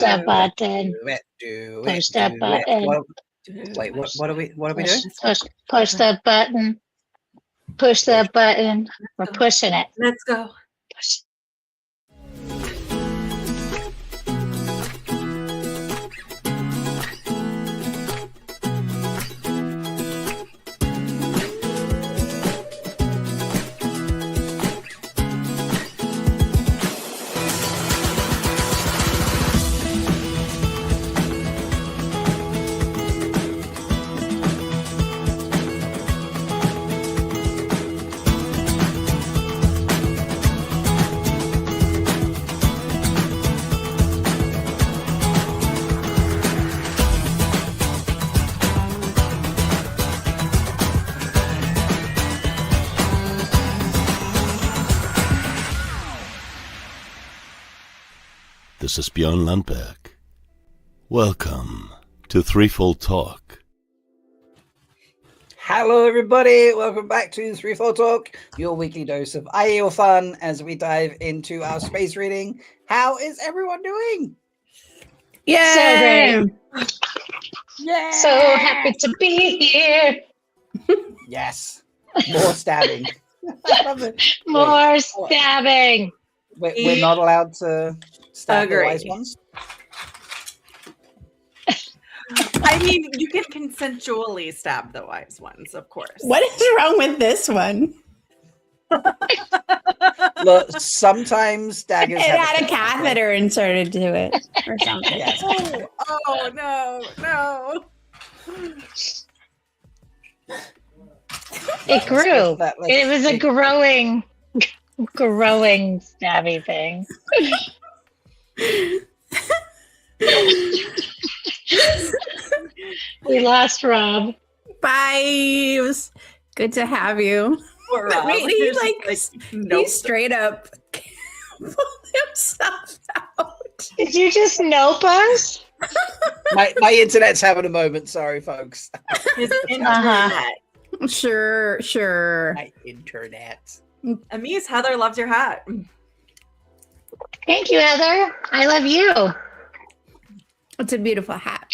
that button. Push that button. Wait, what are we doing? Push that button. Push that button. We're pushing it. Let's go. Push. This is Björn Lundberg. Welcome to Threefold Talk. Hello, everybody. Welcome back to Threefold Talk, your weekly dose of IEL fun as we dive into our space reading. How is everyone doing? Yeah. So great. Yeah. So happy to be here. Yes. More stabbing. I love it. More stabbing. We're not allowed to stab the wise ones? I mean, you can consensually stab the wise ones, of course. What is wrong with this one? Look, sometimes daggers it had a catheter inserted to it or something. Yes. Oh no. It grew. It was a growing stabby thing. We lost Rob. Bye. It was good to have you. Poor Rob. He straight up pulled himself out. Did you just nope us? My internet's having a moment. Sorry, folks. His internet. Sure. My internet. Amise, Heather loves your hat. Thank you, Heather. I love you. It's a beautiful hat.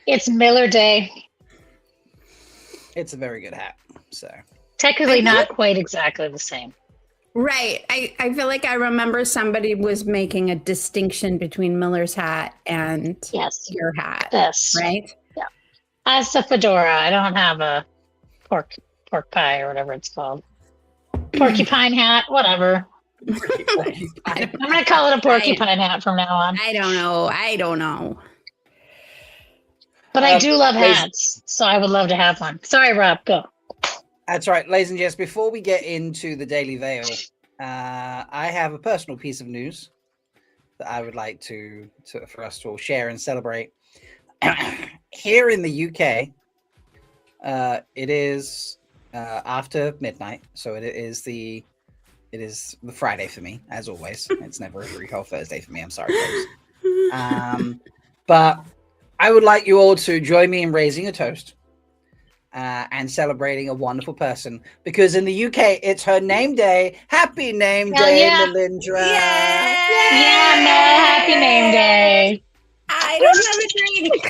It's Miller Day. It's a very good hat. So technically not quite exactly the same. Right. I feel like I remember somebody was making a distinction between Miller's hat and your hat. Yes. Right? Yeah. As a fedora. I don't have a pork pie or whatever it's called. Porcupine hat, whatever. I'm going to call it a porcupine hat from now on. I don't know. But I do love hats, so I would love to have one. Sorry, Rob, go. That's right, ladies and gents. Before we get into the Daily Veil, I have a personal piece of news that I would like for us to all share and celebrate. Here in the UK, it is after midnight, so it is the Friday for me, as always. It's never a recall Thursday for me. I'm sorry, folks. But I would like you all to join me in raising a toast and celebrating a wonderful person, because in the UK it's her name day. Happy name day, Melindhra! Yeah, Mel, happy name day. I don't have a drink.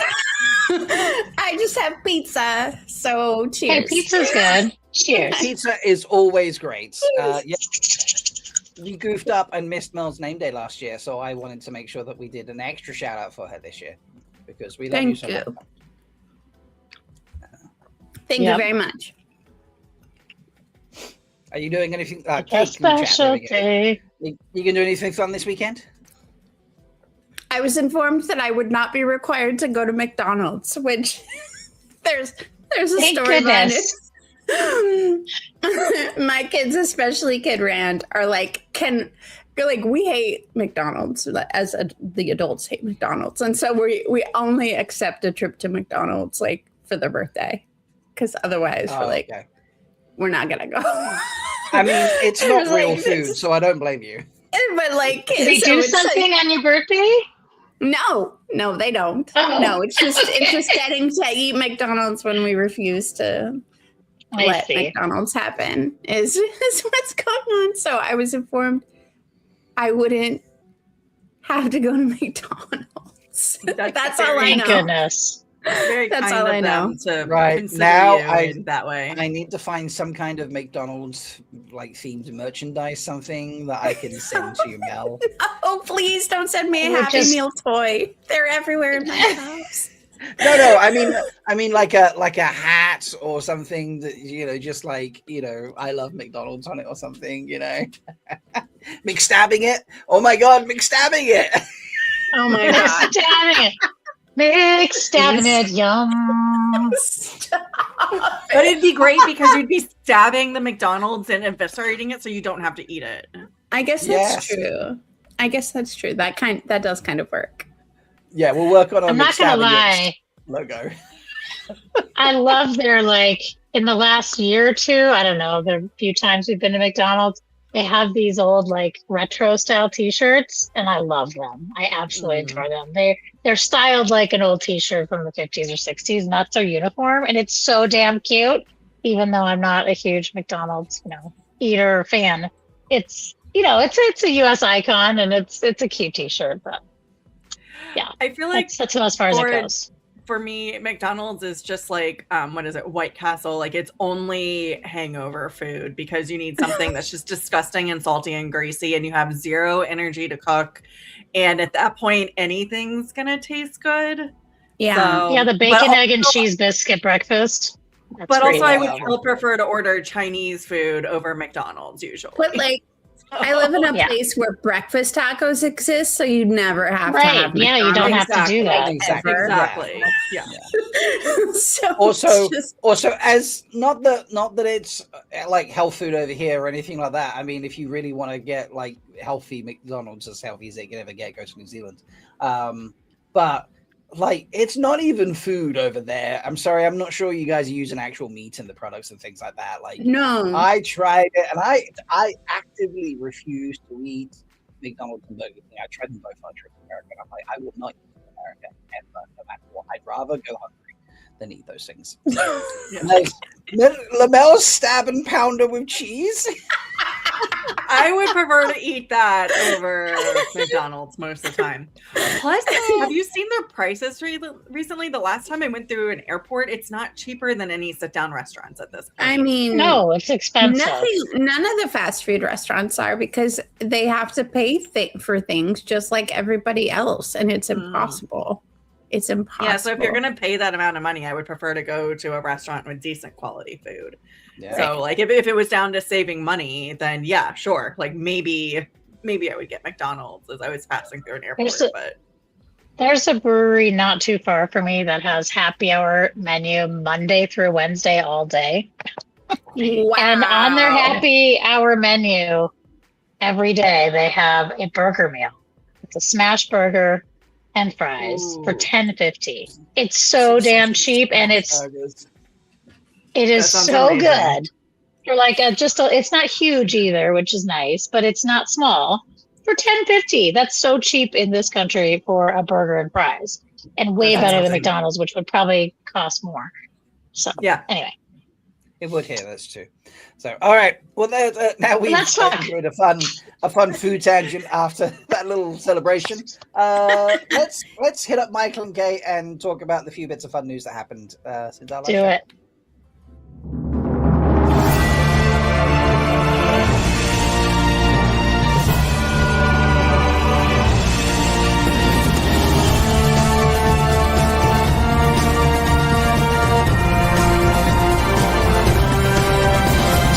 I just have pizza. So cheers. Hey, pizza's good. Cheers. Pizza is always great. We goofed up and missed Mel's name day last year, so I wanted to make sure that we did an extra shout out for her this year, because we love you so much. Thank you very much. Are you doing anything? A special day. You gonna do anything fun this weekend? I was informed that I would not be required to go to McDonald's, which there's a story behind it. My kids, especially Kid Rand, are like, we hate McDonald's as the adults hate McDonald's, and so we only accept a trip to McDonald's like for their birthday, because otherwise we're not gonna go. I mean, it's not real food, so I don't blame you. But like, do they do something on your birthday? No, they don't. Oh. No, it's just getting to eat McDonald's when we refuse to let McDonald's happen is what's going on. So I was informed I wouldn't have to go to McDonald's. That's all I Thank know. goodness. Very That's kind all of I know. them to Right, consider now you in that way. I need to find some kind of McDonald's like themed merchandise, something that I can send to you, Mel. Oh, please don't send me a We're Happy just- Meal toy. They're everywhere in my house. No, I mean like a hat or something that just like I love McDonald's on it or something. McStabbing it. Oh my God, McStabbing it. Oh my god. Stabbing it. Mix stabbing it. Yum. But it'd be great because you'd be stabbing the McDonald's and eviscerating it so you don't have to eat it. I guess that's Yes. true. That does kind of work. Yeah, we'll work on a I'm not gonna McStabbing lie. it logo. I love their in the last year or two. I don't know. The few times we've been to McDonald's, they have these old retro style T-shirts, and I love them. I absolutely adore them. They're styled like an old T-shirt from the 50s or 60s, and that's their uniform, and it's so damn cute. Even though I'm not a huge McDonald's eater or fan, it's it's a U.S. icon, and it's a cute T-shirt. But yeah, I feel like that's as far as it goes. for me, McDonald's is just what is it, White Castle? It's only hangover food because you need something that's just disgusting and salty and greasy, and you have zero energy to cook. And at that point, anything's gonna taste good. Yeah. Yeah, the bacon, egg, and cheese biscuit breakfast. That's But great. also, I would still prefer to order Chinese food over McDonald's usually. But I live in a Yeah. place where breakfast tacos exist, so you never have to Right, have yeah, you don't have to do that. Exactly. ever. Exactly. Yeah. So Also, it's as not that it's like health food over here or anything like that. I mean, if you really want to get healthy McDonald's, as healthy as they can ever get, go to New Zealand. But it's not even food over there. I'm sorry, I'm not sure you guys are using actual meat in the products and things like that. no. I tried it, and I actively refuse to eat McDonald's and Burger King. I tried them both on a trip to America, and I'm like, I will not eat in America ever, no matter what. I'd rather go hungry than eat those things. Lamel's stab and pounder with cheese. I would prefer to eat that over McDonald's most of the time. Plus, have you seen their prices recently? The last time I went through an airport, it's not cheaper than any sit-down restaurants at this point. I mean, No, it's expensive. none of the fast food restaurants are because they have to pay for things just like everybody else, and it's impossible. It's impossible. Yeah, so if you're going to pay that amount of money, I would prefer to go to a restaurant with decent quality food. Yeah. So, if it was down to saving money, then yeah, sure. Maybe I would get McDonald's as I was passing through an airport. There's a brewery not too far from me that has happy hour menu Monday through Wednesday all day. Wow. And on their happy hour menu every day, they have a burger meal. It's a smash burger and fries for $10.50. It's so damn cheap, and it is sounds so amazing. good. For it's not huge either, which is nice, but it's not small. For $10.50, that's so cheap in this country for a burger and fries, and way That's better than amazing. McDonald's, which would probably cost more. So Yeah. anyway, It would here, that's true. So, all right. Well, now we've Let's talk. enjoyed a fun food tangent after that little celebration. Let's hit up Michael and Kate and talk about the few bits of fun news that happened since our last do show. it.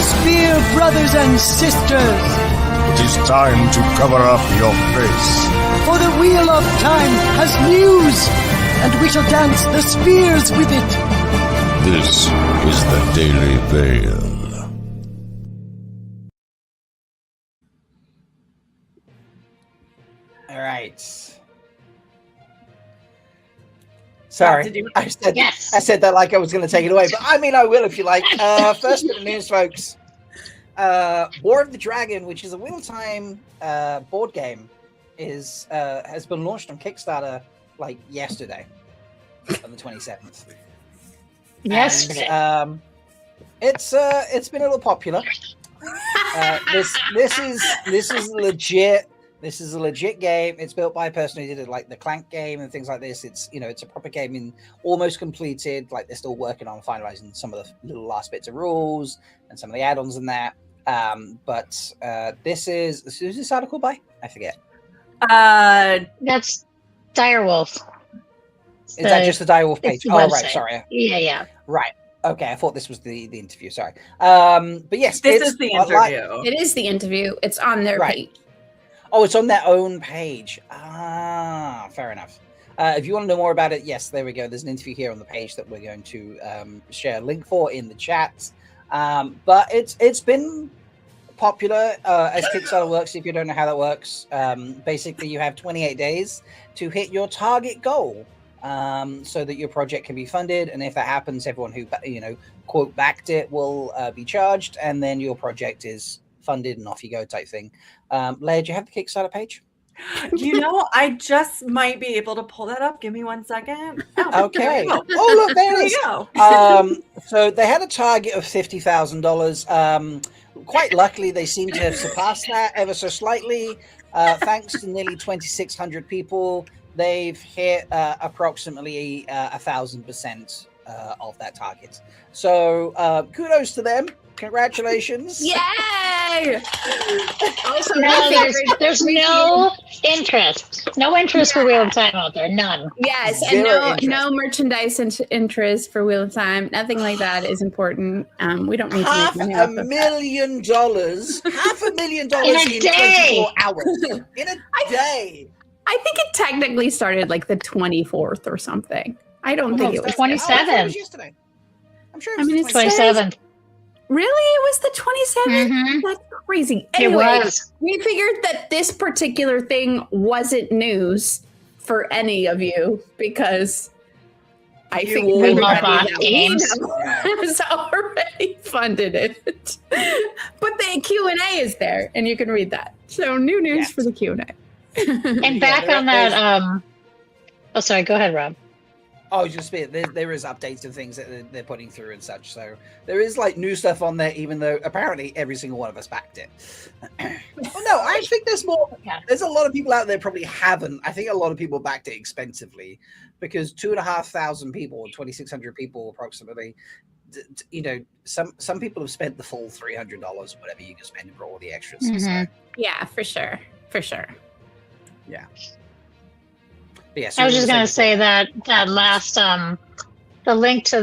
Spear brothers and sisters, It is time to cover up your face. for the wheel of time has news, and we shall dance the spears with it. This is the Daily Veil. All right. Sorry, Did you- I said Yes. I said that like I was going to take it away, but I mean I will if you like. First bit of news, folks. War of the Dragon, which is a wheel-time board game, has been launched on Kickstarter yesterday, on the 27th. Yesterday. And, it's been a little popular. This is legit This is a legit game. It's built by a person who did like the Clank game and things like this. It's it's a proper game and almost completed. Like they're still working on finalizing some of the little last bits of rules and some of the add-ons and that. But this is who's this article by? I forget. That's Direwolf. Is that just the Direwolf page? Oh, website. right. Sorry. Yeah. Right. Okay. I thought this was the interview. Sorry. But yes, This is the interview. It is the interview. It's on their Right. page. Oh, it's on their own page. Ah, fair enough. If you want to know more about it, yes, there we go. There's an interview here on the page that we're going to share a link for in the chat. But it's been popular as Kickstarter works. If you don't know how that works, basically you have 28 days to hit your target goal, so that your project can be funded. And if that happens, everyone who quote backed it will be charged, and then your project is funded and off you go type thing. Leigh, do you have the Kickstarter page? I just might be able to pull that up. Give me 1 second. Okay. Oh, look, there it is. Go. So they had a target of $50,000. Quite luckily, they seem to have surpassed that ever so slightly. Thanks to nearly 2,600 people, they've hit approximately 1,000% of that target. So kudos to them. Congratulations. Yay! Also, There's no interest. No interest for Wheel of Time out there. None. Yes, and Zero no merchandise interest for Wheel of Time. Nothing like that is important. We don't need to make money off of that. $500,000. $500,000 In a in day. 24 hours. In a day. I think it technically started like the 24th or something. I don't think it was 27th. Yesterday. I'm sure I mean, it's 27th. Really? It was the 27th? Mhm. That's crazy. It Anyway, was. we figured that this particular thing wasn't news for any of you because I You figured all We love everybody boss that we games. know has already funded it. But the Q&A is there, and you can read that. So new news Yes. for the Q&A. And back on that, oh, sorry, go ahead, Rob. Oh, just there is updates and things that they're putting through and such. So there is like new stuff on there, even though apparently every single one of us backed it. Oh no, I think there's more. Yeah. There's a lot of people out there probably haven't. I think a lot of people backed it expensively because 2,500 people, 2,600 people approximately. Some people have spent the full $300, whatever you can spend for all the extras. So, Mhm. Yeah, for sure. For sure. yeah. But yeah, I was just gonna say that last the link to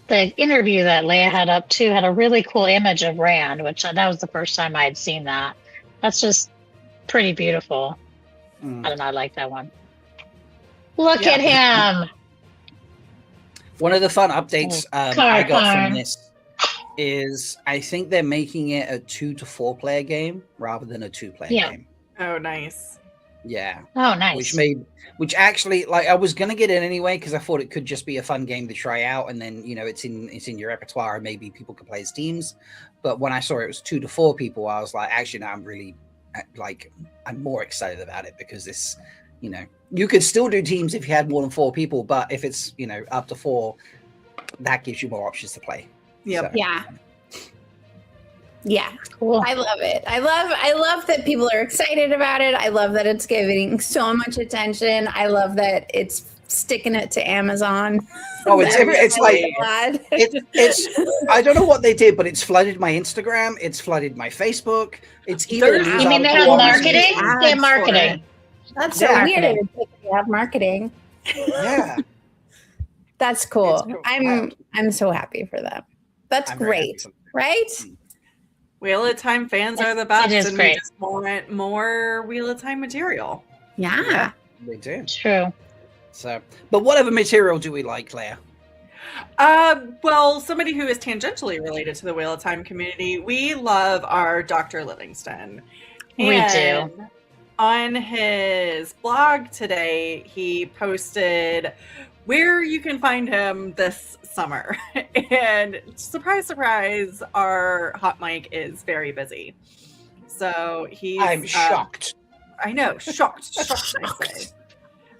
the interview that Leigh-A had up too had a really cool image of Rand, which that was the first time I had seen that. That's just pretty beautiful. I don't know, I like that one. Look at him. One of the fun updates I got Carparn. from this is I think they're making it a 2 to 4 player game rather than a 2-player game. Oh, nice. Yeah. Oh, nice. Which actually, like, I was gonna get in anyway because I thought it could just be a fun game to try out, and then it's in your repertoire, and maybe people could play as teams. But when I saw it was 2 to 4 people, I was like, actually, now I'm really I'm more excited about it because this, you could still do teams if you had more than 4 people, but if it's up to 4, that gives you more options to play. Yep. So, Yeah. Yeah. Cool. I love it. I love that people are excited about it. I love that it's getting so much attention. I love that it's sticking it to Amazon. Oh, it's like glad. it's I don't know what they did, but it's flooded my Instagram. It's flooded my Facebook. It's even. You mean they have marketing? They have marketing. That's so Yeah. weird. They have marketing. Yeah. That's cool. It's cool. I'm so happy for them. That's I'm very happy great, for them. right? Wheel of Time fans are the best, It is and great. we just want more Wheel of Time material. Yeah. They do. True. So, but whatever material do we like, Leigh-A? Well, somebody who is tangentially related to the Wheel of Time community, we love our Dr. Livingston. We And on his blog today, he posted where you can find him this summer. And surprise, surprise, our hot mic is very busy. So I'm shocked. I know, shocked, I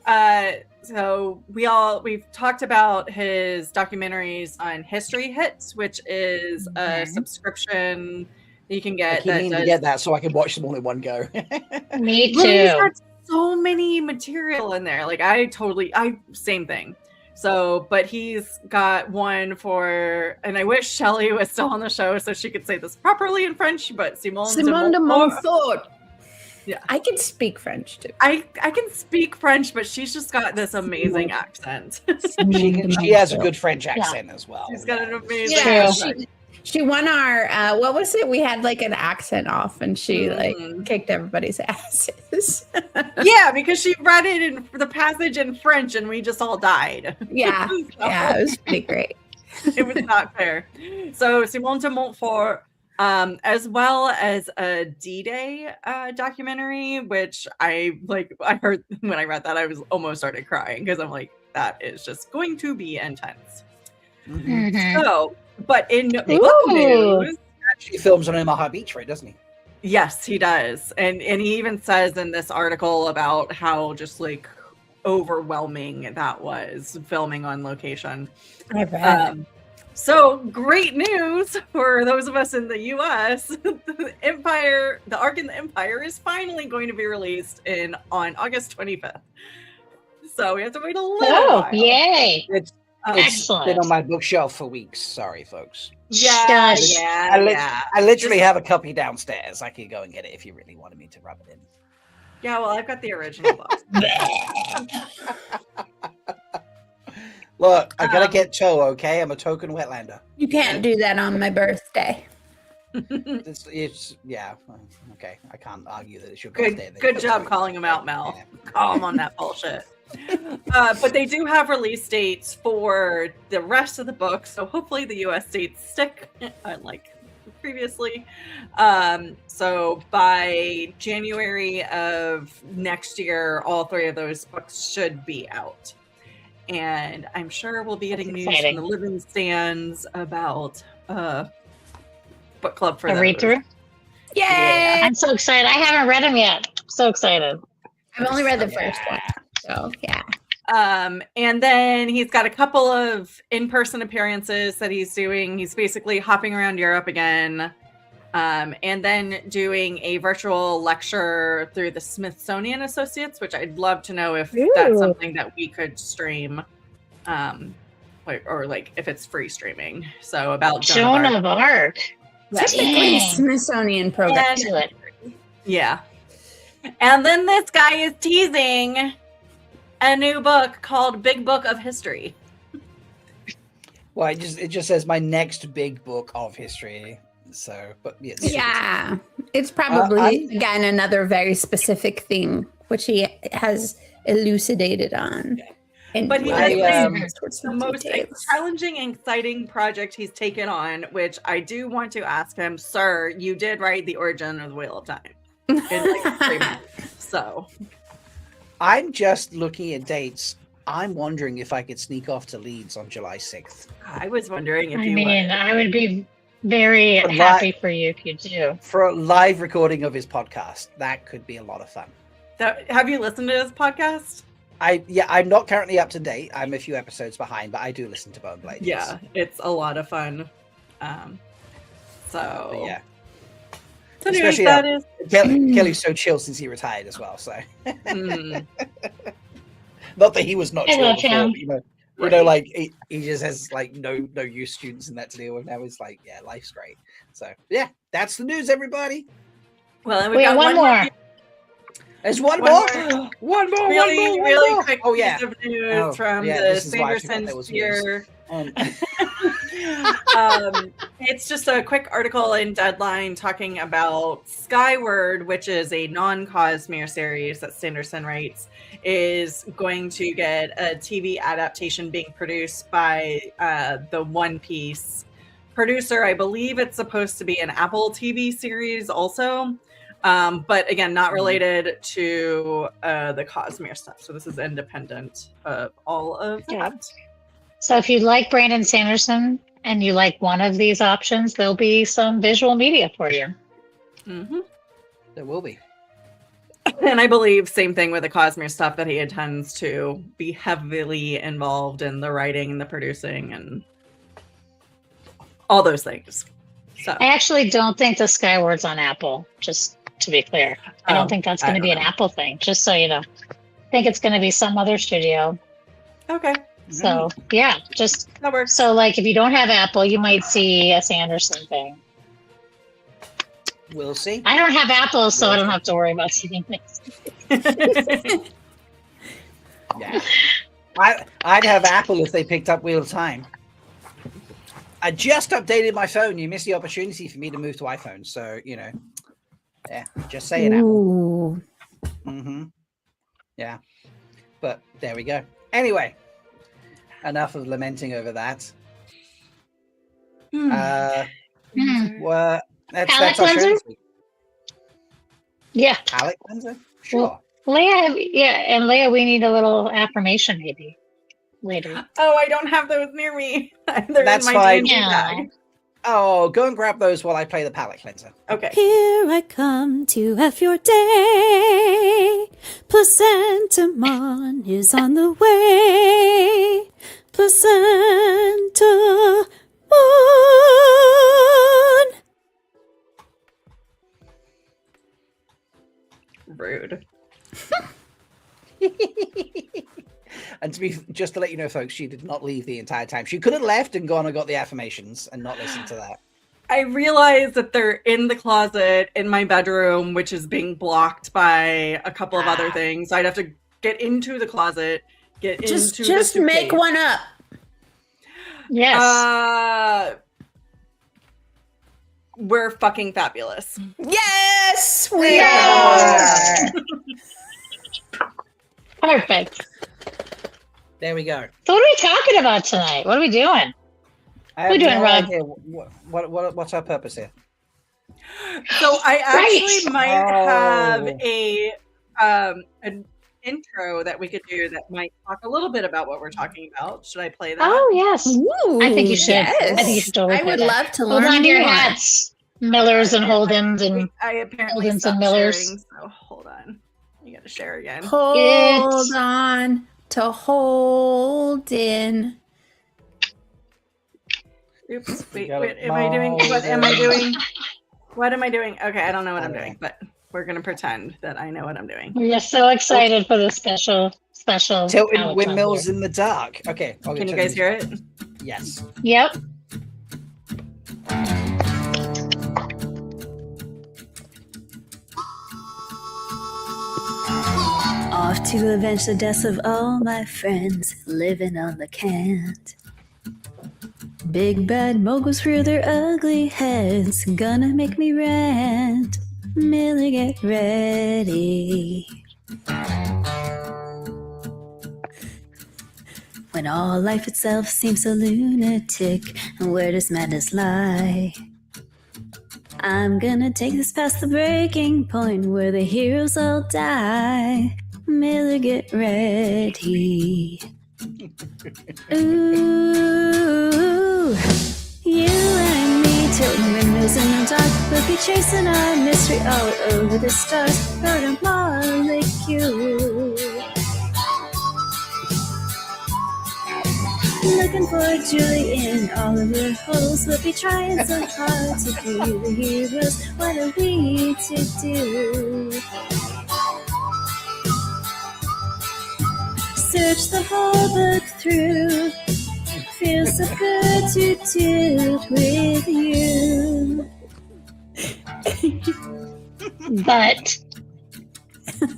say. So we've talked about his documentaries on History Hits, which is a subscription You can I get keep that. meaning to get that so I can watch them all in one go. Me Well, he's too. got so many material in there. Like I same thing. So, but he's got one for, and I wish Shelley was still on the show so she could say this properly in French, but Simone Simone de Montfort. Yeah. I can speak French too. I can speak French, but she's just got this amazing accent. She has a good French accent as well. She's got an amazing Yeah, accent. she won our what was it? We had like an accent off, and she like Mhm. kicked everybody's asses. Yeah, because she read it in the passage in French, and we just all died. Yeah, So, yeah, it was pretty great. it was not fair. So Simone de Montfort, as well as a D-Day documentary, which I heard when I read that, I was almost started crying because I'm like, that is just going to be intense. Mhm. So, but in book Ooh. news, He films on Omaha Beach, right? Doesn't he? yes, he does, and he even says in this article about how just like overwhelming that was filming on location. I bet. So great news for those of us in the US. The Ark in the Empire is finally going to be released on August 25th. So we have to wait a little Oh, while. yay. It's Excellent. been on my bookshelf for weeks. Sorry, folks. Yeah, Shush. yeah. I literally have a copy downstairs. I could go and get it if you really wanted me to rub it in. Yeah, well, I've got the original book. Look, I gotta get Toe, okay? I'm a token Wetlander. You can't do that on my birthday. It's yeah. Okay, I can't argue that it's your Good, birthday. good job calling him out, Mel. Yeah. Call him on that bullshit. But they do have release dates for the rest of the book, so hopefully the US dates stick, unlike previously. So by January of next year, all three of those books should be out. And I'm sure we'll be getting That's news exciting. from the living stands about book club for A those. read through. Yay! I'm so excited. I haven't read them yet. So excited. I've only read the first one, so yeah. And then he's got a couple of in-person appearances that he's doing. He's basically hopping around Europe again. And then doing a virtual lecture through the Smithsonian Associates, which I'd love to know if that's Ooh. something that we could stream, or like if it's free streaming. So about Joan of Arc. Technically, Dang. Smithsonian program. And- Do it. Yeah. And then this guy is teasing a new book called Big Book of History. Well, it just says my next big book of history. So, but yes. Yeah, it's probably I'm- again another very specific thing, which he has elucidated on. And But he has the most challenging and exciting project he's taken on, which I do want to ask him, sir, you did write The Origin of the Wheel of Time. In like 3 months. So I'm just looking at dates. I'm wondering if I could sneak off to Leeds on July 6th. I was wondering if I you mean, would. I would be very But happy for you if you do. For a live recording of his podcast. That could be a lot of fun. Have you listened to his podcast? I'm not currently up to date. I'm a few episodes behind, but I do listen to Bone Blade. Yeah, it's a lot of fun. But So yeah. So anyways, Especially, that is Kelly's so chill since he retired as well. So mm, not that he was not I chill love before, him. but, you know, Right. like he just has like no youth students and that to deal with now. It's like, yeah, life's great. So yeah, that's the news, everybody. well, and We we have got one more. There's one One more. more. One more. Really, one really more. quick Oh yeah. piece of news Oh, from yeah, the this is why I forgot Sanderson there was news. sphere. It's just a quick article in Deadline talking about Skyward, which is a non-Cosmere series that Sanderson writes, is going to get a TV adaptation being produced by the One Piece producer. I believe it's supposed to be an Apple TV series also. But again, not related to the Cosmere stuff. So this is independent of all of that. So if you like Brandon Sanderson and you like one of these options, there'll be some visual media for you. Mm-hmm. There will be. And I believe same thing with the Cosmere stuff, that he intends to be heavily involved in the writing and the producing and all those things. So I actually don't think the Skyward's on Apple, just to be clear. I don't think that's going to be an Apple thing, just so you know. I think it's going to be some other studio. okay, So, yeah, just that works. so like if you don't have Apple, you might see a Sanderson thing. We'll see. I don't have Apple, so I don't have to worry about seeing things. Yeah. I'd have Apple if they picked up Wheel of Time. I just updated my phone. You missed the opportunity for me to move to iPhone. So, you know, yeah, just saying Apple. Ooh. Yeah. But there we go. Anyway, enough of lamenting over that. Well, that's Palette our show cleanser? this week. Yeah. Palette cleanser? Sure. Leigh-A, we need a little affirmation maybe later. Oh, I don't have those near me. They're That's in my fine. D&D Yeah. bag. Oh, go and grab those while I play the palette cleanser. Okay. Here I come to have your day. Placentamon is on the way. Placentamon. Rude. And just to let you know, folks, she did not leave the entire time. She could have left and gone and got the affirmations and not listened to that. I realize that they're in the closet in my bedroom, which is being blocked by a couple of other things. I'd have to get into the closet, Just into the make suitcase. one up. Yes. We're fucking fabulous. Yes, we Yeah. are. Perfect. There we go. So what are we talking about tonight? What are we doing? I have We're doing, no Rob. idea. What's our purpose here? So I actually might have Oh. an intro that we could do that might talk a little bit about what we're talking about. Should I play that? Oh, yes. Ooh, I think you should. yes. I think you should totally I play would that. love to Hold learn on to your more. hats. Millers and Holdens and I apparently Holdens and stopped Millers. sharing, so hold on. You gotta share again. Hold on to Holden. Oops. Wait, got it. am I doing? What am I doing? What am I doing? Okay, I don't know what I'm doing, but we're gonna pretend that I know what I'm doing. we're just so excited for this special Tilting Alex windmills on in the dark. Okay. I'll Can you turn guys hear it? Yes. here. Yep. Off to avenge the deaths of all my friends living on the cant. Big bad moguls rear their ugly heads, gonna make me rant. Millie, get ready. When all life itself seems a lunatic, where does madness lie? I'm gonna take this past the breaking point where the heroes all die. Miller, get ready. Ooh, you and me tilting windmills in the dark. We'll be chasing our mystery all over the stars. Rode a molecule. Looking for Julie in all of her holes. We'll be trying so hard to be the heroes. What are we to do? Search the whole book through. Feels so good to do it with you. But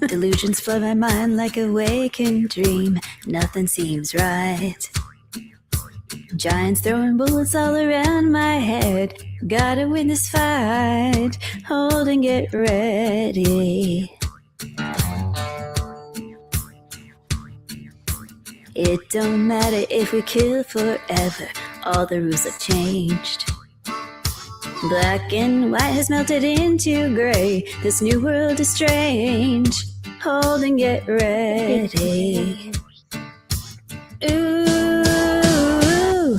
Delusions flood my mind like a waking dream. Nothing seems right. Giants throwing bullets all around my head. Gotta win this fight. Hold and get ready. It don't matter if we kill forever. All the rules have changed. Black and white has melted into gray. This new world is strange. Hold and get ready. Ooh,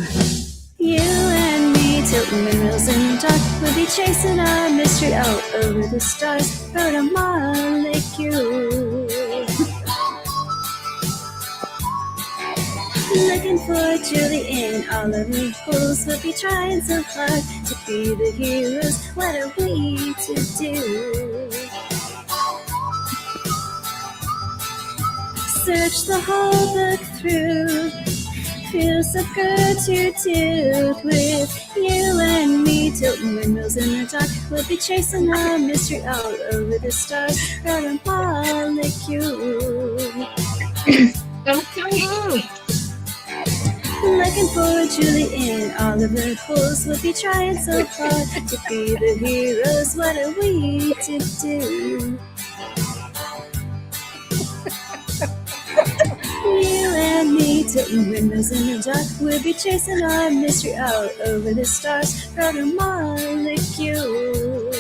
you and me tilting windmills in the dark. We'll be chasing our mystery all over the stars. Rode a molecule. Looking for Julie and all of her fools will be trying so hard to be the heroes. What are we to do? Search the whole book through. Feels so good to do with you and me. Tilting windmills in the dark. We'll be chasing our mystery all over the stars. Got a molecule. Looking for Julie and all of her fools. We'll be trying so hard to be the heroes. What are we to do? You and me, tilting windows in the dark. We'll be chasing our mystery all over the stars. Got a molecule.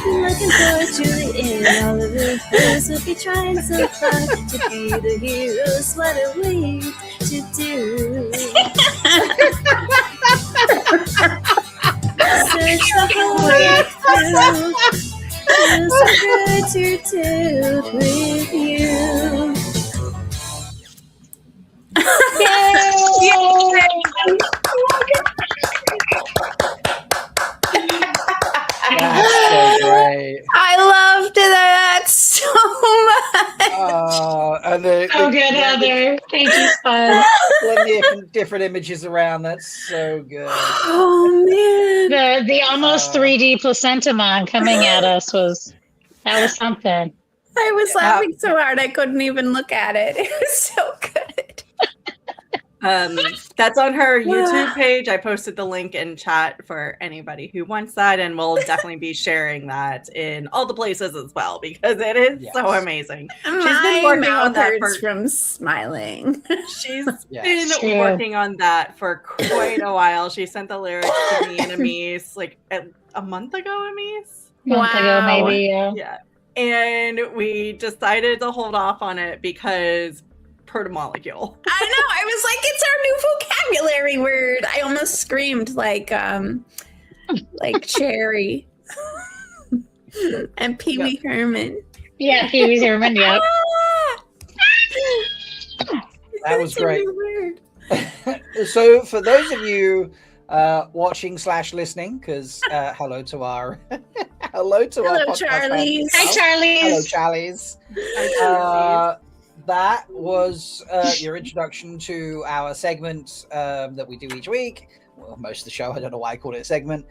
Looking for Julie and all of her fools. We'll be trying so hard to be the heroes. What are we to do? Search the whole way through. Feels so good to do with you. That's so great. I loved that so much. And the So good, Heather. Thank you, fun. plenty of different images around. That's so good. Oh man. The almost 3D placentamon coming at us was something. I was laughing so hard I couldn't even look at it. It was so good. That's on her YouTube page. I posted the link in chat for anybody who wants that, and we'll definitely be sharing that in all the places as well because it is so amazing. She's been working on that from smiling. She's been working on that for quite a while. She sent the lyrics to me and Amis like a month ago, Amis? Month ago, maybe, Yeah. And we decided to hold off on it because protomolecule. I know. I was like, it's our new vocabulary word. I almost screamed like cherry and Pee Wee Herman. Yeah, Pee Wee Herman. Yep. That was great. So, for those of you watching / listening, because hello to our podcast Charlies. Hi, Charlies. Hello, Charlies. That was your introduction to our segment that we do each week. Well, most of the show, I don't know why I called it a segment,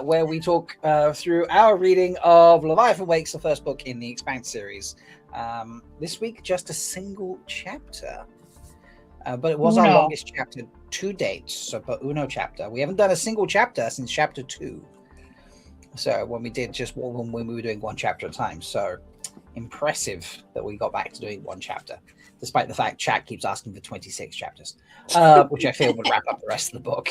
where we talk through our reading of Leviathan Wakes, the first book in the Expanse series. This week, just a single chapter. But it was our longest chapter to date. So, but Uno chapter. We haven't done a single chapter since chapter 2. So, when we did when we were doing one chapter at a time. So, impressive that we got back to doing one chapter, despite the fact chat keeps asking for 26 chapters, which I feel would wrap up the rest of the book.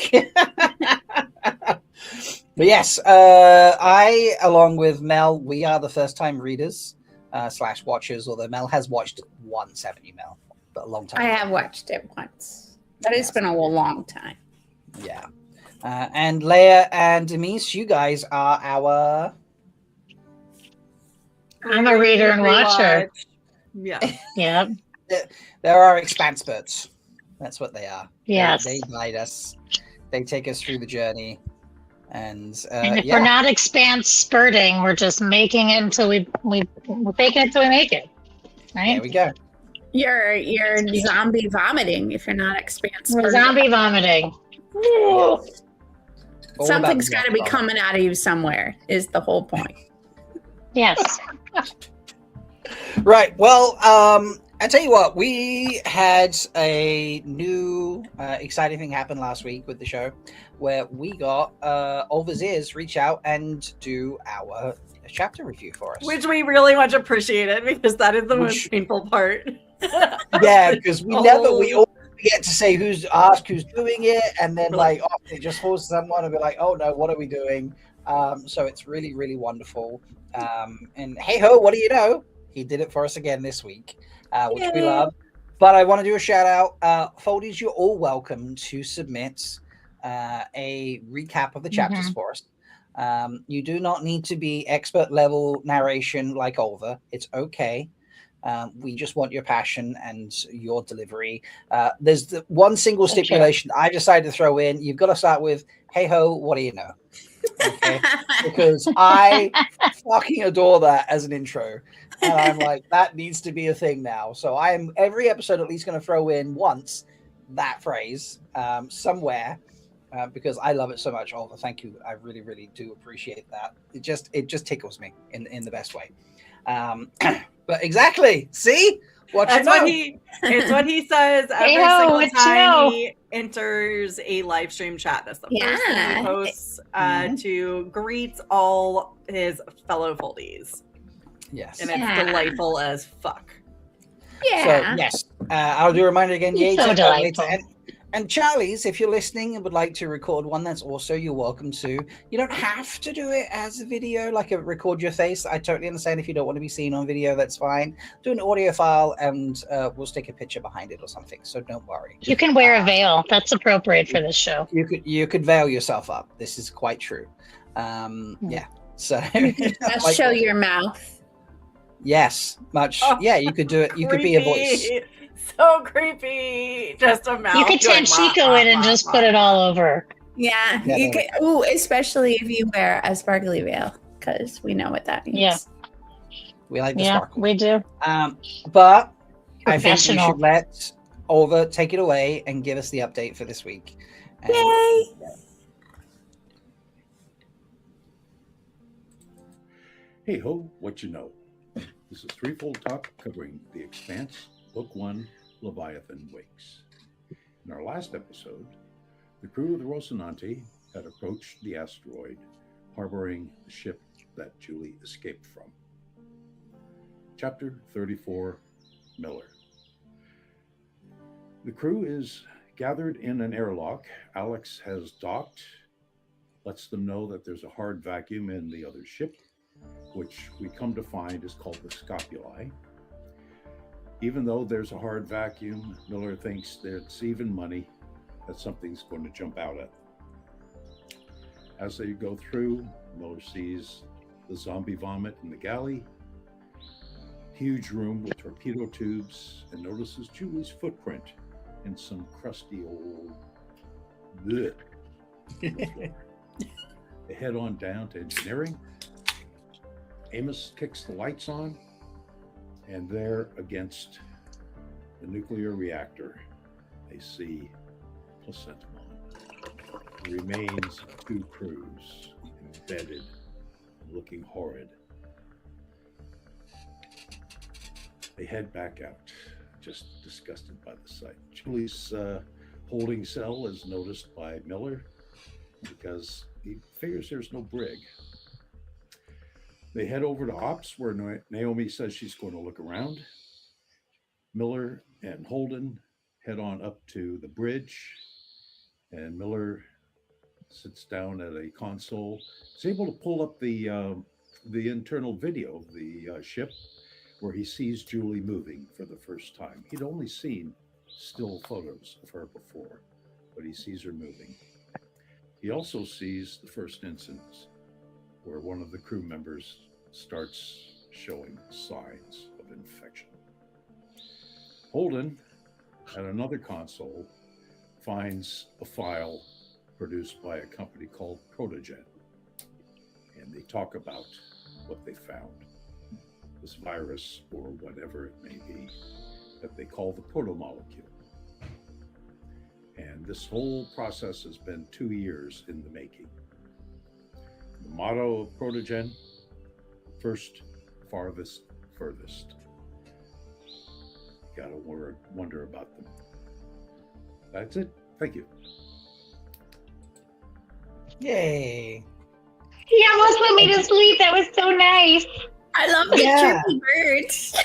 But yes, I, along with Mel, we are the first-time readers / watchers, although Mel has watched once, haven't you, Mel? But a long time. I have watched it once, but it's been a long time. Yeah. And Leigh-A and Denise, you guys are our... I'm a reader and watcher. Yeah. Yep. They're our expanse-birds. That's what they are. Yes. They guide us. They take us through the journey. And if we're not expanse spurting, we're just making it until we're making it until we make it. Right? There we go. You're zombie vomiting if you're not expanse. We're zombie vomiting. Yes. Something's got to be coming out of you somewhere, is the whole point. Yes. Right. Well, I tell you what, we had a new exciting thing happen last week with the show where we got Overseers reach out and do our chapter review for us. Which we really much appreciated because that is the most painful part. Yeah, because we always get to say who's doing it, and then like often it just falls to someone and be like, oh no, what are we doing? So it's really, really wonderful. And hey ho, what do you know? He did it for us again this week, which we love. But I want to do a shout out. Foldies, you're all welcome to submit a recap of the chapters for us. You do not need to be expert level narration like Olva. It's okay. We just want your passion and your delivery. There's the one single stipulation I decided to throw in. You've got to start with, hey ho, what do you know? Okay, because I fucking adore that as an intro. And I'm like, that needs to be a thing now. So I am every episode at least going to throw in once that phrase somewhere because I love it so much. Oliver, thank you. I really, really do appreciate that. It just tickles me in the best way. But exactly, see, it's what he says every single time he enters a live stream chat. That's the first thing he posts to greet all his fellow foldies. Yes, and it's delightful as fuck. Yeah. So yes, I'll do a reminder again. So delightful. And Charlie's, if you're listening and would like to record one, that's also you're welcome to. You don't have to do it as a video, like a record your face. I totally understand if you don't want to be seen on video, that's fine. Do an audio file and we'll stick a picture behind it or something. So don't worry. You can wear a veil. That's appropriate for this show. You could veil yourself up. This is quite true. Yeah. So just show your mouth. Yes, much. Oh, yeah, you could do it. You could be a voice. So creepy. Just a mouth. You could turn Chico in and just put it all over. Yeah, you could. Ooh, especially if you wear a sparkly veil, because we know what that means. Yeah, we like the sparkle. We do. But I think we should let Oliver take it away and give us the update for this week. Yay! Hey ho, what you know? This is Threefold Talk covering The Expanse, Book 1, Leviathan Wakes. In our last episode, the crew of the Rocinante had approached the asteroid, harboring the ship that Julie escaped from. Chapter 34, Miller. The crew is gathered in an airlock. Alex has docked, lets them know that there's a hard vacuum in the other ship, which we come to find is called the scopuli. Even though there's a hard vacuum, Miller thinks that it's even money that something's going to jump out at them. As they go through, Miller sees the zombie vomit in the galley, huge room with torpedo tubes, and notices Julie's footprint in some crusty old bleh. They head on down to engineering. Amos kicks the lights on, and there against the nuclear reactor, they see placentamon. The remains of two crews embedded, looking horrid. They head back out, just disgusted by the sight. Julie's holding cell is noticed by Miller because he figures there's no brig. They head over to Ops, where Naomi says she's going to look around. Miller and Holden head on up to the bridge, and Miller sits down at a console. He's able to pull up the internal video of the ship, where he sees Julie moving for the first time. He'd only seen still photos of her before, but he sees her moving. He also sees the first instance where one of the crew members starts showing signs of infection. Holden, at another console, finds a file produced by a company called Protogen, and they talk about what they found. This virus, or whatever it may be, that they call the protomolecule. And this whole process has been 2 years in the making. The motto of Protogen, first, farthest, furthest. Gotta wonder about them. That's it. Thank you. Yay. He almost put me to sleep. That was so nice. I love the chirpy birds.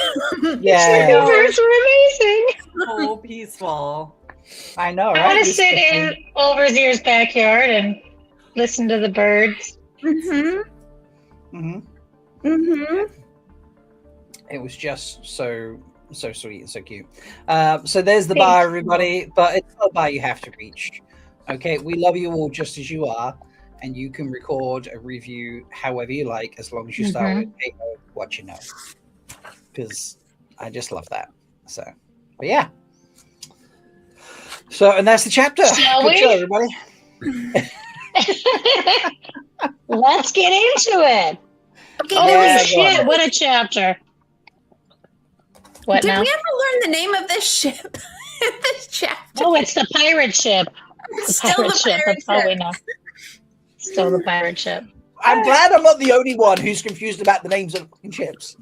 Yeah. The birds were amazing. So peaceful. I know, right? I want to sit in Overseer's backyard and listen to the birds. Mm-hmm. Mm-hmm. Mm-hmm. It was just so sweet and so cute. So there's the bar, everybody, but it's not a bar you have to reach. Okay, we love you all just as you are, and you can record a review however you like, as long as you start with, hey, what you know. Because I just love that. So, but yeah. So, and that's the chapter. Shall Good we? show, everybody. Let's get into it. Okay, Holy Yeah, go shit, on. what a chapter. What did now? we ever learn the name of this ship? This chapter. Oh, it's the pirate ship. The Still pirate the ship. pirate That's all we ship. know. Still the pirate ship. I'm glad I'm not the only one who's confused about the names of fucking ships.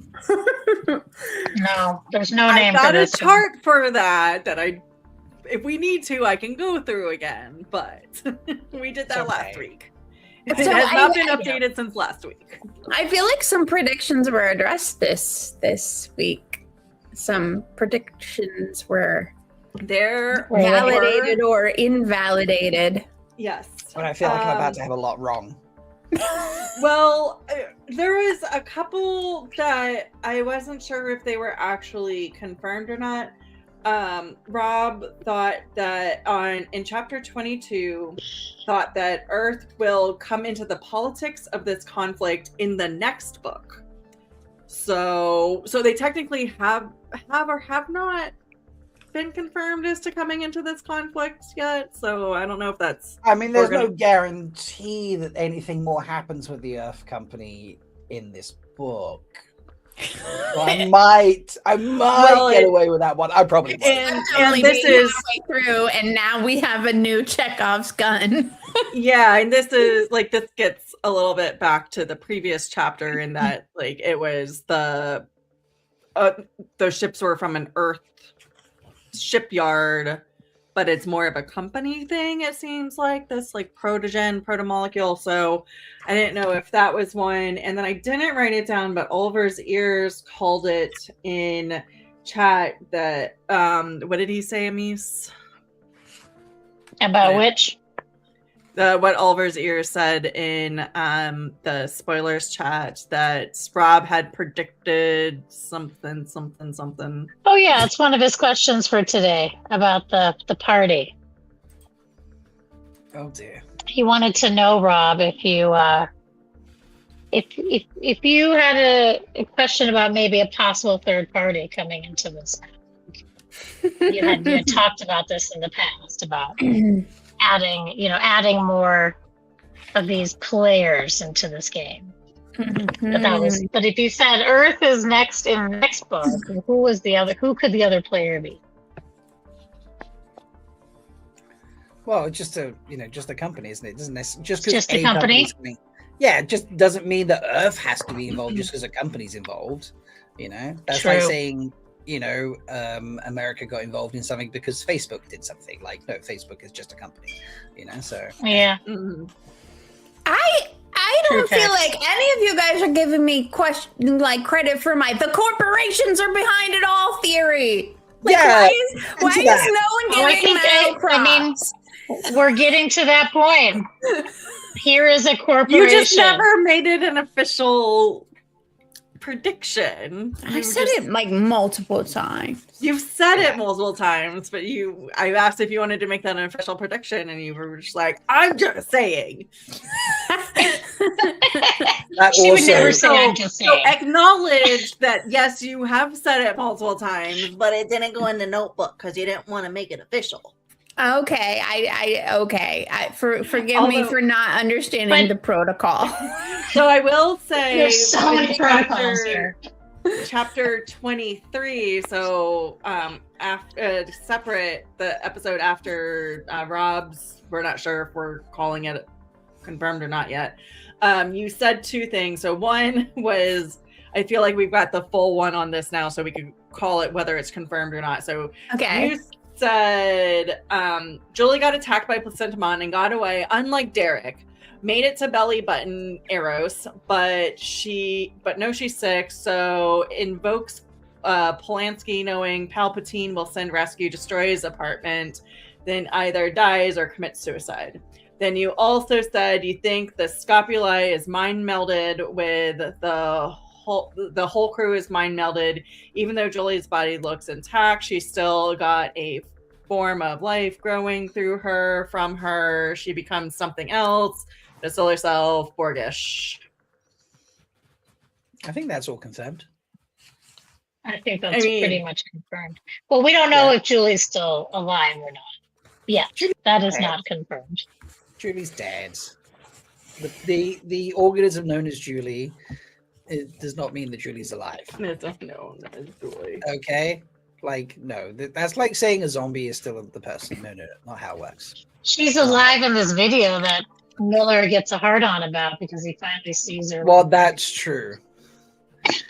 No, there's no I name for got a this one. chart for that if we need to, I can go through again, but we did that last okay. week. It So has not I- been updated since last week. I feel like some predictions were addressed this week. Some predictions were There Wait, validated or invalidated. Yes. But I feel like I'm about to have a lot wrong. Well, there was a couple that I wasn't sure if they were actually confirmed or not. Rob thought that in chapter 22, thought that Earth will come into the politics of this conflict in the next book. So they technically have or have not been confirmed as to coming into this conflict yet. So I don't know if that's. I mean, there's We're gonna- no guarantee that anything more happens with the Earth Company in this book. So I might Well, get away with that one. I probably won't. And this is halfway through, and now we have a new Chekhov's gun. yeah, and this is like this gets a little bit back to the previous chapter in that like it was the ships were from an Earth shipyard, but it's more of a company thing. It seems like this like protomolecule. So I didn't know if that was one, and then I didn't write it down, but Oliver's ears called it in chat that what did he say, Amis? About Yeah. which? What Oliver's ears said in the spoilers chat that Rob had predicted something. Oh yeah, it's one of his questions for today about the party. Oh dear. He wanted to know, Rob, if you if you had a question about maybe a possible third party coming into this. You had talked about this in the past about adding more of these players into this game. But if you said Earth is next in the next book, who could the other player be? Well, it's just a company, isn't it? Doesn't necessarily Just a company? Yeah, it just doesn't mean that Earth has to be involved just because a company's involved. That's True. like saying, America got involved in something because Facebook did something. Like, no, Facebook is just a company. So Yeah. Mm-hmm. I don't True feel facts. like any of you guys are giving me credit for the corporations are behind it all theory. Yeah, Why into is that. no one I giving think Mal I mean, props? we're getting to that point. Here is a corporation. You just never made it an official prediction. I said it multiple times. You've said it multiple times, but I asked if you wanted to make that an official prediction, and you were just like, "I'm just saying." She would never say I'm just So saying. acknowledge that yes, you have said it multiple times, but it didn't go in the notebook because you didn't want to make it official. Okay, forgive me Although- for not understanding the protocol. So I will say, There's so in many protocols here. chapter 23. So after separate the episode after Rob's, we're not sure if we're calling it confirmed or not yet. You said two things. So one was, I feel like we've got the full one on this now, so we can call it whether it's confirmed or not. So Okay. you said Julie got attacked by Placentamon and got away, unlike Derek. Made it to belly button Eros, but knows she's sick, so invokes Polanski, knowing Palpatine will send rescue, destroys apartment, then either dies or commits suicide. Then you also said you think the scopuli is mind melded with the whole crew is mind melded. Even though Julie's body looks intact, she's still got a form of life growing through her. From her, she becomes something else. The solar self, Borgish. I think that's all confirmed. I think that's pretty much confirmed. Well, we don't know if Julie's still alive or not. Yeah, that is not confirmed. Julie's dead. The organism known as Julie, it does not mean that Julie's alive. It's unknown as Julie. Okay? Like, no. That's like saying a zombie is still the person. No, not how it works. She's alive in this video that Miller gets a hard on about because he finally sees her. Well, that's true.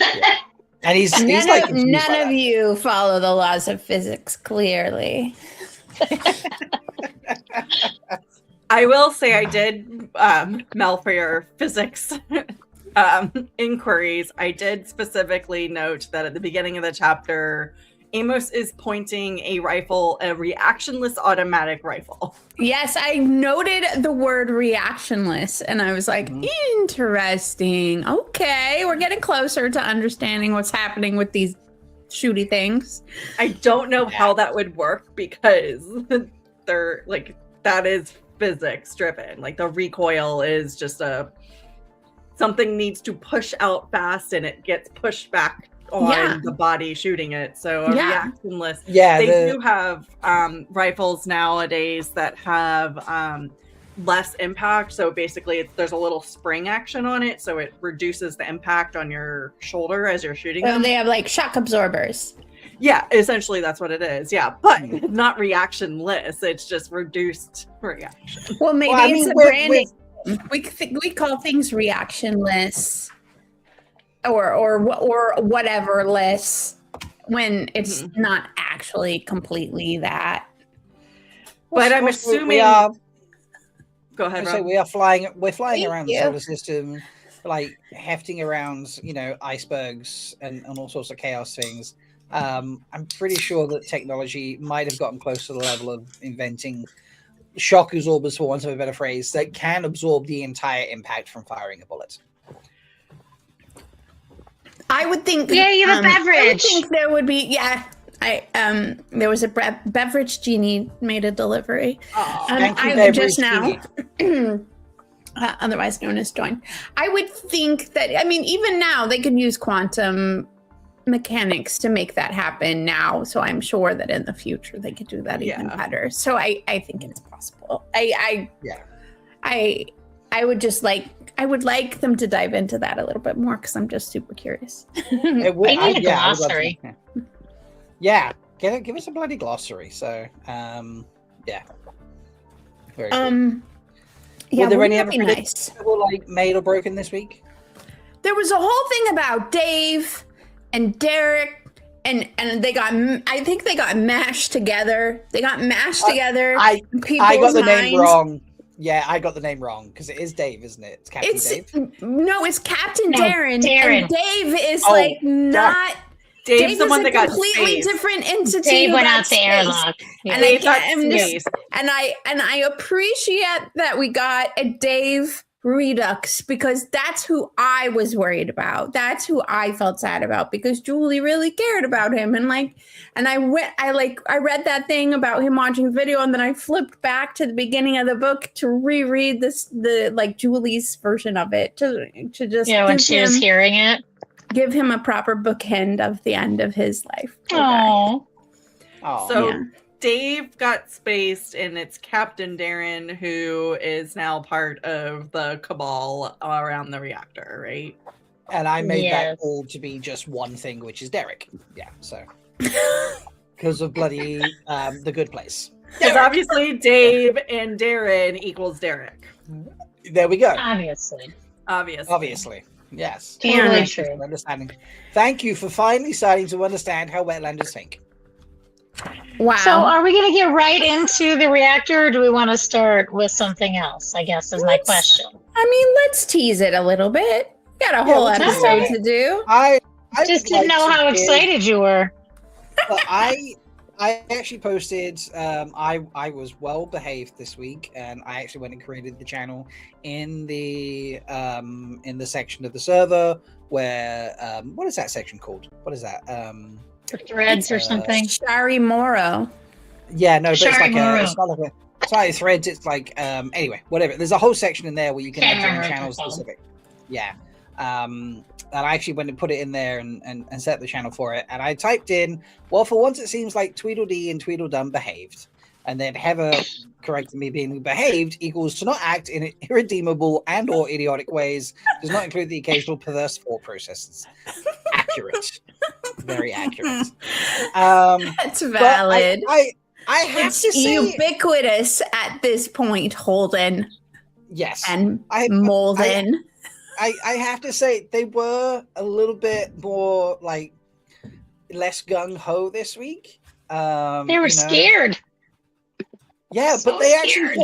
Yeah. And he's like none of you follow the laws of physics clearly. I will say I did Malkier physics inquiries. I did specifically note that at the beginning of the chapter, Amos is pointing a rifle, a reactionless automatic rifle. Yes, I noted the word reactionless, and I was like, interesting. Okay, we're getting closer to understanding what's happening with these shooty things. I don't know how that would work because they're like, that is physics driven. Like the recoil is just something needs to push out fast and it gets pushed back on the body shooting it. So reactionless. Yeah, they do have rifles nowadays that have less impact. So basically there's a little spring action on it, so it reduces the impact on your shoulder as you're shooting them. They have like shock absorbers. Yeah, essentially that's what it is. Yeah, but not reactionless. It's just reduced reaction. Well, maybe it's a branding. We call things reactionless or whatever-less when it's not actually completely that. But I'm assuming we are. Go ahead, Rob. We're flying around the solar system, like hefting around, icebergs and all sorts of chaos things. I'm pretty sure that technology might have gotten close to the level of inventing shock absorbers, for want of a better phrase, that can absorb the entire impact from firing a bullet. I would think. Yeah, you have a beverage. I would think there would be. Yeah, there was a beverage genie made a delivery. I just now, otherwise known as Join. I would think that. I mean, even now they could use quantum mechanics to make that happen now. So I'm sure that in the future they could do that even better. So I think it's possible. I would just I would like them to dive into that a little bit more because I'm just super curious. I need a glossary. Yeah, give us a bloody glossary. So, yeah. Very cool. Yeah, were there any other nice that were made or broken this week? There was a whole thing about Dave and Derek, and I think they got mashed together. They got mashed together. I got the name wrong. Yeah, I got the name wrong because it is Dave, isn't it? It's Captain Dave. No, it's Captain Darren. And Dave is not. Dave's the one that got completely different entity. Dave went out the airlock. And I appreciate that we got a Dave Redux because that's who I was worried about. That's who I felt sad about because Julie really cared about him. And I read that thing about him watching the video, and then I flipped back to the beginning of the book to reread the Julie's version of it to just when she was hearing it. Give him a proper bookend of the end of his life. Oh. So Dave got spaced, and it's Captain Darren who is now part of the cabal around the reactor, right? And I made that all to be just one thing, which is Derek. Yeah, so because of bloody the Good Place. Because obviously Dave and Darren equals Derek. There we go. Obviously. Yes. Totally true. Understanding. Thank you for finally starting to understand how Wetlanders think. Wow. So are we going to get right into the reactor, or do we want to start with something else, I guess is my question. I mean, let's tease it a little bit. We got a whole episode to do. I just didn't know how excited you were. But I actually posted, I was well behaved this week, and I actually went and created the channel in the section of the server where, what is that section called? What is that? Threads or something? Shari Moro. Yeah, no, but it's not like threads, it's like, anyway, whatever. There's a whole section in there where you can add your own channel specific. Yeah. And I actually went and put it in there and set the channel for it. And I typed in, well, for once it seems like Tweedledee and Tweedledum behaved. And then Heather corrected me, being behaved equals to not act in irredeemable and or idiotic ways, does not include the occasional perverse thought processes. Accurate. Very accurate. That's valid. I have it's to say, ubiquitous at this point, Holden. Yes. And Molden. I have to say they were a little bit more like less gung ho this week. They were scared. Yeah, So but they actually scared.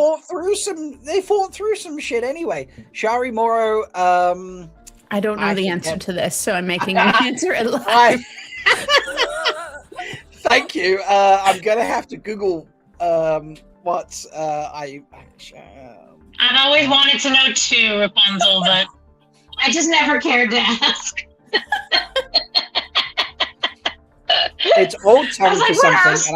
fought through some shit anyway. Shari Morrow, I don't know the answer to this, so I'm making an answer it live. Thank you. I'm gonna have to Google what I've always wanted to know too, Rapunzel, but I just never cared to ask. It's old tongue like, for "What something, else?"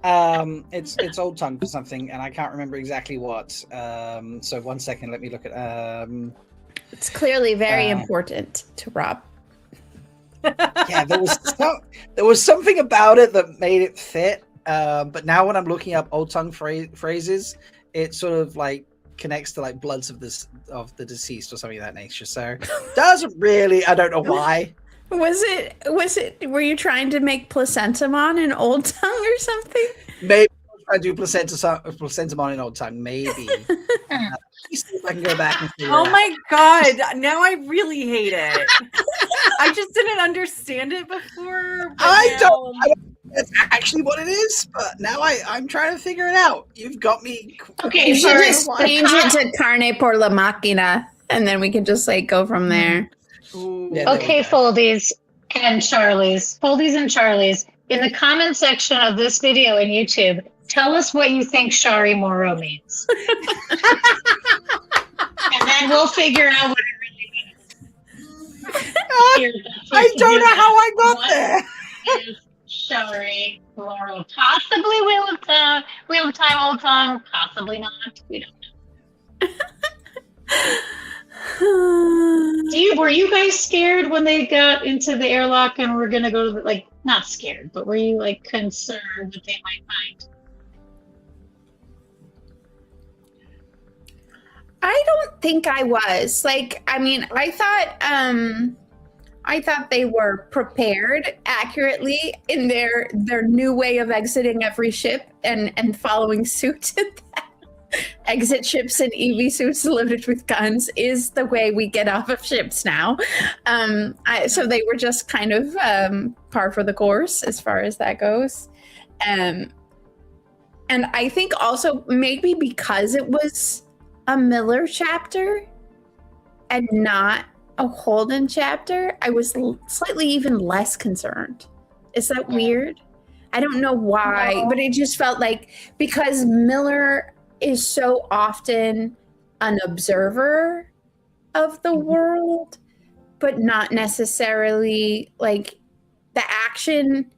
and it's old tongue for something, and I can't remember exactly what. So 1 second, let me look at. It's clearly very important to Rob. Yeah, there was something about it that made it fit. But now when I'm looking up old tongue phrases, it sort of like connects to like bloods of the deceased or something of that nature. So doesn't really. I don't know why. Was it? Were you trying to make placentamon in old tongue or something? Maybe I do placentamon in old tongue. Maybe. See if I can go back and figure Oh it out. my god! Now I really hate it. I just didn't understand it before. I don't know that's actually what it is, but now I'm trying to figure it out. You've got me. Okay, You should sorry. just change it to carne por la máquina, and then we can just like go from there. Yeah, there Okay, we go. Foldies and Charlies, in the comment section of this video in YouTube, tell us what you think Shari Moro means. And then we'll figure out what it really means. I don't know how I got there. Is Shari Moro possibly Wheel of Time, Old Tongue, possibly not. We don't know. Were you guys scared when they got into the airlock and were gonna go to the, like, not scared, but were you like concerned that they might find? I don't think I was. Like, I mean, I thought they were prepared accurately in their new way of exiting every ship and following suit. Exit ships in EV suits loaded with guns is the way we get off of ships now. So they were just kind of par for the course as far as that goes. And I think also maybe because it was a Miller chapter and not a Holden chapter, I was slightly even less concerned. Is that weird? I don't know why, but it just felt like because Miller is so often an observer of the world, but not necessarily like the action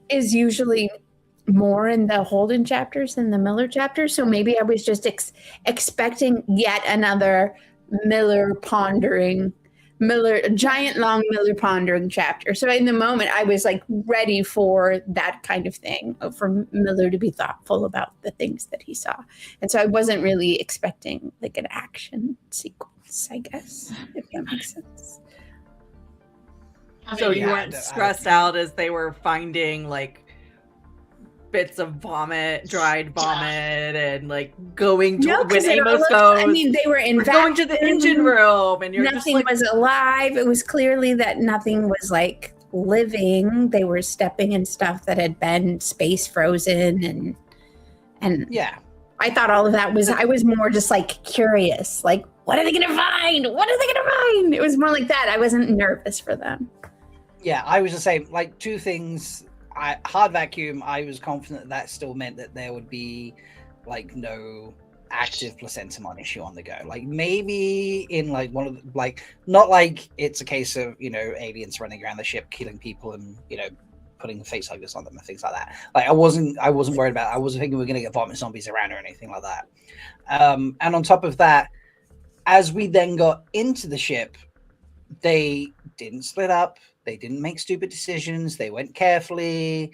is usually more in the Holden chapters than the Miller chapters. So maybe I was just expecting yet another giant long Miller pondering chapter. So in the moment I was like ready for that kind of thing, for Miller to be thoughtful about the things that he saw. And so I wasn't really expecting like an action sequence, I guess, if that makes sense. So you weren't stressed out as they were finding like bits of vomit, dried vomit, and like going to when Amos goes. I mean, they were in going to the engine room, and you're nothing just like, was alive. It was clearly that nothing was like living. They were stepping in stuff that had been space frozen, and yeah. I thought all of that was. I was more just like curious, like what are they gonna find? What are they gonna find? It was more like that. I wasn't nervous for them. Yeah, I was the same. Like two things. Hard vacuum, I was confident that still meant that there would be like no active placentamon issue on the go. Like maybe in like one of the, like not like it's a case of, you know, aliens running around the ship killing people and, you know, putting face huggers on them and things like that. Like I wasn't worried about it. I wasn't thinking we were gonna get vomit zombies around or anything like that. And on top of that, as we then got into the ship, they didn't split up. They didn't make stupid decisions. They went carefully.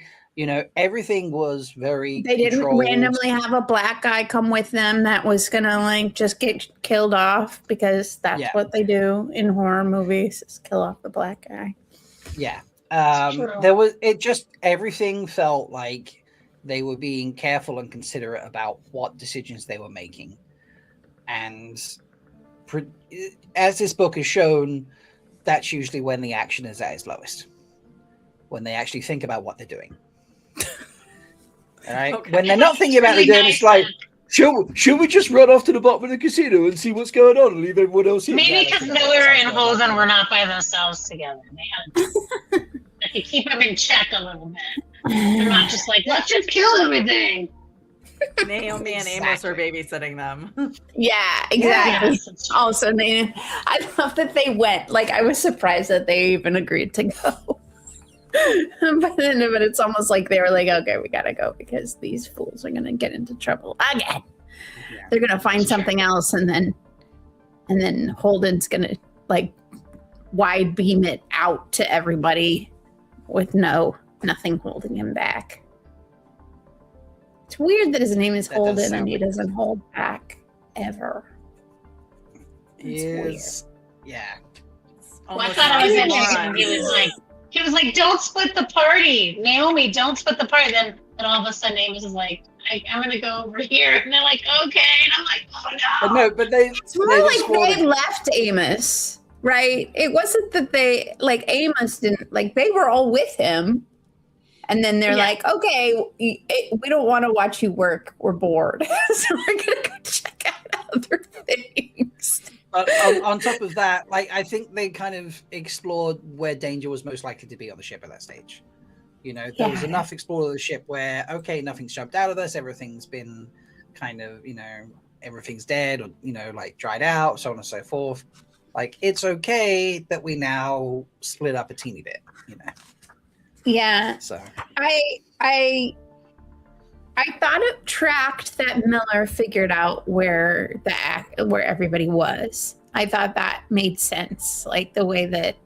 Everything was very They didn't controlled. randomly have a black guy come with them that was gonna like just get killed off, because that's what they do in horror movies, is kill off the black guy. Yeah. Everything felt like they were being careful and considerate about what decisions they were making. And as this book has shown, that's usually when the action is at its lowest, when they actually think about what they're doing. All right. Okay. When they're not thinking about what they're doing, it's like, should we just run off to the bottom of the casino and see what's going on and leave everyone else here? Maybe because Miller and Holden were not by themselves together. They could keep them in check a little bit. They're not just like, let's just kill everything. Naomi and Amos are babysitting them. Yeah, exactly. Yeah. Also, I love that they went. Like, I was surprised that they even agreed to go. But it's almost like they were like, okay, we gotta go because these fools are gonna get into trouble again. Yeah. They're gonna find something else, and then Holden's gonna like wide beam it out to everybody with nothing holding him back. It's weird that his name is Holden and he doesn't hold back ever. Yeah. Well, I thought it was interesting. He was like, don't split the party. Naomi, don't split the party. Then all of a sudden Amos is like, I'm going to go over here. And they're like, okay. And I'm like, oh no. But it's more like they left Amos, right? It wasn't that they, like, Amos didn't, like, they were all with him. And then they're like, okay, we don't want to watch you work. We're bored. So we're going to go check out other things. On top of that, like, I think they kind of explored where danger was most likely to be on the ship at that stage. There was enough explored of the ship where, okay, nothing's jumped out of us. Everything's been kind of, everything's dead or, like dried out, so on and so forth. Like, it's okay that we now split up a teeny bit, Yeah. So I thought it tracked that Miller figured out where everybody was. I thought that made sense, like the way that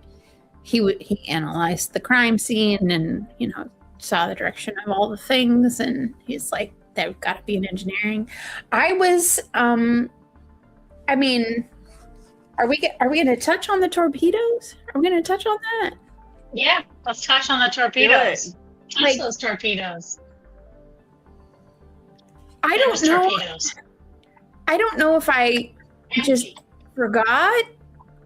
he analyzed the crime scene and saw the direction of all the things, and he's like, "There's got to be an engineering." I was, I mean, are we going to touch on the torpedoes? Are we going to touch on that? Yeah, let's touch on the torpedoes. Touch those torpedoes. I don't know. Torpedoes. I don't know if I just forgot,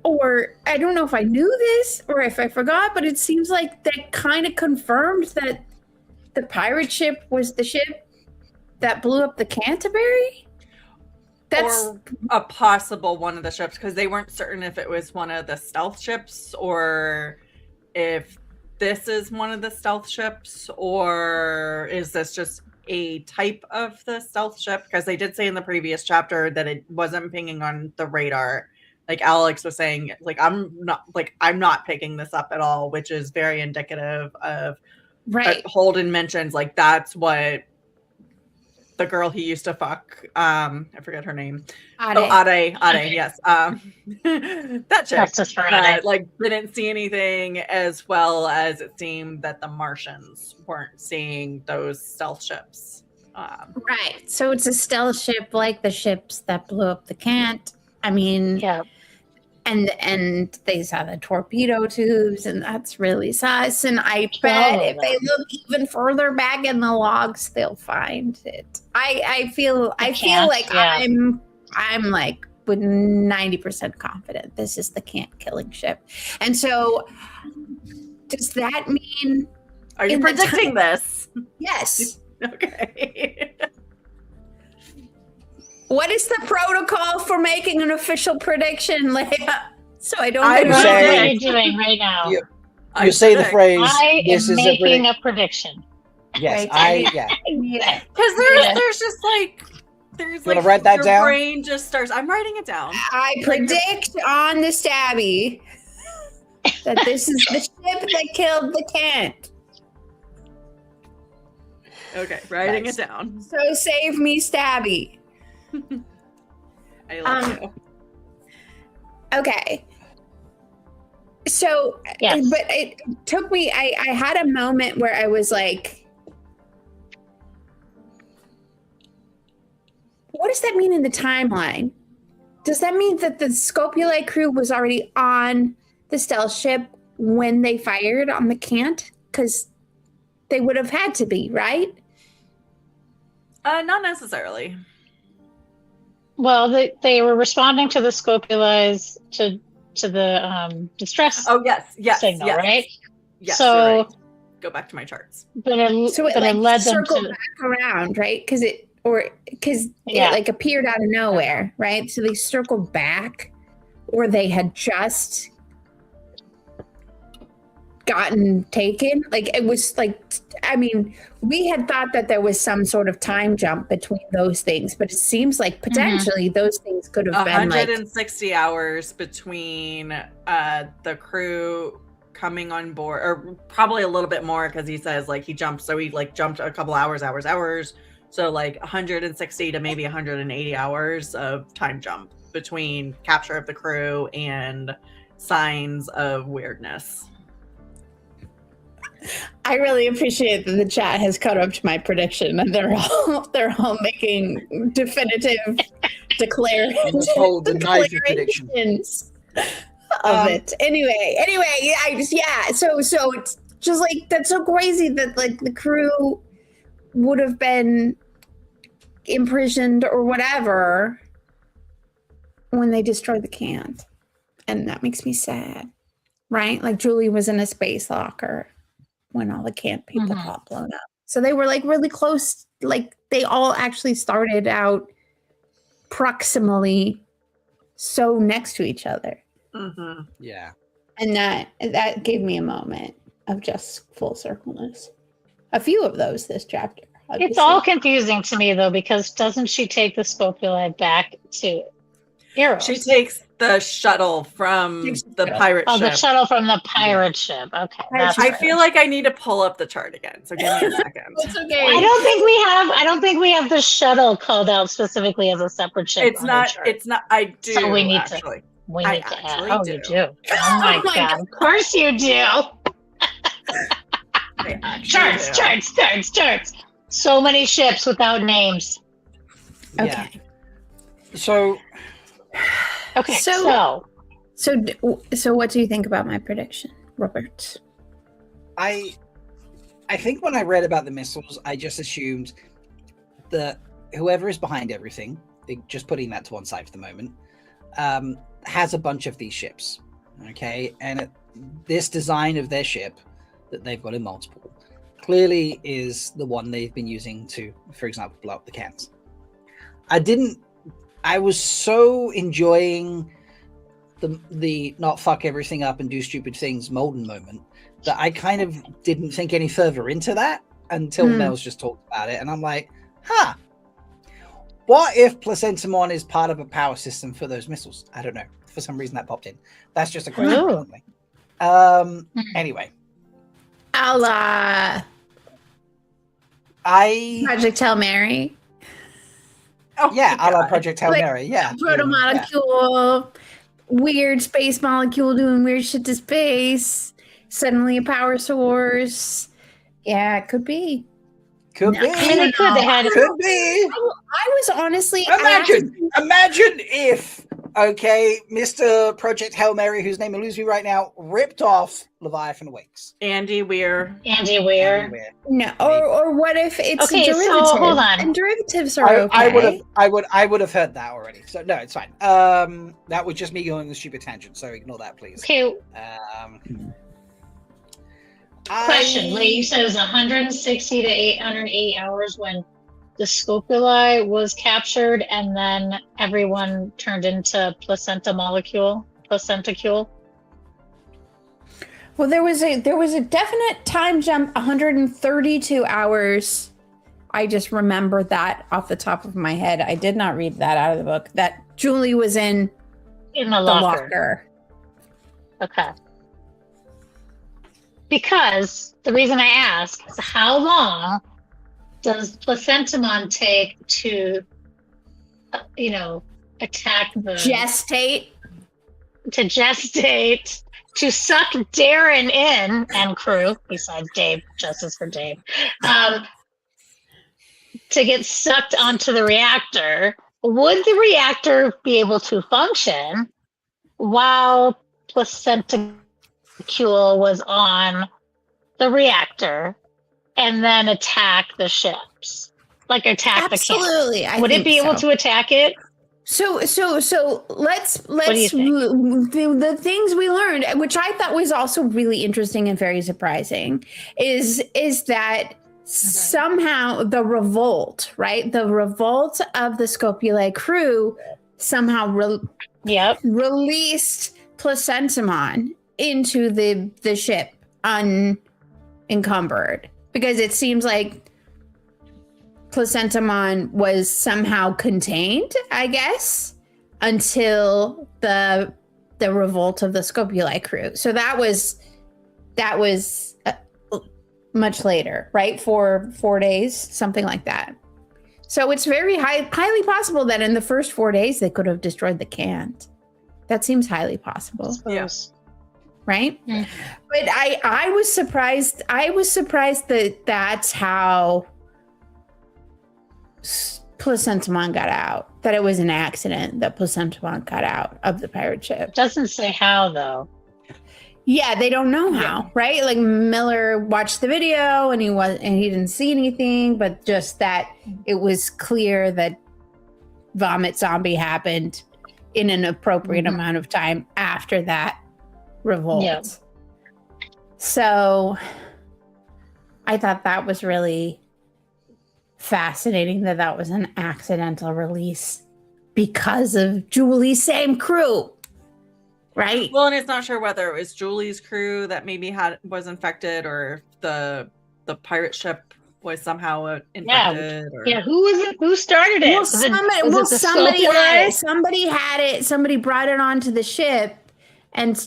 or I don't know if I knew this, or if I forgot, but it seems like that kind of confirmed that the pirate ship was the ship that blew up the Canterbury. Or a possible one of the ships, because they weren't certain if it was one of the stealth ships or if this is one of the stealth ships, or is this just a type of the stealth ship? Because they did say in the previous chapter that it wasn't pinging on the radar. Like Alex was saying, like, I'm not picking this up at all, which is very indicative of Holden mentions, like, that's what the girl he used to fuck, I forget her name. Ade, yes. That chick, like, didn't see anything, as well as it seemed that the Martians weren't seeing those stealth ships. Right. So it's a stealth ship like the ships that blew up the Cant. I mean, yeah. And they saw the torpedo tubes, and that's really sus. And I bet if they look even further back in the logs, they'll find it. I feel like I'm like with 90% confident this is the Cant killing ship. And so, does that mean? Are you predicting this? Yes. Okay. What is the protocol for making an official prediction, Leigh-A? So I don't know what you're doing right now. You say the phrase, I am making a prediction. Yes, because there's just like, there's you like, write that your down? Brain just starts. I'm writing it down. I predict on the Stabby that this is the ship that killed the Cant. Okay, writing it down. So save me, Stabby. I love you. Okay. So, Yes. but it took me, I had a moment where I was like, what does that mean in the timeline? Does that mean that the Scopuli crew was already on the stealth ship when they fired on the Cant? Because they would have had to be, right? Not necessarily. Well, they were responding to the Scopuli's to the distress Oh yes, signal, yes. right? Yes, So- you're right. Go back to my charts. But it, So it but like it led them circled to back around, right? Because it Yeah. like appeared out of nowhere, right? So they circled back, or they had just gotten taken. Like it was like, I mean, we had thought that there was some sort of time jump between those things, but it seems like potentially those things could have been like 160 hours between the crew coming on board, or probably a little bit more, because he says like he jumped, so he like jumped a couple hours, so like 160 to maybe 180 hours of time jump between capture of the crew and signs of weirdness. I really appreciate that the chat has caught up to my prediction, and they're all making definitive declarations of it. Anyway, So it's just like, that's so crazy that like the crew would have been imprisoned or whatever when they destroyed the Cant, and that makes me sad, right? Like Julie was in a space locker when all the Cant people got blown up. So they were like really close. Like they all actually started out proximally so next to each other. Mm-hmm. Yeah. And that gave me a moment of just full circleness. A few of those this chapter. It's obviously. all confusing to me though, because doesn't she take the Scopuli back to Eros? She takes the shuttle from the pirate Oh, ship. the shuttle from the pirate ship. Okay. That's I right. feel like I need to pull up the chart again, so give me a second. It's okay. I don't think we have the shuttle called out specifically as a separate ship. It's on the not. chart. It's not. I do. So we need actually. We I need to add. actually Oh, do. you do. Oh my god! Of course you do. I actually do. Charts. So many ships without names. Yeah. So Okay. So what do you think about my prediction, Robert? I think when I read about the missiles, I just assumed that whoever is behind everything, just putting that to one side for the moment, has a bunch of these ships. Okay, and this design of their ship that they've got in multiple clearly is the one they've been using to, for example, blow up the Cants. I was so enjoying the not fuck everything up and do stupid things Molden moment that I kind of didn't think any further into that until Mel's just talked about it, and I'm like, what if Placentamon is part of a power system for those missiles? I don't know. For some reason that popped in. That's just a question. Anyway. Project Hail Mary. Oh, yeah, a la Project Hail Mary. Yeah. Proto molecule, weird space molecule doing weird shit to space. Suddenly a power source. Yeah, it could be. Could be. I mean, they could. They had. Could be. I was honestly Imagine if, okay, Mr. Project Hail Mary, whose name eludes me right now, ripped off Leviathan Awakes. Andy Weir. No, or what if it's okay? derivative? So hold on. And derivatives are okay. I would have heard that already. So no, it's fine. That was just me going on a stupid tangent. So ignore that, please. Okay. Question: Leigh, you said it was 160 to 880 hours when the Scopuli was captured, and then everyone turned into placentacule. Well, there was a definite time jump, 132 hours. I just remember that off the top of my head. I did not read that out of the book. That Julie was in the locker. Okay. Because the reason I ask is how long does Placentamon take to, attack the... Gestate? to gestate, to suck Darren in, and crew, besides Dave, justice for Dave, to get sucked onto the reactor, would the reactor be able to function while placentacule was on the reactor and then attack the ships? Like attack Absolutely, the camp? Would it be able to attack it? So let's the things we learned, which I thought was also really interesting and very surprising, is that somehow the revolt, right? The revolt of the Scopuli crew somehow released Placentamon into the ship unencumbered, because it seems like Placentamon was somehow contained, I guess, until the revolt of the Scopuli crew. So that was much later, right? 4 days, something like that. So it's very highly possible that in the first 4 days they could have destroyed the Cant. That seems highly possible. Yes. Right? Mm. But I was surprised. I was surprised that that's how Placentamon got out. That it was an accident that Placentamon got out of the pirate ship. Doesn't say how though. Yeah, they don't know how, right? Like Miller watched the video and he didn't see anything, but just that it was clear that Vomit Zombie happened in an appropriate amount of time after that revolt. Yeah. So I thought that was really fascinating that was an accidental release because of Julie's same crew. Right. Well, and it's not sure whether it was Julie's crew that maybe was infected, or the pirate ship was somehow infected. Yeah. Who was it? Who started it? Well, somebody had it. Somebody had it. Somebody brought it onto the ship, and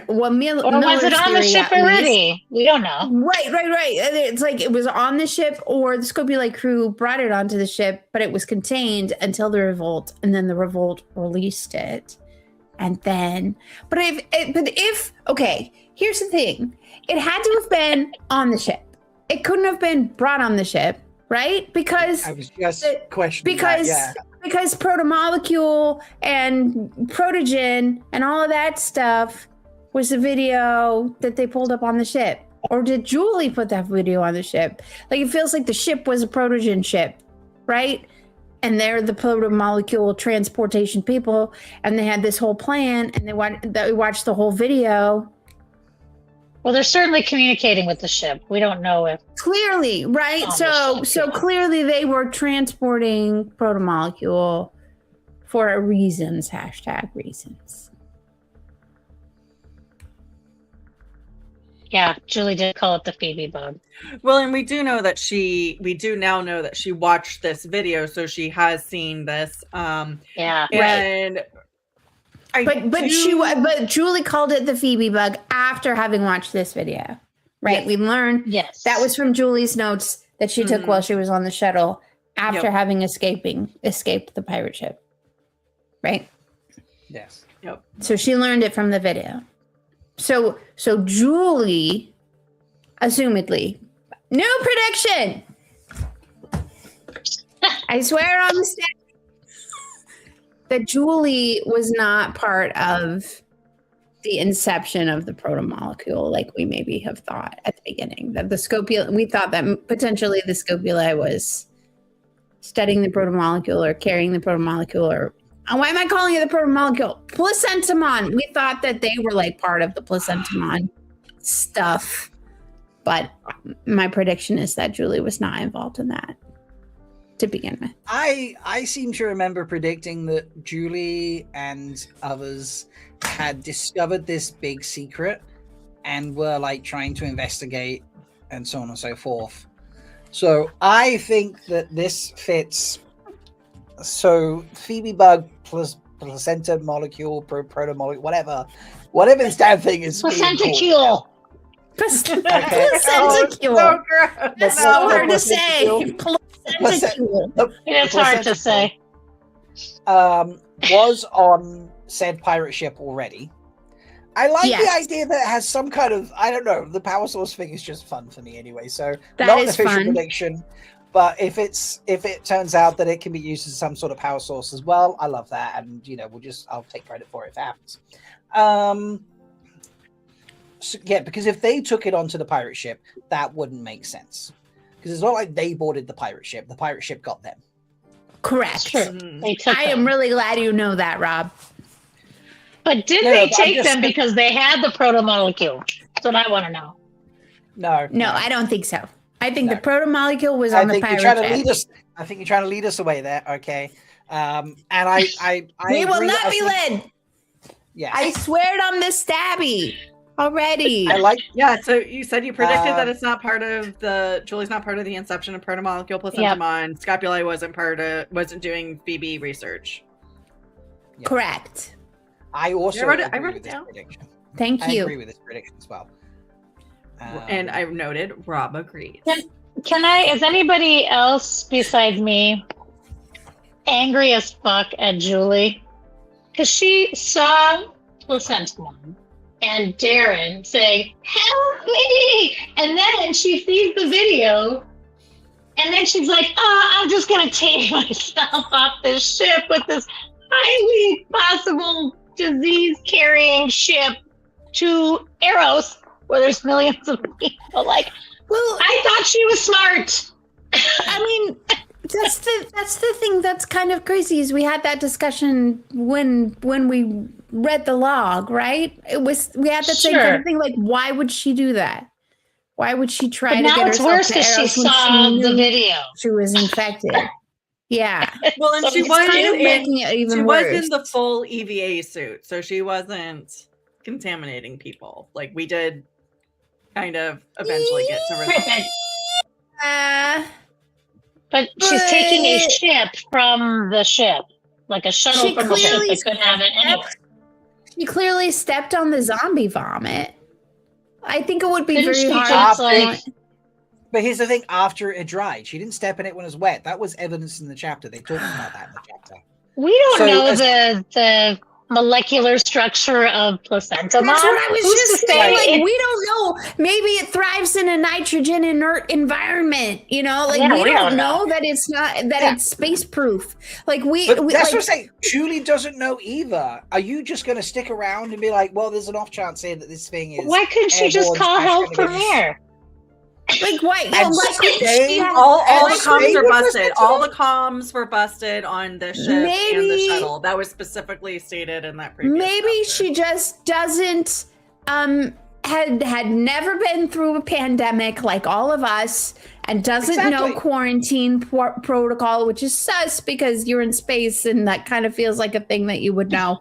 what Miller, or was it on the ship already? We don't know. Right. It's like it was on the ship, or the Scopuli crew brought it onto the ship, but it was contained until the revolt, and then the revolt released it. And then, but if okay, here's the thing. It had to have been on the ship. It couldn't have been brought on the ship, right? Because I was just questioning that, because Protomolecule and Protogen and all of that stuff was the video that they pulled up on the ship. Or did Julie put that video on the ship? Like, it feels like the ship was a Protogen ship, right? And they're the protomolecule transportation people, and they had this whole plan, and they watched the whole video. Well, they're certainly communicating with the ship. We don't know if clearly, right? So clearly they were transporting protomolecule for reasons. #reasons. Yeah, Julie did call it the Phoebe bug. Well, and we do now know that she watched this video, so she has seen this. Yeah, and but Julie called it the Phoebe bug after having watched this video, right? Yes. We learned that was from Julie's notes that she took while she was on the shuttle after having escaped the pirate ship, right? Yes. Yep. So she learned it from the video. So Julie, assumedly, new prediction. I swear on the stand that Julie was not part of the inception of the protomolecule, like we maybe have thought at the beginning. That the Scopuli, we thought that potentially the Scopuli was studying the protomolecule or carrying the protomolecule, or why am I calling it the protomolecule? Placentamon. We thought that they were like part of the Placentamon stuff. But my prediction is that Julie was not involved in that to begin with. I seem to remember predicting that Julie and others had discovered this big secret and were like trying to investigate and so on and so forth. So I think that this fits. So Phoebe bug plus placenta molecule, protomolecule, whatever this damn thing is. Placentacule. Placentacule. So gross. That's so hard to say. Placentacule. It's hard to say. Was on said pirate ship already. I like the idea that it has some kind of, I don't know, the power source thing is just fun for me anyway. So That not an is official fun. prediction, but if it turns out that it can be used as some sort of power source as well, I love that, and I'll take credit for it if it happens. So, yeah, because if they took it onto the pirate ship, that wouldn't make sense. Because it's not like they boarded the pirate ship got them. Correct. True. They took I am them. really glad you know that, Rob. But did No, they but I'm take just them because they had the proto-molecule? That's what I want to know. No, I don't think so. I think No. the proto-molecule was on the pirate you're trying to ship. lead us. I think you're trying to lead us away there. Okay. And I We will agree, not I be think- led. Yeah. I swear it on this stabby already. I like. Yeah, so you said you predicted that Um, it's not part of Julie's not part of the inception of protomolecule placentamon. Scapulae wasn't doing BB research. Yeah. Correct. I also I wrote it agree with this down. prediction. Thank I you. agree with this prediction as well. And I noted Rob agrees. Is anybody else besides me angry as fuck at Julie? Because she saw Placentamon and Darren saying, "Help me!" And then she sees the video, and then she's like, "Oh, I'm just gonna take myself off this ship with this highly possible disease-carrying ship to Eros, where there's millions of people." Like, Well, I thought she was smart. I mean, that's the thing that's kind of crazy is we had that discussion when we read the log, right? We had that same kind of thing. Like, why would she do that? Why would she try But to now get it's herself worse to because she Eros when saw knew the video. she was infected? Yeah. Well, and So she it's was kind of making it even she was worse. in the full EVA suit, so she wasn't contaminating people. Like we did kind of eventually get to resolve. But she's taking a But- ship from the ship, like a shuttle She from the ship. clearly They couldn't have it anywhere. She clearly stepped on the zombie vomit. I think it would be Didn't very she hard. just, for like- someone- But here's the thing: after it dried, she didn't step in it when it was wet. That was evidence in the chapter. They talked about that in the chapter. We don't So know as- the molecular structure of placentamon. That's what I was Who's just to say saying. Like, it- we don't know. Maybe it thrives in a nitrogen inert environment. You know, like Yeah, we we don't don't know know. that it's not that Yeah. it's space proof. Like we But that's like, what I'm saying. Julie doesn't know either. Are you just going to stick around and be like, "Well, there's an off chance here that this thing is"? Why couldn't she just airborne call slash help from shenanigans? there? like why? And why couldn't they- she have- All And the so comms they are were busted. listening to All them. the comms were busted on the ship and the Maybe- shuttle. That was specifically stated in that previous. Maybe chapter. she just doesn't had never been through a pandemic like all of us and doesn't know Exactly. quarantine protocol, which is sus because you're in space and that kind of feels like a thing that you would know.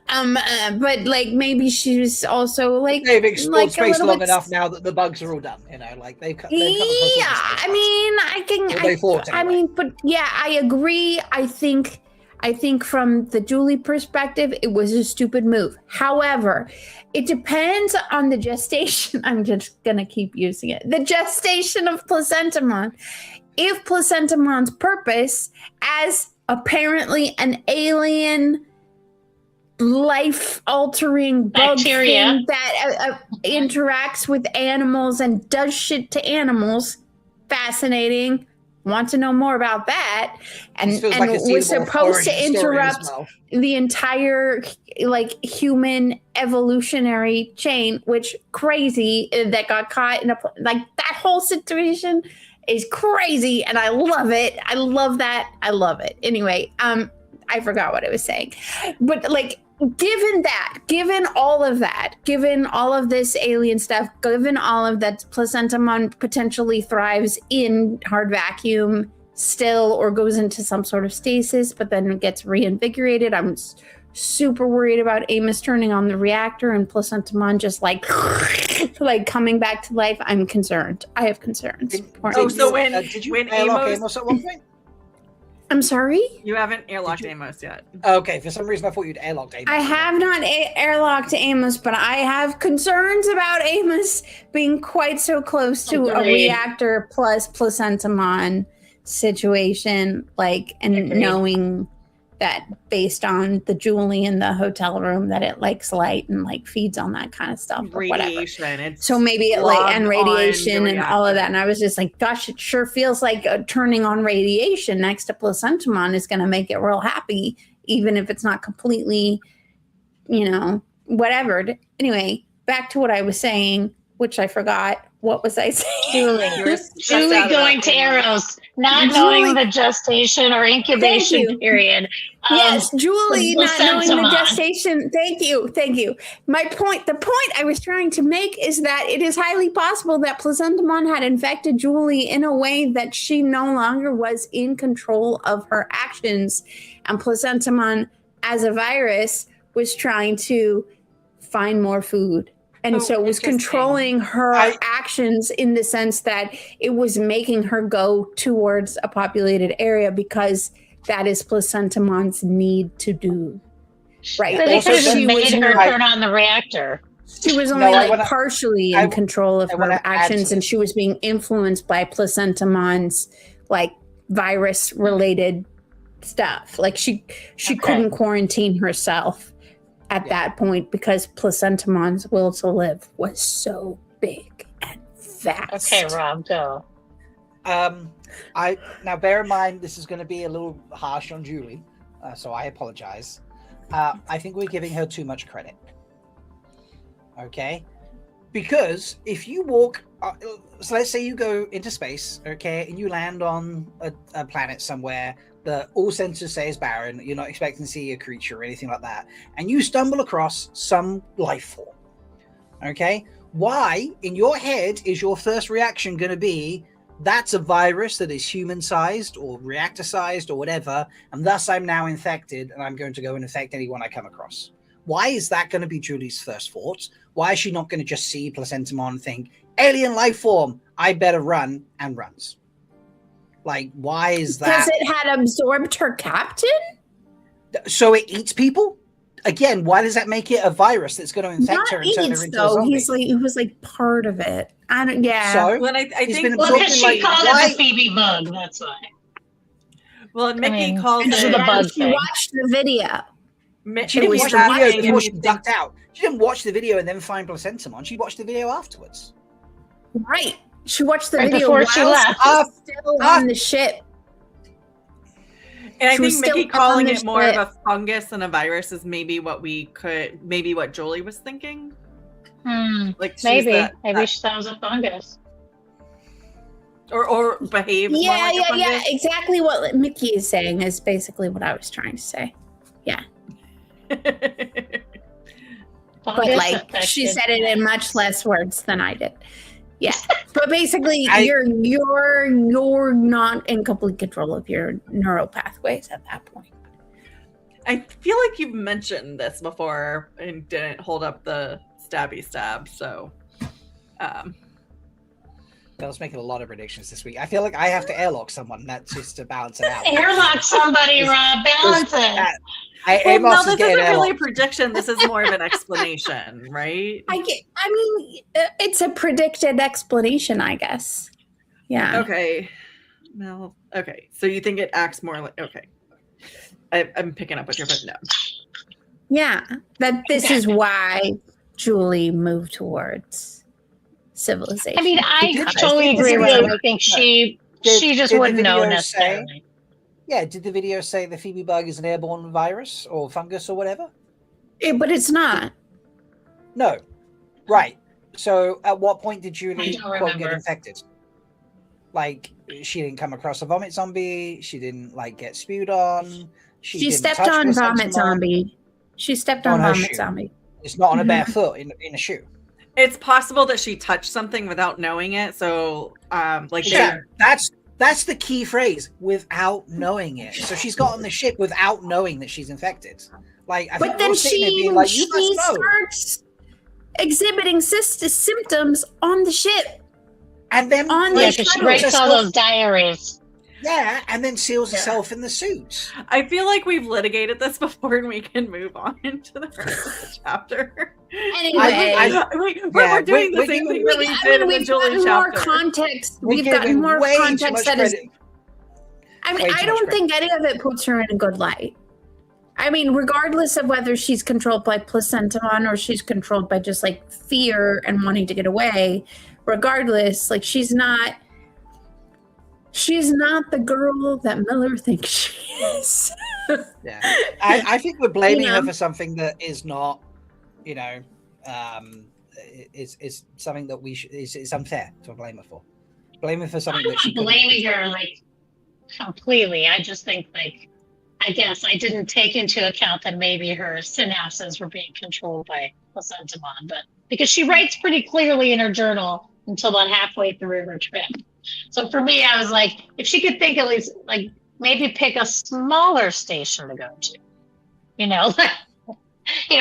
But like maybe she's also like They've explored like a space little long bit- enough now that the bugs are all done. You know, like they've come across all Yeah, sorts of space I bugs. mean, Or they thought I anyway. mean, but yeah, I agree. I think from the Julie perspective, it was a stupid move. However, it depends on the gestation. I'm just gonna keep using it. The gestation of placentamon. If placentamon's purpose as apparently an alien life-altering bug Bacteria. thing that interacts with animals and does shit to animals, fascinating. Want to know more about that? And, This feels like a was seasonal supposed to origin story as interrupt well. the entire like human evolutionary chain, which crazy that got caught in like that whole situation is crazy, and I love it. I love that. I love it. Anyway, I forgot what I was saying, but like. Given all of that, given all of this alien stuff, given all of that, placentamon potentially thrives in hard vacuum still or goes into some sort of stasis, but then gets reinvigorated. I'm super worried about Amos turning on the reactor and placentamon just like coming back to life. I'm concerned. I have concerns. Poor Oh, Amos. so when did you when airlock Amos, Amos at one point? I'm sorry? you haven't airlocked Amos yet. Okay, for some reason I thought you'd airlocked Amos. I have not airlocked Amos, but I have concerns about Amos being quite so close to a Agreed. reactor plus placentamon situation, like, and Agreed. knowing that based on the Julie in the hotel room that it likes light and like feeds on that kind of stuff or whatever. It's so maybe it like and radiation and all of that. And I was just like, gosh, it sure feels like turning on radiation next to placentamon is going to make it real happy, even if it's not completely, whatever. Anyway, back to what I was saying, which I forgot. What was I saying? Julie going to Arrows, not knowing the gestation or incubation period. Yes, Julie not knowing the gestation. Thank you. The point I was trying to make is that it is highly possible that placentamon had infected Julie in a way that she no longer was in control of her actions. And placentamon, as a virus, was trying to find more food. And so it was controlling her actions in the sense that it was making her go towards a populated area because that is placentamon's need to do. Right. But it could have made her turn on the reactor. She was only partially in control of her actions, and she was being influenced by placentamon's like virus related stuff. Like she couldn't quarantine herself at that point because placentamon's will to live was so big and vast. Okay, Rob, go. Now bear in mind this is going to be a little harsh on Julie, so I apologize. I think we're giving her too much credit. Okay, because if you walk, so let's say you go into space, okay, and you land on a planet somewhere that all sensors say is barren, you're not expecting to see a creature or anything like that, and you stumble across some life form, okay? Why, in your head, is your first reaction going to be, that's a virus that is human-sized or reactor-sized or whatever, and thus I'm now infected, and I'm going to go and infect anyone I come across? Why is that going to be Julie's first thought? Why is she not going to just see placentamon and think, alien life form, I better run, and runs? Like, why is that? Because it had absorbed her captain? So it eats people? Again, why does that make it a virus that's going to infect her and turn her into a zombie? He was like part of it. I don't, yeah. So, well, I think because she called it the Phoebe bug, that's why. Well, and Mickey called it the bug she watched the video. She didn't watch the video before she ducked out. She didn't watch the video and then find placentamon. She watched the video afterwards. Right. She watched the video before she left. Still on the ship. And I think Mickey calling it more of a fungus than a virus is maybe what Julie was thinking. Like maybe she thought it was a fungus. Or behave more like a fungus. Yeah. Exactly what Mickey is saying is basically what I was trying to say. Yeah. But like she said it in much less words than I did. Yeah, but basically, you're not in complete control of your neural pathways at that point. I feel like you've mentioned this before and didn't hold up the stabby stab. So, I was making a lot of predictions this week. I feel like I have to airlock someone. That's just to balance it out. Airlock somebody, Rob. Balance it. No, this isn't really a prediction. This is more of an explanation, right? It's a predicted explanation, I guess. Yeah. Okay. Well, okay. So you think it acts more like, okay. I'm picking up what you're putting down. Yeah. That this is why Julie moved towards civilization. I mean, I totally agree with her. I think she just wouldn't know necessarily. Yeah, did the video say the Phoebe bug is an airborne virus or fungus or whatever? But it's not. No. Right. So at what point did Julie get infected? Like, she didn't come across a vomit zombie. She didn't, get spewed on. She stepped on vomit zombie. She stepped on vomit zombie. It's not on a bare foot in a shoe. It's possible that she touched something without knowing it. So, That's the key phrase, without knowing it. So she's got on the ship without knowing that she's infected. But then she starts exhibiting symptoms on the ship. And then she writes all those diaries. Yeah, and then seals herself in the suit. I feel like we've litigated this before and we can move on to the rest of the chapter. Anyway, we're doing the same thing that we did in the Julie chapter. We've gotten more context that is... I don't think any of it puts her in a good light. I mean, regardless of whether she's controlled by placentamon or she's controlled by just like fear and wanting to get away, regardless, like she's not the girl that Miller thinks she is. Yeah, I think we're blaming You know? her for something that is not, is something that it's unfair to blame her for. Blame her for something that she I'm not blaming her like completely. I just think like, I guess I didn't take into account that maybe her synapses were being controlled by placentamon, but because she writes pretty clearly in her journal until about halfway through her trip. So for me, I was like, if she could think at least like maybe pick a smaller station to go to,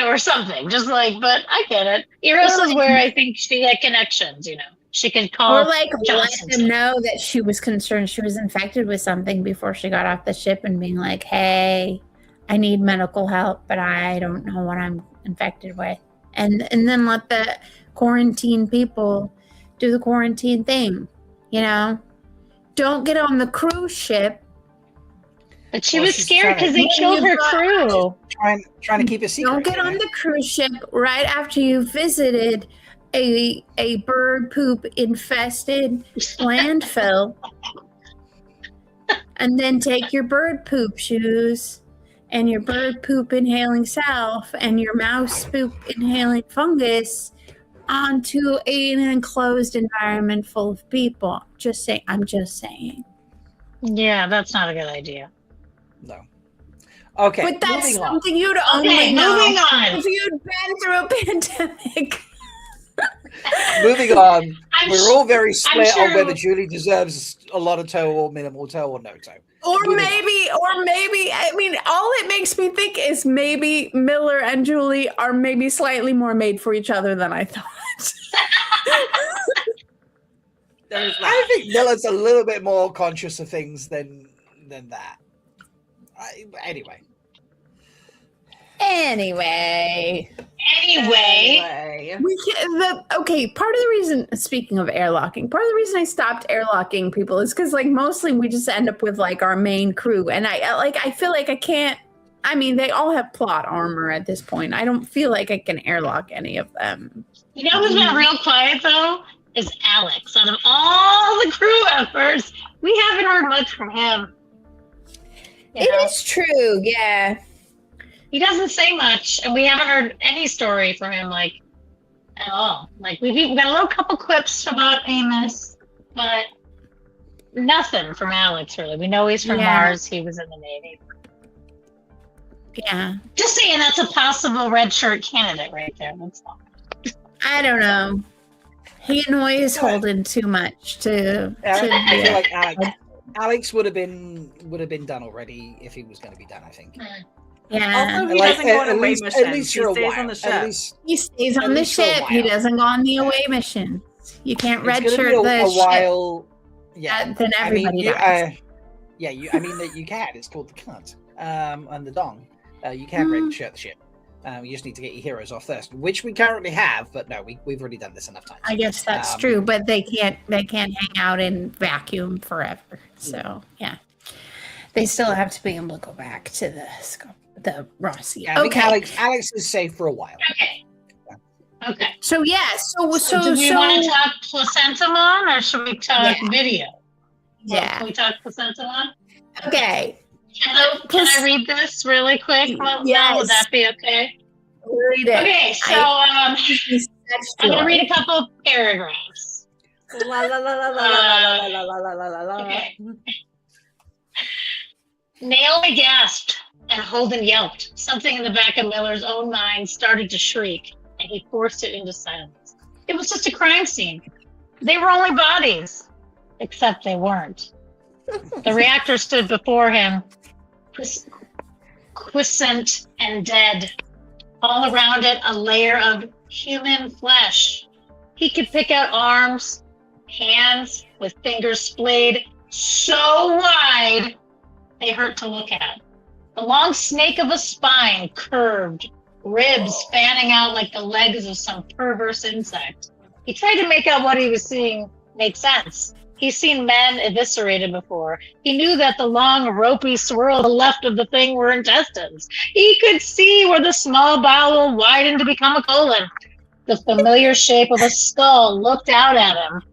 or something. Just like, but I get it. Eros is where I think she had connections. She could call. Or like Johnson let them know that she was concerned she was infected with something before she got off the ship, and being like, "Hey, I need medical help, but I don't know what I'm infected with," and then let the quarantine people do the quarantine thing. Don't get on the cruise ship. But she was scared because they killed her crew. Trying to keep a secret. Don't get on the cruise ship right after you visited a bird poop infested landfill, and then take your bird poop shoes and your bird poop inhaling self and your mouse poop inhaling fungus onto an enclosed environment full of people. I'm just saying. Yeah, that's not a good idea. No. Okay. But that's moving on. something you'd only know moving on. if you'd been through a pandemic. Moving on. We're all very split sure- on whether Julie deserves a lot of toe or minimal toe or no toe. Or maybe, I mean, all it makes me think is maybe Miller and Julie are maybe slightly more made for each other than I thought. I think Miller's a little bit more conscious of things than that. Anyway. Part of the reason, speaking of airlocking, part of the reason I stopped airlocking people is because like mostly we just end up with like our main crew, and I feel like I can't. I mean, they all have plot armor at this point. I don't feel like I can airlock any of them. You know who's been real quiet though? Is Alex. Out of all the crew members, we haven't heard much from him. It is true, yeah. He doesn't say much, and we haven't heard any story from him, like, at all. Like, we've got a little couple clips about Amos, but nothing from Alex, really. We know he's from Mars. He was in the Navy. Yeah. Just saying that's a possible red shirt candidate right there. That's all. I don't know. He annoys Holden too much to I feel like Alex would have been done already if he was going to be done, I think. Yeah. Also, he doesn't go on away missions. At least he for a stays while. on the ship. He stays on the ship. He doesn't go on the away missions. You can't redshirt the ship. While, yeah. Then everybody dies. You can. It's called the cunt and the dong. You can redshirt the ship. You just need to get your heroes off first, which we currently have, but no, we've already done this enough times. I guess that's true, but they can't hang out in vacuum forever. So yeah, they still have to be able to go back to the Rossi. Yeah, I think Alex is safe for a while. Okay. So yeah, so do we want to talk placentamon or should we talk video? Yeah. Can we talk placentamon? Okay. Can I read this really quick? Yes. Would that be okay? Read it. Okay, so I'm going to read a couple paragraphs. Okay. Naomi gasped and Holden yelped. Something in the back of Miller's own mind started to shriek, and he forced it into silence. It was just a crime scene. They were only bodies. Except they weren't. The reactor stood before him, quiescent and dead. All around it, a layer of human flesh. He could pick out arms, hands with fingers splayed so wide they hurt to look at. The long snake of a spine curved, ribs fanning out like the legs of some perverse insect. He tried to make out what he was seeing make sense. He's seen men eviscerated before. He knew that the long, ropey swirl to the left of the thing were intestines. He could see where the small bowel widened to become a colon. The familiar shape of a skull looked out at him.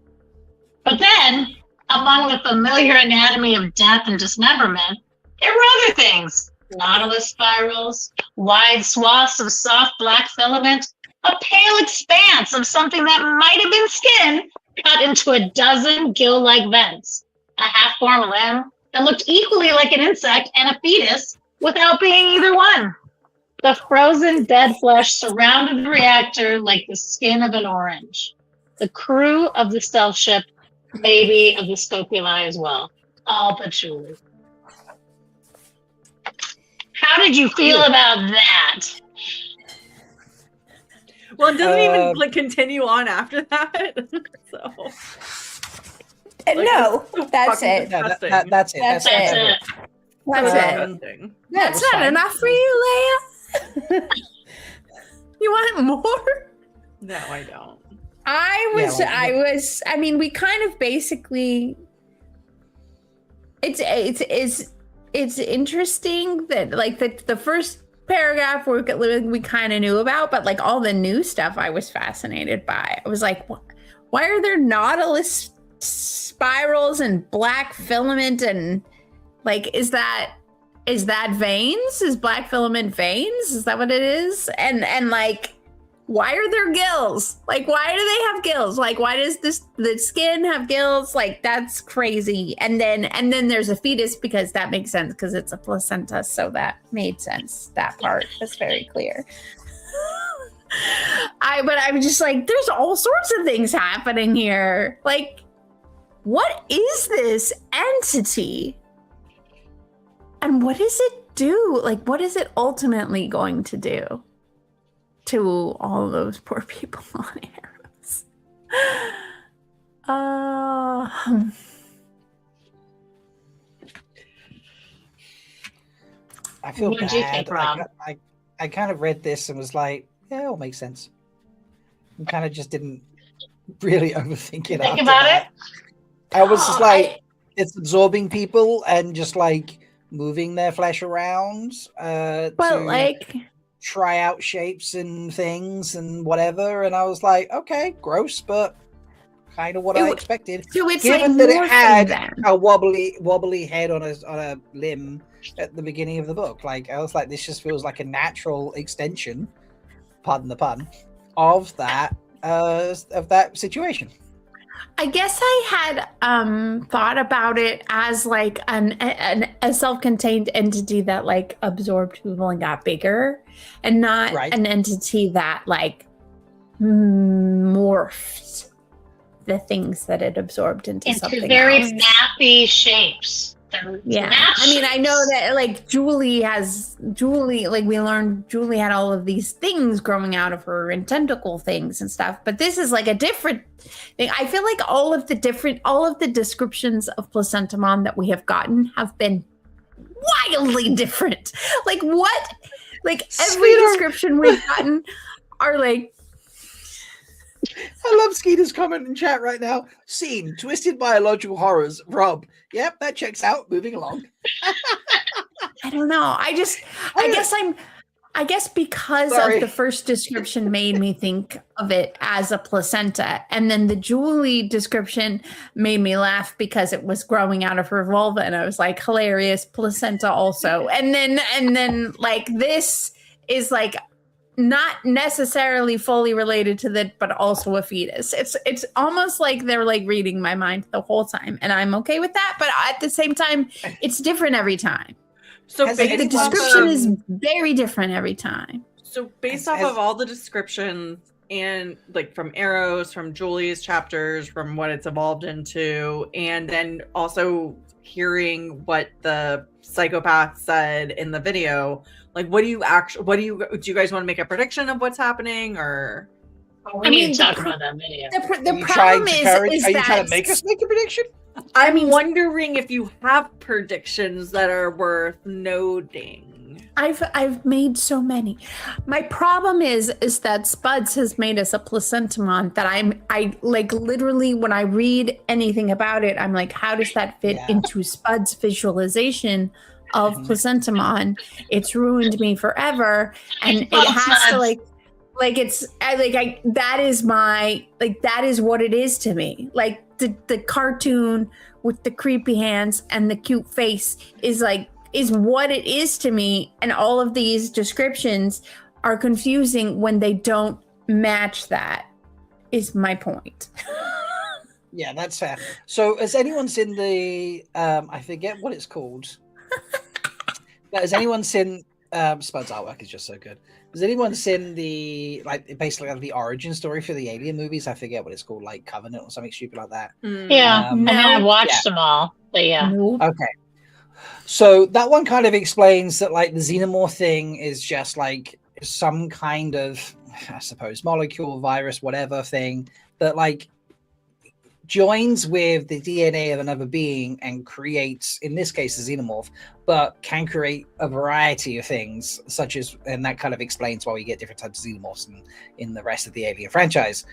But then, among the familiar anatomy of death and dismemberment, there were other things. Nautilus spirals, wide swaths of soft black filament, a pale expanse of something that might have been skin cut into a dozen gill-like vents, a half-formed limb that looked equally like an insect and a fetus without being either one. The frozen dead flesh surrounded the reactor like the skin of an orange. The crew of the stealth ship, maybe of the Scopuli as well. All but Julie. How did you feel about that? Well, it doesn't even like continue on after that. So no, that's it. That's it. That's it. That's not enough for you, Leigh-A? You want more? No, I don't. I mean, we kind of basically it's interesting that like the first paragraph we kind of knew about, but like all the new stuff I was fascinated by. I was like, why are there nautilus spirals and black filament, and like is that veins? Is black filament veins? Is that what it is? And like, why are there gills? Like, why do they have gills? Like, why does the skin have gills? Like, that's crazy. And then there's a fetus, because that makes sense because it's a placenta. So that made sense. That part was very clear. But I'm just like, there's all sorts of things happening here. Like, what is this entity? And what does it do? Like, what is it ultimately going to do to all those poor people on Eros? I feel What did you bad. think, Rob? I kind of read this and was like, yeah, it all makes sense. And kind of just didn't really overthink it. Think about it? I was just like, it's absorbing people and just like moving their flesh around but to like try out shapes and things and whatever. And I was like, okay, gross, but kind of what I expected. So it's given like that it had then. a wobbly head on a limb at the beginning of the book. Like, I was like, this just feels like a natural extension, pardon the pun, of that situation. I guess I had thought about it as like a self-contained entity that like absorbed people and got bigger, and not an entity that like morphed the things that it absorbed into something very else. nappy shapes. Yeah, I mean, I know that like Julie, like we learned Julie had all of these things growing out of her and tentacle things and stuff, but this is like a different thing. I feel like all of the descriptions of Placentamon that we have gotten have been wildly different. Like what? Like every description we've gotten are like, I love Skeeter's comment in chat right now. Scene, twisted biological horrors. Rob, yep, that checks out. Moving along. I don't know. I guess because of the first description made me think of it as a placenta, and then the Julie description made me laugh because it was growing out of her vulva, and I was like, hilarious, placenta also. And then like this is like not necessarily fully related to that, but also a fetus. It's almost like they're like reading my mind the whole time, and I'm okay with that. But at the same time, it's different every time. So the description is very different every time. So based off of all the descriptions and like from Eros, from Julie's chapters, from what it's evolved into, and then also hearing what the psychopath said in the video, like do you guys want to make a prediction of what's happening, or we need to talk about that video. The problem is are you trying to make us make a prediction? I'm wondering if you have predictions that are worth noting. I've made so many. My problem is that Spuds has made us a placentamon that I like literally when I read anything about it, I'm like, how does that fit into Spud's visualization of placentamon? It's ruined me forever, and it has to that is my that is what it is to me. Like the cartoon with the creepy hands and the cute face is what it is to me, and all of these descriptions are confusing when they don't match that, is my point. Yeah, that's fair. So has anyone seen the I forget what it's called, but has anyone seen Spud's artwork is just so good. Has anyone seen the basically the origin story for the Alien movies? I forget what it's called, like Covenant or something stupid like that. Yeah, and I watched them all, but yeah. Nope. Okay. So that one kind of explains that like the xenomorph thing is just like some kind of, I suppose, molecule, virus, whatever thing that like joins with the DNA of another being and creates, in this case, a xenomorph, but can create a variety of things, such as, and that kind of explains why we get different types of xenomorphs in the rest of the Alien franchise.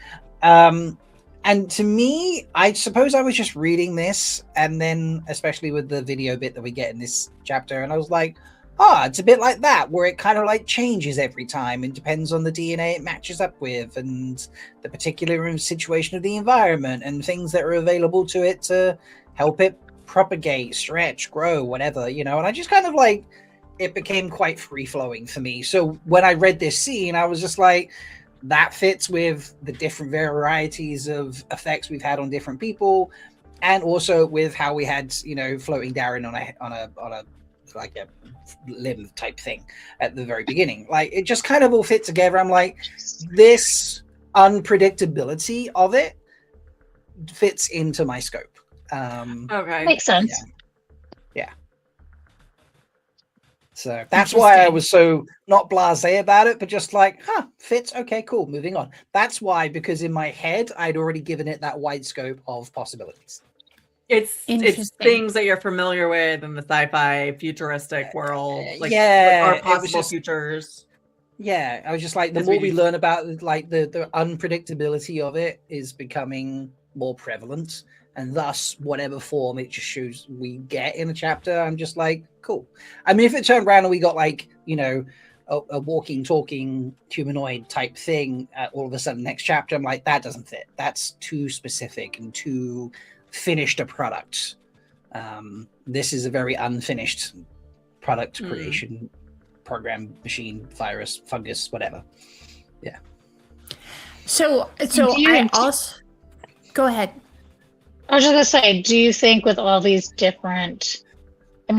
And to me, I suppose I was just reading this, and then especially with the video bit that we get in this chapter, and I was like, it's a bit like that, where it kind of like changes every time and depends on the DNA it matches up with and the particular situation of the environment and things that are available to it to help it propagate, stretch, grow, whatever, and I just kind of like, it became quite free-flowing for me. So when I read this scene, I was just like, that fits with the different varieties of effects we've had on different people, and also with how we had, floating Darren on a like a limb type thing at the very beginning. Like it just kind of all fit together. I'm like, this unpredictability of it fits into my scope. Okay, makes sense. Yeah. So that's why I was so not blasé about it, but just like, fits. Okay, cool. Moving on. That's why, because in my head, I'd already given it that wide scope of possibilities. It's things that you're familiar with in the sci-fi futuristic world, like our possible futures. Yeah, I was just like, the more we learn about like the unpredictability of it is becoming more prevalent, and thus whatever form it just shows we get in a chapter, I'm just like, cool. I mean, if it turned around and we got like, a walking, talking humanoid type thing all of a sudden next chapter, I'm like, that doesn't fit. That's too specific and too finished a product. This is a very unfinished product creation program, machine, virus, fungus, whatever. Yeah. So I also go ahead. I was just gonna say, do you think with all these different, I'm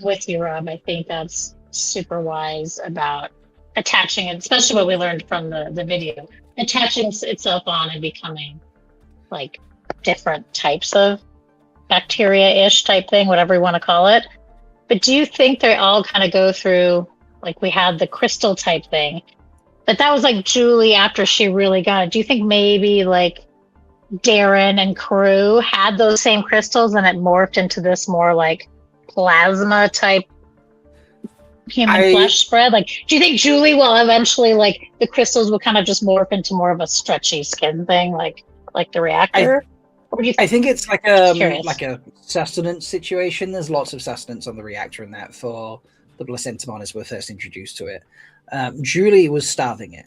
with you, Rob. I think that's super wise about attaching it, especially what we learned from the video, attaching itself on and becoming like different types of bacteria-ish type thing, whatever you want to call it. But do you think they all kind of go through, like we had the crystal type thing, but that was like Julie after she really got it. Do you think maybe like Darren and crew had those same crystals and it morphed into this more like plasma type human flesh spread? Like, do you think Julie will eventually, like, the crystals will kind of just morph into more of a stretchy skin thing, like the reactor? I think it's like a sustenance situation. There's lots of sustenance on the reactor in that for the placentamon as we're first introduced to it. Julie was starving it,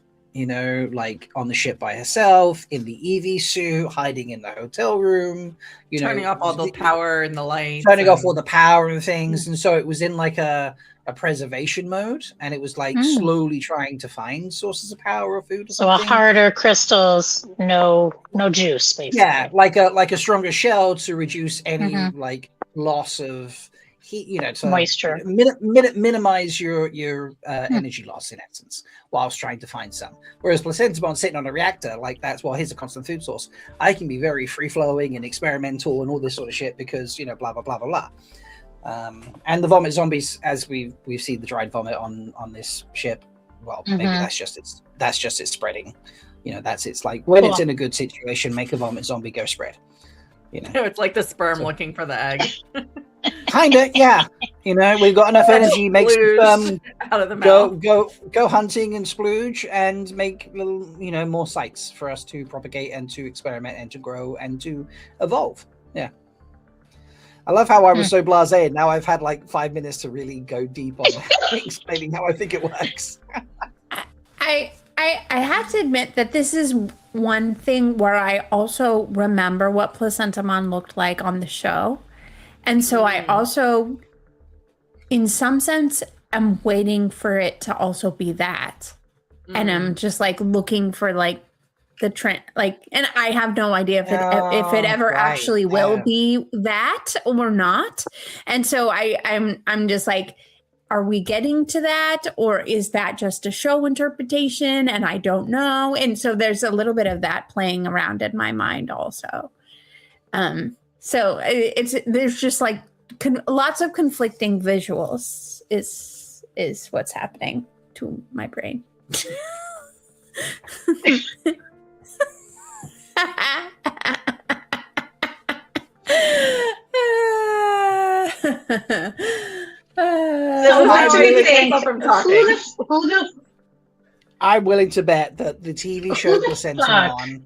like on the ship by herself, in the EV suit, hiding in the hotel room, turning off all the power and the lights. Turning off all the power and things. And so it was in like a preservation mode, and it was like slowly trying to find sources of power or food or something. So a harder crystals, no juice, basically. Yeah, like a stronger shell to reduce any like loss of heat, to moisture, minimize your energy loss in essence, whilst trying to find some. Whereas placentamon sitting on a reactor, like that's here's a constant food source. I can be very free flowing and experimental and all this sort of shit because blah blah blah blah blah. And the vomit zombies, as we've seen the dried vomit on this ship. Well, maybe that's just it spreading. It's like when it's in a good situation, make a vomit zombie go spread. It's like the sperm looking for the egg. Kinda, yeah. You know, we've got enough energy. Make some, out of the mouth. go hunting and splooge and make little, more sites for us to propagate and to experiment and to grow and to evolve. Yeah. I love how I was so blasé, and now I've had like 5 minutes to really go deep on explaining how I think it works. I have to admit that this is one thing where I also remember what Placentamon looked like on the show. And so I also, in some sense, I'm waiting for it to also be that. And I'm just like looking for like the trend, like, and I have no idea if it ever actually will be that or not. And so I'm just like, are we getting to that, or is that just a show interpretation? And I don't know. And so there's a little bit of that playing around in my mind also. So there's just like lots of conflicting visuals is what's happening to my brain. So what do you think? I'm willing to bet that the TV show Placentamon.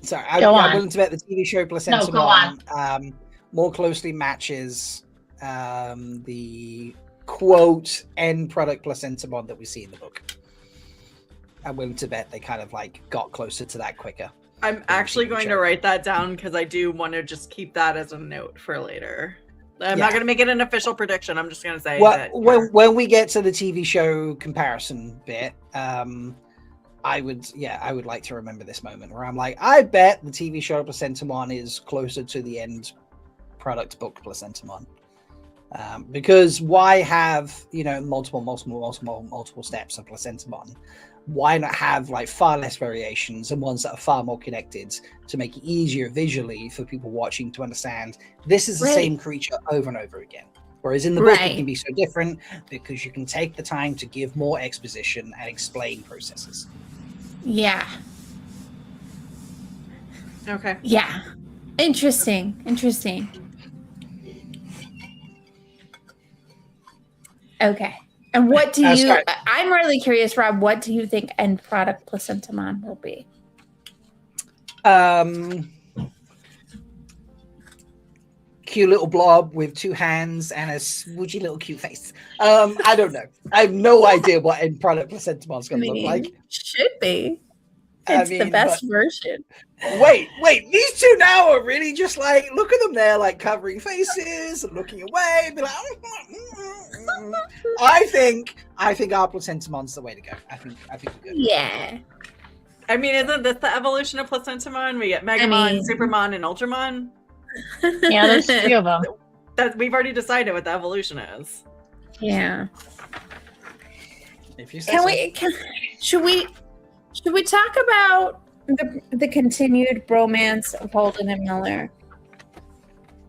Sorry, I'm willing to bet the TV show Placentamon more closely matches the quote end product Placentamon that we see in the book. I'm willing to bet they kind of like got closer to that quicker. I'm actually going to write that down because I do want to just keep that as a note for later. I'm not going to make it an official prediction. I'm just going to say that. When we get to the TV show comparison bit, I would like to remember this moment where I'm like, I bet the TV show Placentamon is closer to the end product book Placentamon. Because why have, multiple steps of Placentamon? Why not have like far less variations and ones that are far more connected to make it easier visually for people watching to understand this is the same creature over and over again? Whereas in the book, it can be so different because you can take the time to give more exposition and explain processes. Yeah. Okay. Yeah. Interesting. Okay. And what do you, I'm really curious, Rob, what do you think end product Placentamon will be? Cute little blob with 2 hands and a swoogey little cute face. I don't know. I have no idea what end product Placentamon's going to look like. Should be. It's the best version. Wait, these two now are really just like, look at them there, like covering faces and looking away. Be like, I think our Placentamon's the way to go. I think we're good. Yeah. I mean, isn't this the evolution of Placentamon? We get Megamon, Supermon, and Ultramon. Yeah, there's 3 of them. We've already decided what the evolution is. Yeah. If you say should we talk about the continued bromance of Holden and Miller?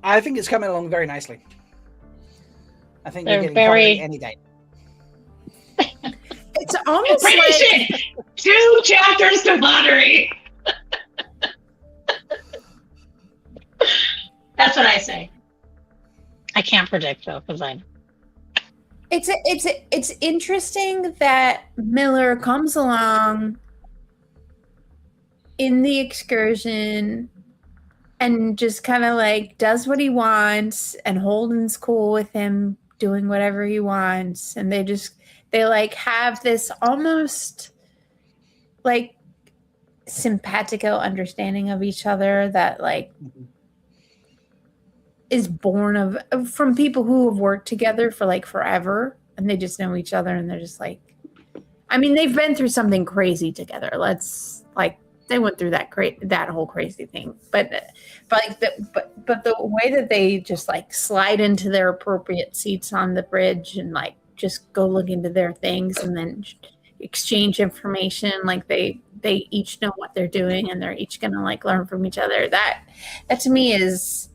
I think it's coming along very nicely. I think they're getting any day. It's almost like 2 chapters to lottery. That's what I say. I can't predict though, because it's interesting that Miller comes along in the excursion and just kind of like does what he wants, and Holden's cool with him doing whatever he wants, and they like have this almost like simpatico understanding of each other that like is born from people who have worked together for like forever, and they just know each other, and they're just like, I mean, they've been through something crazy together. They went through that whole crazy thing, but the way that they just like slide into their appropriate seats on the bridge and like just go look into their things and then exchange information, like they each know what they're doing and they're each gonna like learn from each other. That to me is,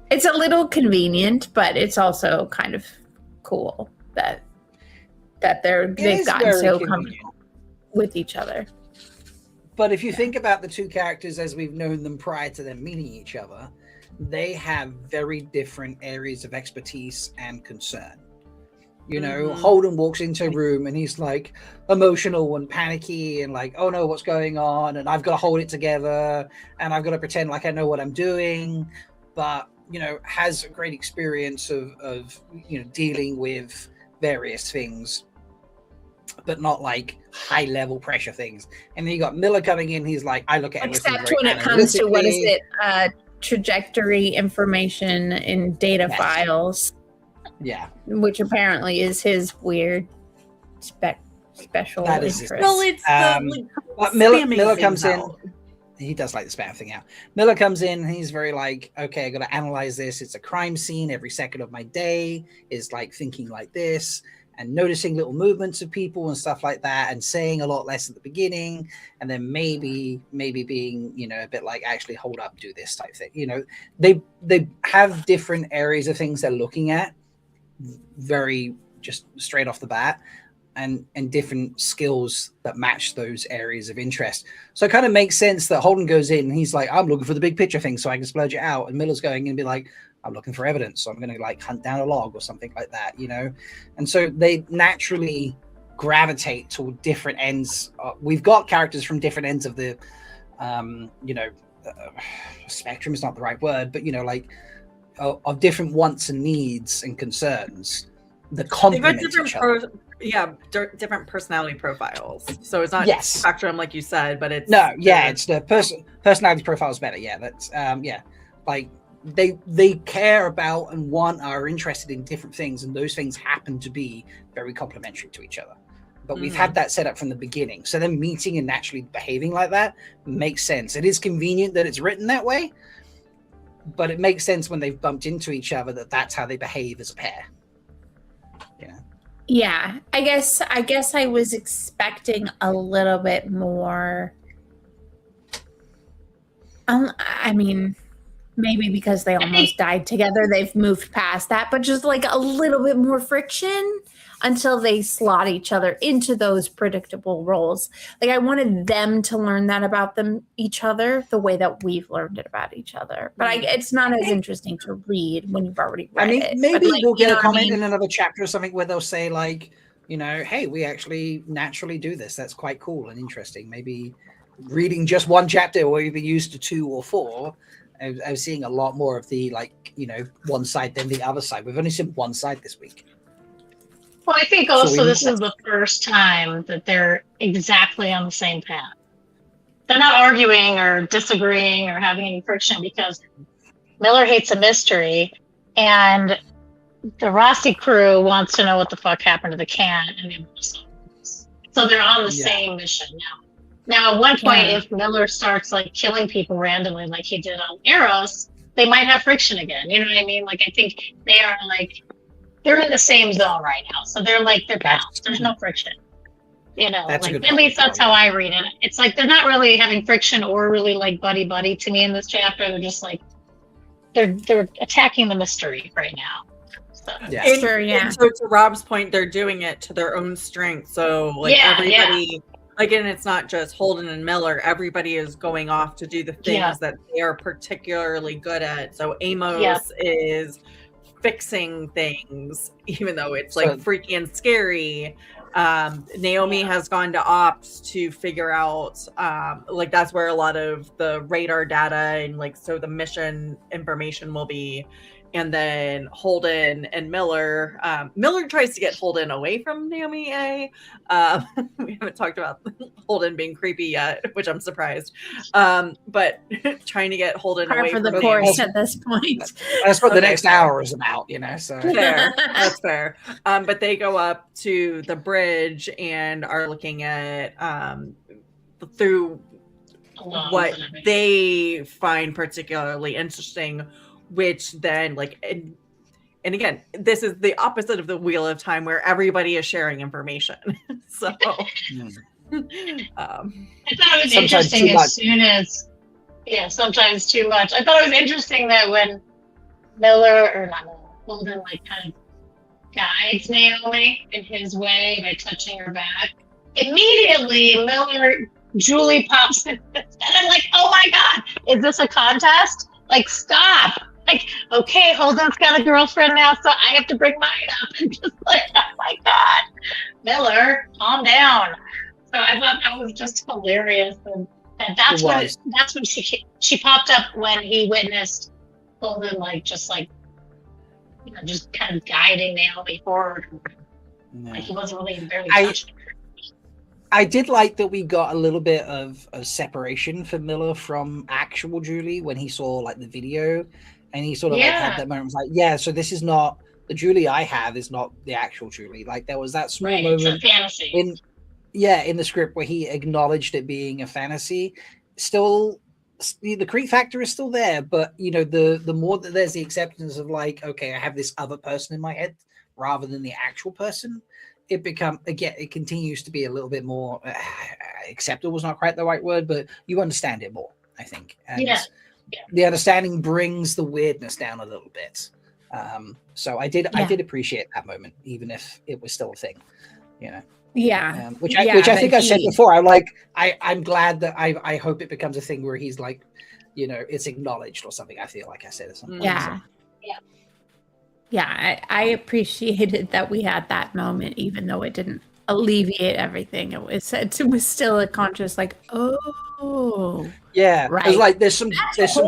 it's a little convenient, but it's also kind of cool that they've gotten so comfortable with each other. But if you think about the 2 characters as we've known them prior to them meeting each other, they have very different areas of expertise and concern. You know, Holden walks into a room and he's like emotional and panicky and like, oh no, what's going on? And I've got to hold it together and I've got to pretend like I know what I'm doing. But, you know, has a great experience of you know, dealing with various things, but not like high level pressure things. And then you got Miller coming in. He's like, I look at everything Except very when it comes to, what is analytically. it, trajectory information in data Yes. files, Yeah. which apparently is his weird special That is interest. Well, it's the But spamming Miller things comes in. out. He does like the spam thing out. Miller comes in and he's very like, okay, I got to analyze this. It's a crime scene. Every second of my day is like thinking like this and noticing little movements of people and stuff like that, and saying a lot less at the beginning, and then maybe being, you know, a bit like, actually hold up, do this type thing. You know, they have different areas of things they're looking at, very just straight off the bat. And different skills that match those areas of interest. So it kind of makes sense that Holden goes in and he's like, I'm looking for the big picture thing so I can splurge it out. And Miller's going in and be like, I'm looking for evidence. So I'm going to like hunt down a log or something like that, you know? And so they naturally gravitate to different ends. We've got characters from different ends of the, you know, spectrum is not the right word, but, you know, like of different wants and needs and concerns that complement each other. Different personality profiles. So it's not spectrum like you said, but it's it's the personality profile is better. Yeah, that's like they care about and are interested in different things, and those things happen to be very complementary to each other. But we've had that set up from the beginning, so them meeting and naturally behaving like that makes sense. It is convenient that it's written that way, but it makes sense when they've bumped into each other that that's how they behave as a pair. Yeah, I guess I was expecting a little bit more. I mean, maybe because they almost died together, they've moved past that, but just like a little bit more friction until they slot each other into those predictable roles. Like I wanted them to learn that about each other the way that we've learned it about each other. But it's not as interesting to read when you've already read it. Maybe like, we'll get a comment in another chapter or something where they'll say like, you know, hey, we actually naturally do this. That's quite cool and interesting. Maybe reading just one chapter or even used to 2 or 4. I was seeing a lot more of the like, you know, one side than the other side. We've only seen one side this week. Well, I think also this is the first time that they're exactly on the same path. They're not arguing or disagreeing or having any friction because Miller hates a mystery and the Rossi crew wants to know what the fuck happened to the can. And so they're on the same mission now. Now, at one point, if Miller starts like killing people randomly like he did on Eros, they might have friction again. You know what I mean? Like, I think they are like, they're in the same zone right now. So they're balanced. There's no friction. You know, like, at least that's how I read it. It's like they're not really having friction or really like buddy to me in this chapter. They're just like, they're attacking the mystery right now. So. Yeah. And so to Rob's point, they're doing it to their own strength. So like everybody, like, and it's not just Holden and Miller. Everybody is going off to do the things that they are particularly good at. So Amos is fixing things, even though it's like freaky and scary. Naomi has gone to ops to figure out like that's where a lot of the radar data and like so the mission information will be. And then Holden and Miller tries to get Holden away from Naomi A. We haven't talked about Holden being creepy yet, which I'm surprised. But trying to get Holden away from the course at this point. That's what the next hour is about, you know. So fair. That's fair. But they go up to the bridge and are looking at through what they find particularly interesting. Which then, like, and again, this is the opposite of the Wheel of Time, where everybody is sharing information. So, I thought it was interesting sometimes too much. I thought it was interesting that when Holden, like, kind of guides Naomi in his way by touching her back, immediately Julie pops in, and I'm like, oh my god, is this a contest? Like, stop! like, okay, Holden's got a girlfriend now, so I have to bring mine up. And just like, oh my God, Miller, calm down. So I thought that was just hilarious. And that's when she popped up when he witnessed Holden, like, just like, you know, just kind of guiding Naomi forward. Yeah. Like he wasn't really very touched. I did like that we got a little bit of separation for Miller from actual Julie when he saw like the video, and he sort of like had that moment. Was like, yeah, so this is not the Julie I have is not the actual Julie. Like there was that small moment it's a fantasy. in the script where he acknowledged it being a fantasy. Still, the creep factor is still there, but you know, the more that there's the acceptance of like, okay, I have this other person in my head rather than the actual person, it continues to be a little bit more acceptable is not quite the right word, but you understand it more, I think. And the understanding brings the weirdness down a little bit. So I did appreciate that moment, even if it was still a thing, you know. Yeah. Which I think I said before. I'm glad that I hope it becomes a thing where he's like, you know, it's acknowledged or something. I feel like I said at some point. Yeah, I appreciated that we had that moment, even though it didn't alleviate everything. It was still a conscious, like, oh, yeah, right. It was like there's some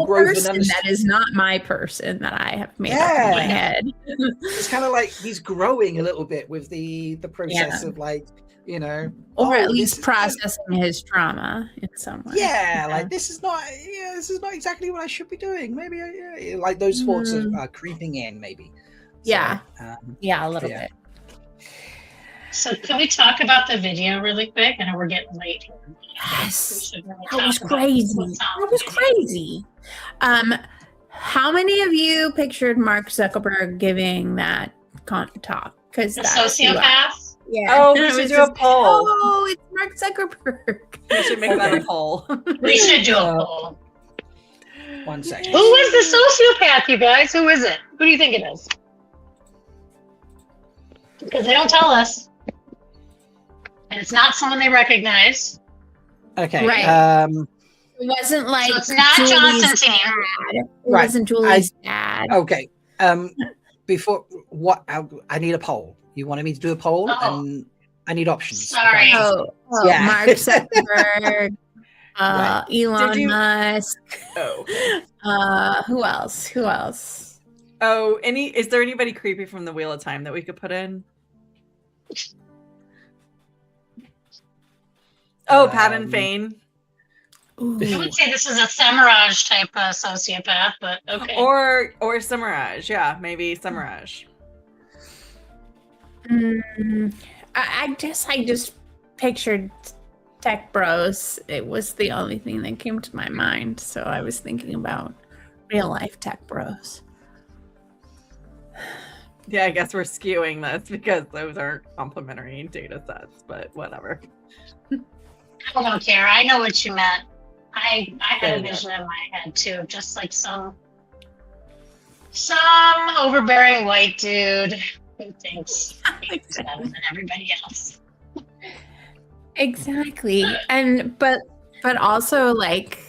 growth in understanding. That is not my person that I have made up in my head. It's kind of like he's growing a little bit with the process of like, you know, or at least processing his trauma in some way. Yeah, like this is not exactly what I should be doing. Maybe like those thoughts are creeping in, maybe. So, a little bit. So can we talk about the video really quick? I know we're getting late here. Yes, that was crazy. That was crazy. How many of you pictured Mark Zuckerberg giving that talk? Because the sociopath. Yeah. Oh, we should do a poll. Oh, it's Mark Zuckerberg. We should make that a poll. We should do a poll. 1 second. Who is the sociopath, you guys? Who is it? Who do you think it is? Because they don't tell us. And it's not someone they recognize. Okay. Right. It wasn't like so it's not Julie's Constantine. dad. It wasn't Julie's dad. Okay. Before what? I need a poll. You wanted me to do a poll, and I need options. Sorry. Oh, Mark Zuckerberg, Elon Musk. Oh. Who else? Oh, is there anybody creepy from the Wheel of Time that we could put in? Oh, Pat and Fane. I would say this is a Samaraj type sociopath, but okay. Or Samaraj, yeah, maybe Samaraj. I guess I just pictured tech bros. It was the only thing that came to my mind, so I was thinking about real life tech bros. Yeah, I guess we're skewing this because those are complementary data sets, but whatever. I don't care. I know what you meant. I had a vision in my head too, just like some overbearing white dude who thinks he's better than everybody else. Exactly. And but also like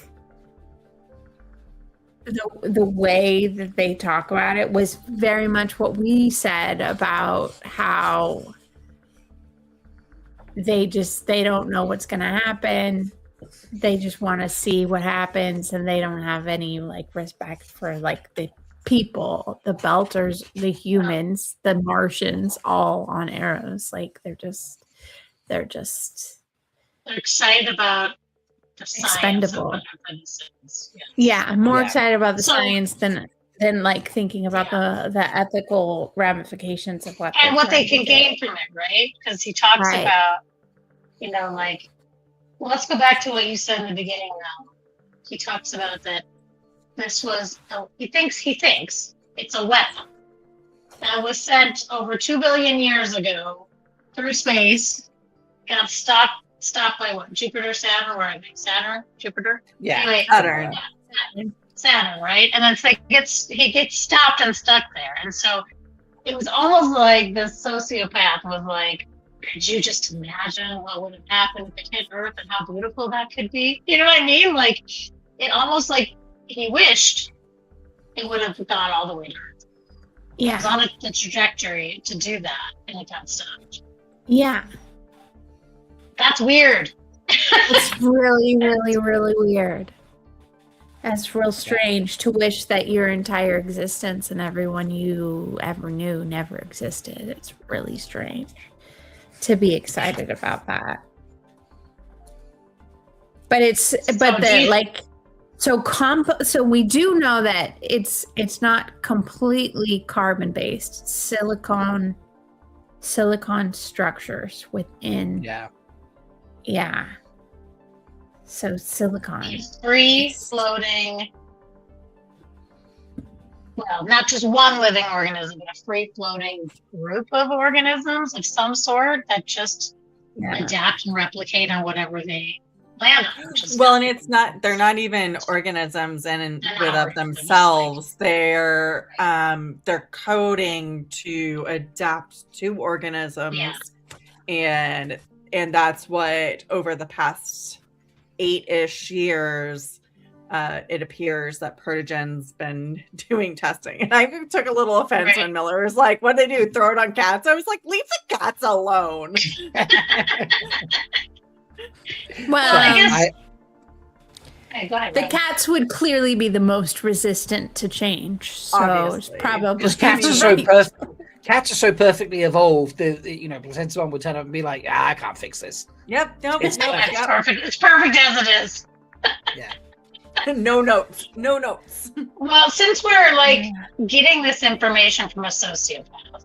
the way that they talk about it was very much what we said about how they don't know what's going to happen. They just want to see what happens, and they don't have any like respect for like the people, the Belters, the humans, the Martians, all on Arrows. Like they're excited about the expendable. Science. Yeah, more excited about the science than like thinking about the ethical ramifications of what and what they can gain from it, right? Because he talks about, you know, like, well, let's go back to what you said in the beginning. He talks about that this was he thinks it's a weapon that was sent over 2 billion years ago through space, got stopped by what? Jupiter, Saturn, where I think Saturn, Jupiter. Yeah, anyway, Saturn. Saturn, right? And then he gets stopped and stuck there. And so it was almost like the sociopath was like, could you just imagine what would have happened if it hit Earth and how beautiful that could be? You know what I mean? Like, it almost like he wished it would have gone all the way to Earth. It was on the trajectory to do that, and it got stopped. Yeah. That's weird. It's really, really, really weird. That's real strange to wish that your entire existence and everyone you ever knew never existed. It's really strange to be excited about that. But so we do know that it's not completely carbon based. Silicon structures within. Yeah. So silicon. Free floating. Well, not just one living organism, but a free floating group of organisms of some sort that just adapt and replicate on whatever they land on. Well, and they're not even organisms and of themselves. They're coding to adapt to organisms. And that's what over the past 8-ish years, it appears that Protogen's been doing testing. And I took a little offense when Miller was like, what do they do? Throw it on cats? I was like, leave the cats alone. Well, I guess the cats would clearly be the most resistant to change. So Obviously. it's probably Because cats are so perfect. Cats are so perfectly evolved that, Placenta one would turn up and be like, I can't fix this. Yep. Nope. It's perfect. It's perfect as it is. Yeah. No notes. Well, since we're getting this information from a sociopath,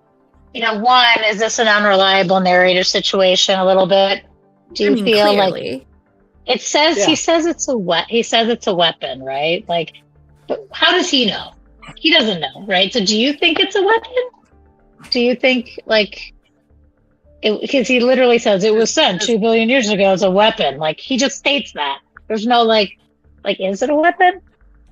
one, is this an unreliable narrator situation a little bit? Do you feel clearly. like it says he says it's a weapon, right? But how does he know? He doesn't know, right? So do you think it's a weapon? Do you think because he literally says it was sent 2 billion years ago as a weapon. He just states that. There's no is it a weapon?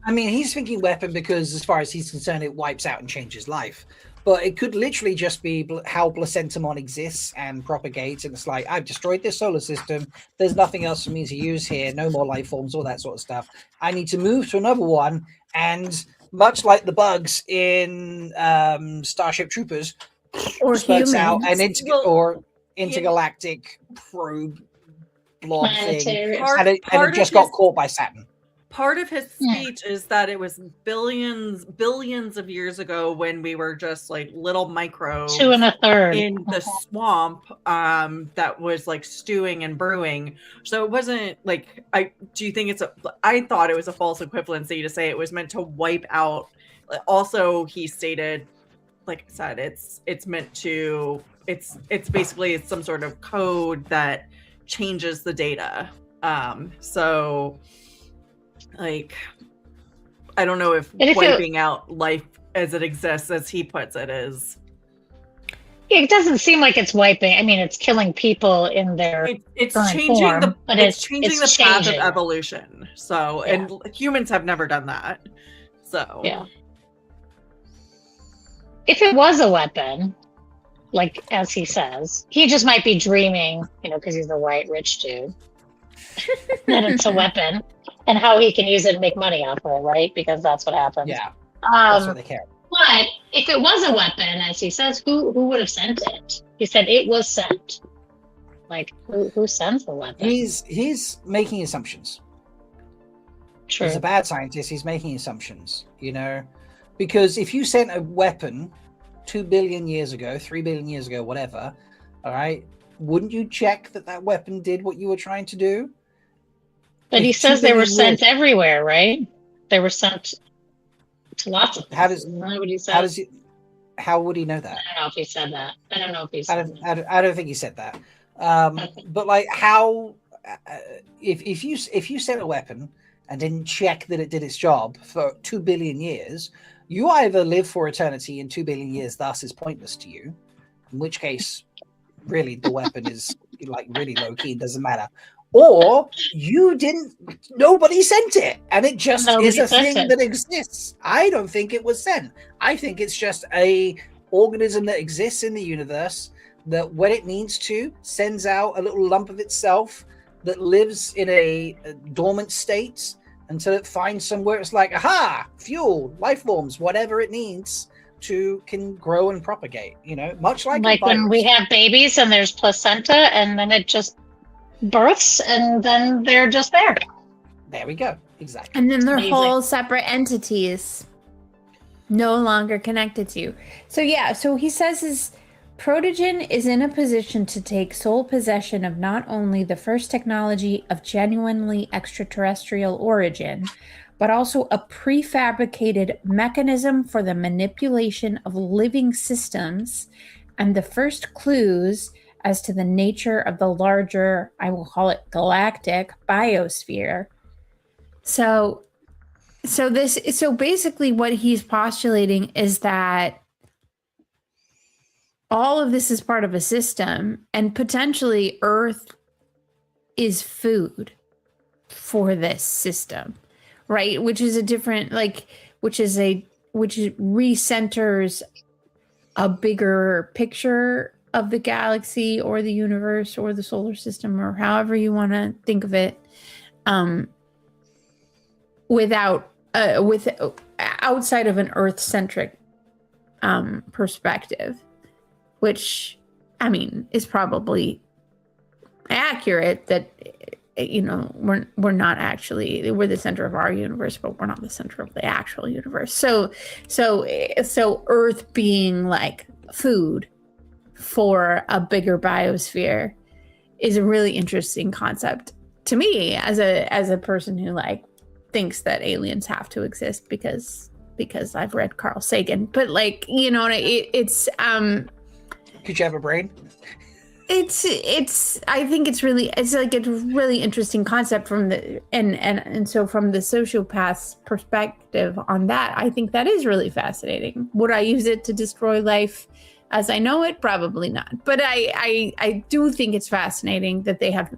I mean, he's thinking weapon because as far as he's concerned, it wipes out and changes life. But it could literally just be how Placentamon exists and propagates. And it's like, I've destroyed this solar system. There's nothing else for me to use here. No more life forms, all that sort of stuff. I need to move to another one. And much like the bugs in Starship Troopers, or spurts humans. out an intergalactic probe blob thing. And it just got caught by Saturn. Part of his speech is that it was billions of years ago when we were just little microbes 2 1/3 in the swamp that was stewing and brewing. So it wasn't do you think I thought it was a false equivalency to say it was meant to wipe out. Also, he stated, like I said, it's meant to it's basically some sort of code that changes the data. So I don't know if wiping out life as it exists, as he puts it, is. It doesn't seem like it's wiping. I mean, it's killing people in their it's current changing form, but it's changing the path of changing. evolution. So, and humans have never done that. So, if it was a weapon, as he says, he just might be dreaming, because he's a white rich dude, that it's a weapon. And how he can use it and make money off of it, right? Because that's what happens. Yeah, that's what they care. But if it was a weapon, as he says, who would have sent it? He said it was sent. Who sends the weapon? He's making assumptions. True. He's a bad scientist. He's making assumptions, because if you sent a weapon 2 billion years ago, 3 billion years ago, whatever, all right, wouldn't you check that weapon did what you were trying to do? But he says they were sent everywhere, right? They were sent to lots of places. How would he know that? I don't know if he said that. I don't know if he said that. I don't think he said that. But how? If you sent a weapon and didn't check that it did its job for 2 billion years, you either live for eternity and 2 billion years thus is pointless to you, in which case, really, the weapon is really low key. It doesn't matter. Or nobody sent it, and it just is a thing that exists. I don't think it was sent. I think it's just a organism that exists in the universe that when it needs to, sends out a little lump of itself that lives in a dormant state until it finds somewhere it's like, aha, fuel, life forms, whatever it needs can grow and propagate, much like a when we virus. have babies and there's placenta and then it just births and then they're just there. There we go. Exactly. And then they're Amazing. whole separate entities, no longer connected to you. So he says his protogen is in a position to take sole possession of not only the first technology of genuinely extraterrestrial origin, but also a prefabricated mechanism for the manipulation of living systems and the first clues as to the nature of the larger, I will call it galactic biosphere. So basically what he's postulating is that all of this is part of a system, and potentially Earth is food for this system, right? Which is a different, which recenters a bigger picture of the galaxy or the universe or the solar system or however you want to think of it, outside of an Earth-centric perspective, which I mean is probably accurate. That we're not actually, we're the center of our universe, but we're not the center of the actual universe. So Earth being like food for a bigger biosphere is a really interesting concept to me as a person who thinks that aliens have to exist because I've read Carl Sagan. But it's could you have a brain? It's I think it's a really interesting concept from the and so from the sociopath's perspective on that, I think that is really fascinating. Would I use it to destroy life as I know it? Probably not. But I do think it's fascinating that they have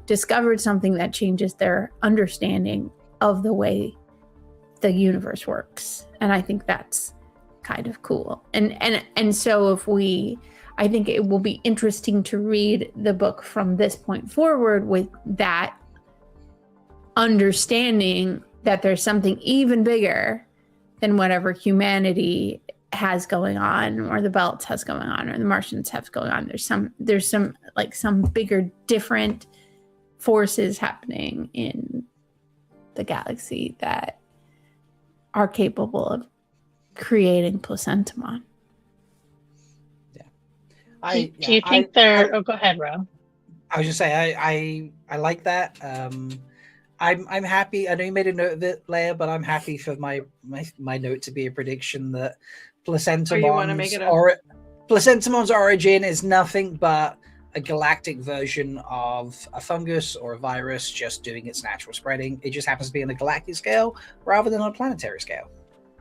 discovered something that changes their understanding of the way the universe works. And I think that's kind of cool. And so I think it will be interesting to read the book from this point forward with that understanding that there's something even bigger than whatever humanity has going on, or the Belt has going on, or the Martians have going on. There's some bigger, different forces happening in the galaxy that are capable of creating placentamon. Do you think they're? Go ahead, Rob. I was just saying, I like that. I'm happy. I know you made a note of it, Leigh-A, but I'm happy for my note to be a prediction that Placentamon's origin is nothing but a galactic version of a fungus or a virus just doing its natural spreading. It just happens to be on a galactic scale rather than on a planetary scale.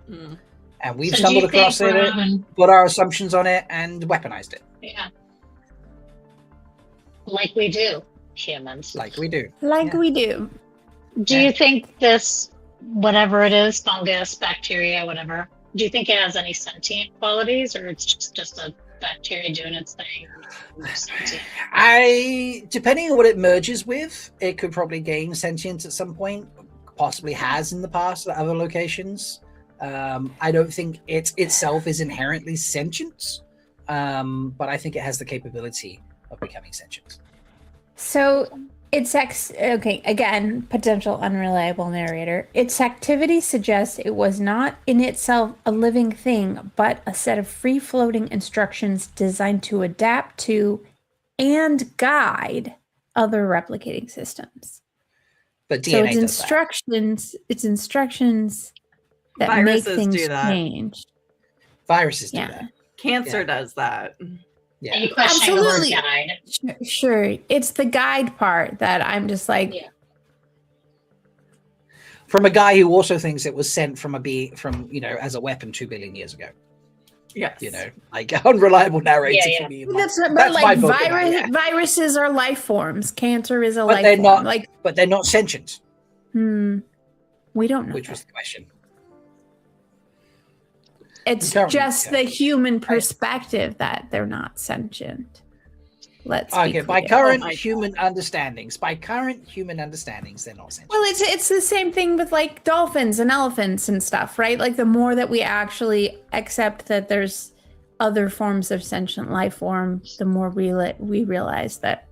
Mm. And we've stumbled across it, put our assumptions on it, and weaponized it. Yeah. Like we do, humans. Like we do. We do. Do you think this, whatever it is, fungus, bacteria, whatever, do you think it has any sentient qualities, or it's just a bacteria doing its thing? Depending on what it merges with, it could probably gain sentience at some point, possibly has in the past at other locations. I don't think it itself is inherently sentient, but I think it has the capability of becoming sentient. So okay, again, potential unreliable narrator. Its activity suggests it was not in itself a living thing, but a set of free-floating instructions designed to adapt to and guide other replicating systems. But DNA so its instructions that viruses make things do that. Change. Viruses do that. Cancer does that. Yeah, absolutely. Sure, it's the guide part that I'm just like. Yeah. From a guy who also thinks it was sent from as a weapon 2 billion years ago. Yes. Unreliable narrator for me. Viruses are life forms. Cancer is a life form. But they're not sentient. We don't know. Which was the question. It's just the human perspective that they're not sentient. Let's Okay, be by clear. current Oh my human understandings, they're not sentient. Well, it's the same thing with like dolphins and elephants and stuff, right? Like the more that we actually accept that there's other forms of sentient life form, the more we realize that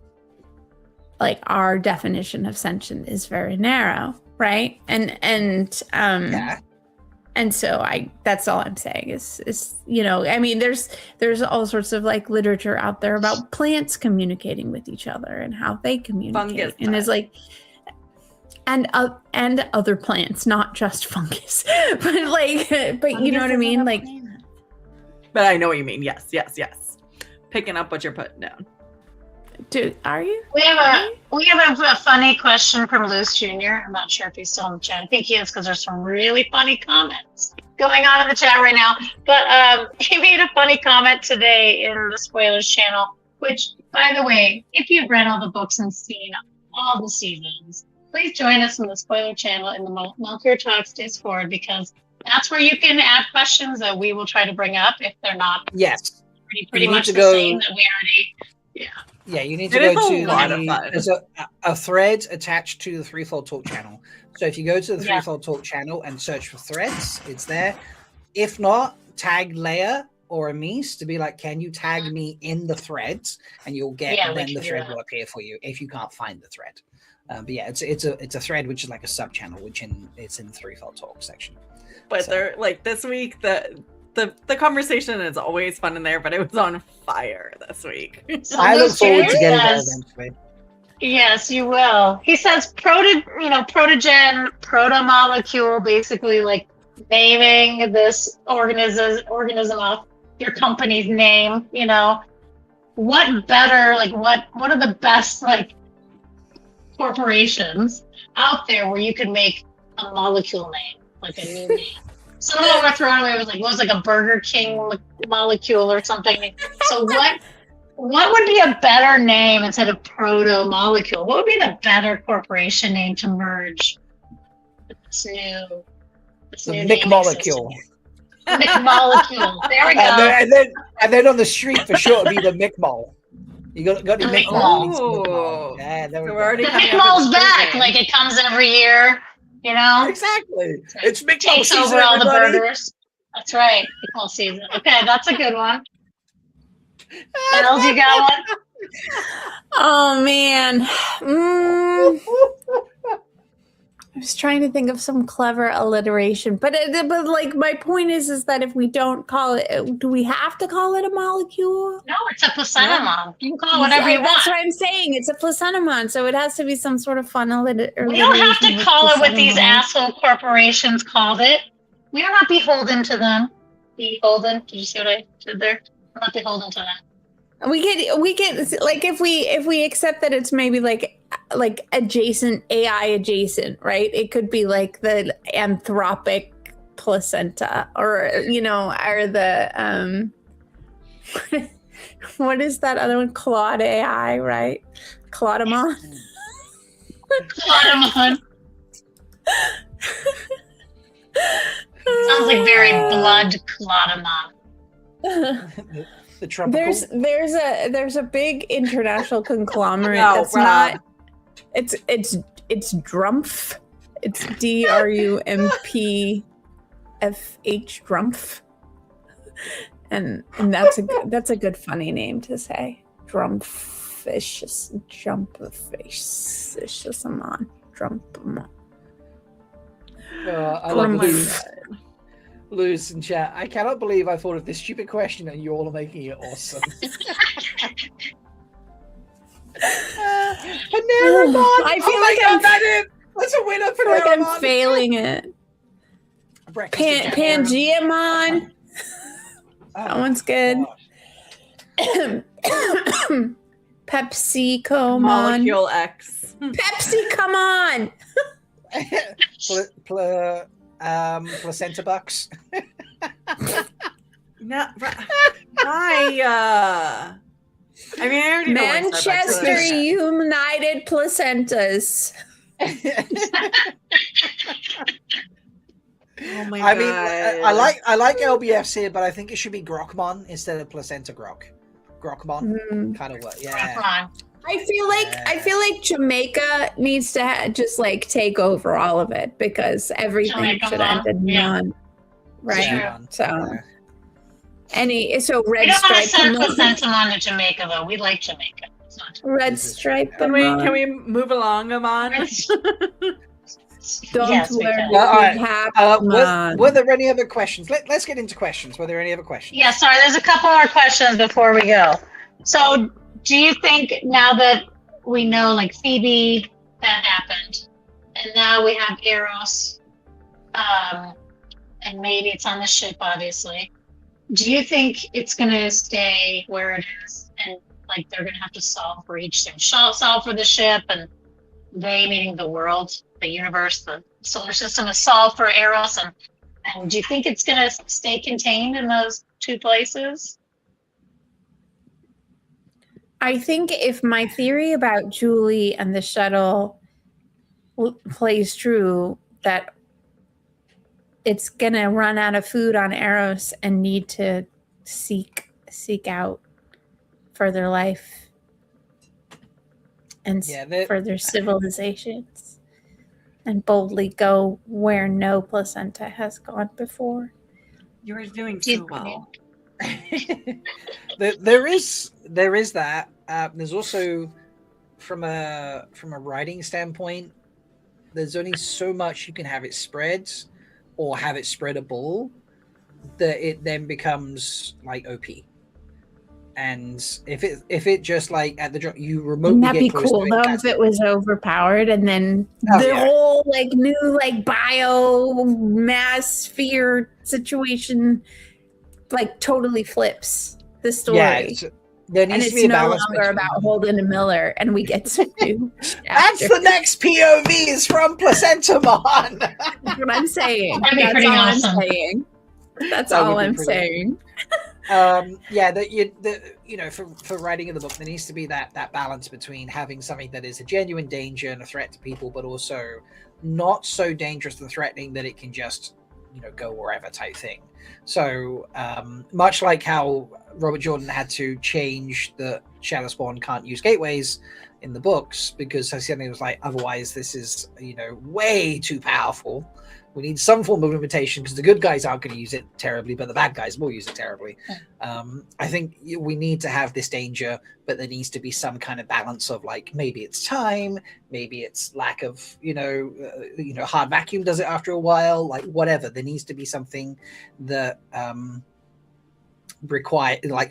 like our definition of sentient is very narrow, right? Yeah. And so that's all I'm saying is I mean there's all sorts of like literature out there about plants communicating with each other and how they communicate. Fungus and it's like and other plants, not just fungus. but you know what I mean? Like But I know what you mean. Yes. Picking up what you're putting down. Are you? We have a funny question from Luce Jr. I'm not sure if he's still in the chat. I think he is because there's some really funny comments going on in the chat right now. But he made a funny comment today in the spoilers channel, which, by the way, if you've read all the books and seen all the seasons, please join us in the spoiler channel in the Malkier Talks Discord, because that's where you can add questions that we will try to bring up if they're not pretty much the same that we already. Yeah, you need to go to there's a thread attached to the Threefold Talk channel. So if you go to the Threefold Talk channel and search for threads, it's there. If not, tag Leigh-A or Amis to be like, can you tag me in the threads? And you'll get then the thread will appear for you if you can't find the thread. But yeah, it's a thread which is like a sub channel, it's in the Threefold Talk section. But they're like this week the conversation is always fun in there, but it was on fire this week. I look forward to getting there eventually. Yes, you will. He says protogen, proto-molecule, basically like naming this organism off your company's name, What better, like what are the best like corporations out there where you can make a molecule name, like a new name? Some of them were thrown away. It was like a Burger King molecule or something. So what would be a better name instead of proto-molecule? What would be the better corporation name to merge this new Mick-molecule. Mick-molecule. There we go. And then on the street for sure it'd be the Mick-mole. You got any Mick-mole? Oh, yeah, there we so go. we're already the coming up Mick-mole's with back. food. Like it comes every year. Exactly. It's Mick Takes season, over all the everybody. burgers. That's right. Mick season. Okay, that's a good one. Els, you got one? Oh man. I was trying to think of some clever alliteration, but like my point is that if we don't call it, do we have to call it a molecule? No, it's a placentamon. You can call it whatever you want. That's what I'm saying. It's a placentamon, so it has to be some sort of fun alliteration. We don't have to call it what these asshole corporations called it. We are not beholden to them. Beholden? Did you see what I did there? We're not beholden to them. We get like if we accept that it's maybe like adjacent AI adjacent, right? It could be like the Anthropic placenta, or or the what is that other one? Claude AI, right? Claudamon. Claudamon. Sounds like very blood Claudamon. The tropical. There's a big international conglomerate No, that's Rob. not. It's Drumpf. It's DRUMPFH Drumpf, and that's a good funny name to say. Drumpfishus Jumpfishus Drumpamon. I love Lose in chat. I cannot believe I thought of this stupid question and you all are making it awesome. I feel that's a winner for like I'm failing it. Pangeamon. That one's good. PepsiComon. Molecule X. Pepsi, come on. Placenta bucks. No, I mean, I already know why Starbucks Manchester is. United Placentas. Oh my I mean, God. I like LBFs here, but I think it should be Grokmon instead of Placenta Grok. Grockmon kind of what? Yeah. I feel like Jamaica needs to just like take over all of it because everything Jamaica should Mon, end in yeah. Mon, right? Yeah. So Yeah. red We don't want to stripe. send Placentamon to Jamaica, though. We like Jamaica. It's not Red stripe. Can we move along, Amon? Don't Yes, we worry. can. All right. Happen. Were there any other questions? Let's get into questions. Were there any other questions? Yeah, sorry, there's a couple more questions before we go. So, do you think now that we know, like, Phoebe, that happened, and now we have Eros, and maybe it's on the ship, obviously, do you think it's going to stay where it is, and, like, they're going to have to solve for each thing? Solve for the ship, and they, meaning the world, the universe, the solar system, is solved for Eros, and do you think it's going to stay contained in those two places? I think if my theory about Julie and the shuttle plays true, that it's gonna run out of food on Eros and need to seek out further life and further civilizations, and boldly go where no placenta has gone before. You were doing so well. there is that. There's also from a writing standpoint, there's only so much you can have it spread or have it spreadable that it then becomes like OP. And if it just like at the drop you remotely Wouldn't that be get close cool to though if it was overpowered and then whole like new like bio mass sphere situation like totally flips the story. Yeah, there needs and to it's be a no balance longer about Holden and Miller, and we get to do. That's the next POVs from Placentamon. That's what I'm saying. That'd be That's pretty all awesome. I'm saying. That's That all would be I'm pretty saying. For writing in the book, there needs to be that balance between having something that is a genuine danger and a threat to people, but also not so dangerous and threatening that it can just go wherever type thing. So much like how Robert Jordan had to change the Shadow Spawn can't use gateways in the books because he was like, otherwise this is way too powerful. We need some form of limitation because the good guys aren't going to use it terribly, but the bad guys will use it terribly. I think we need to have this danger, but there needs to be some kind of balance of like, maybe it's time, maybe it's lack of, hard vacuum does it after a while, like whatever. There needs to be something that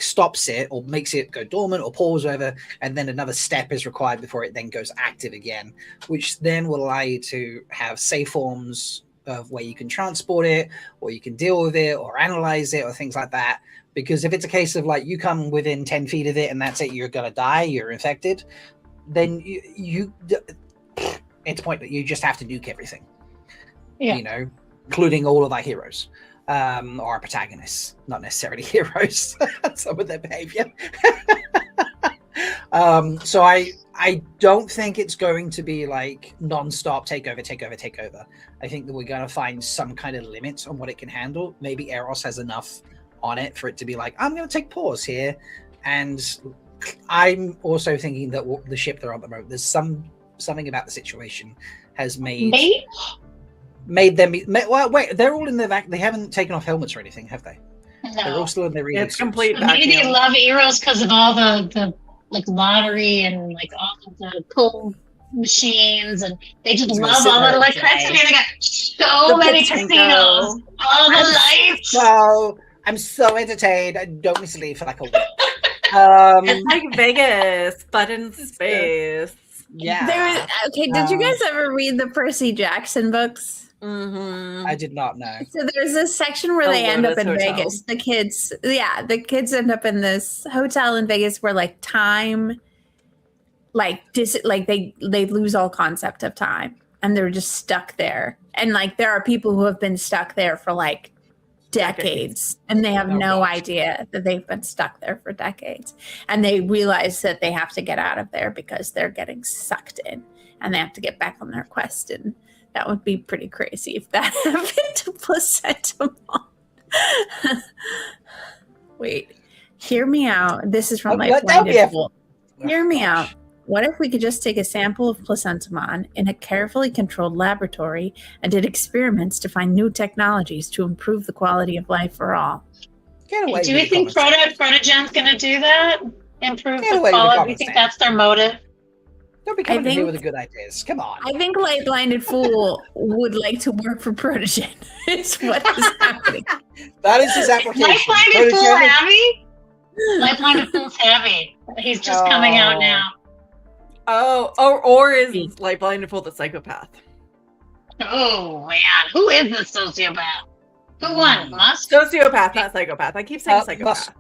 stops it or makes it go dormant or pause or whatever, and then another step is required before it then goes active again, which then will allow you to have safe forms of where you can transport it or you can deal with it or analyze it or things like that. Because if it's a case of like you come within 10 feet of it and that's it, you're gonna die, you're infected, then it's a point that you just have to nuke everything, including all of our heroes or our protagonists, not necessarily heroes. Some of their behavior. So I don't think it's going to be like non-stop take over. I think that we're going to find some kind of limits on what it can handle. Maybe Eros has enough on it for it to be like, I'm going to take pause here. And I'm also thinking that the ship they're on the road, there's something about the situation has made them wait, they're all in their vac. They haven't taken off helmets or anything, have they? No. They're all still in their reading It's complete Maybe vacuum. they love Eros because of all the like lottery and like all of the cool machines, and they just love all the electricity. They got so many casinos, all the lights. So I'm so entertained. I don't need to leave for like a week. It's like Vegas, but in space. Yeah. Did you guys ever read the Percy Jackson books? Mm-hmm. I did not know. So there's this section where they end up in Vegas. The kids end up in this hotel in Vegas where like time, they lose all concept of time and they're just stuck there. And like there are people who have been stuck there for like decades and they have no idea that they've been stuck there for decades. And they realize that they have to get out of there because they're getting sucked in and they have to get back on their quest. And that would be pretty crazy if that happened to Placentamon. Wait, Hear me out. This is from my that'll be blinded a- fool. Oh, Hear me gosh. out. What if we could just take a sample of placentamon in a carefully controlled laboratory and did experiments to find new technologies to improve the quality of life for all? Get away Do with we the think comments. Protogen's going to do that? Improve Get the away with the quality? Do you comments, think Dan. that's their motive? Don't be coming in here think- with the good ideas. Come on. I think Light Blinded Fool would like to work for Protogen. Is what is happening. That is his application. Light-blinded fool Protogen- heavy? Light-blinded fool's heavy. He's just coming out now. Or is Light Blinded Fool the psychopath? Oh, man. Who is this sociopath? Who won? Musk? Sociopath, not psychopath. I keep saying psychopath.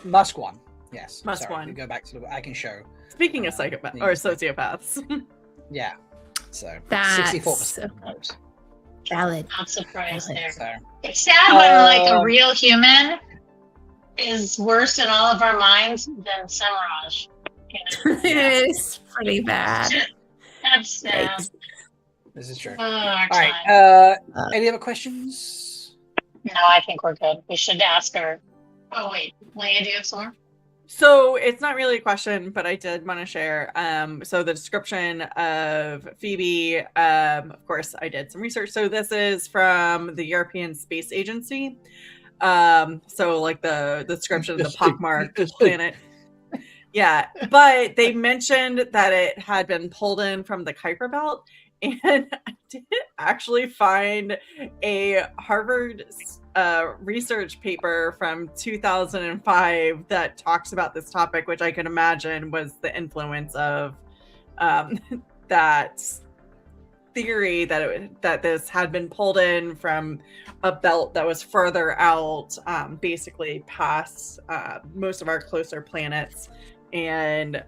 Musk one. Yes. Musk Sorry, one. we go back to the. I can show. Speaking of psychopath or sociopaths. Yeah. So That's 64% vote. valid. Not surprised there. So It's sad when like a real human is worse in all of our minds than Semraj. You know? It is pretty bad. That's sad. this is true. Oh, All our right. time. Any other questions? No, I think we're good. We should ask her. Oh wait, Leigh-A, do you have some more? So it's not really a question, but I did want to share. So the description of Phoebe, of course, I did some research. So this is from the European Space Agency. So like the description of the pockmarked planet. Yeah, but they mentioned that it had been pulled in from the Kuiper Belt, and I did actually find a Harvard research paper from 2005 that talks about this topic, which I can imagine was the influence of that theory that this had been pulled in from a belt that was further out, basically past most of our closer planets, and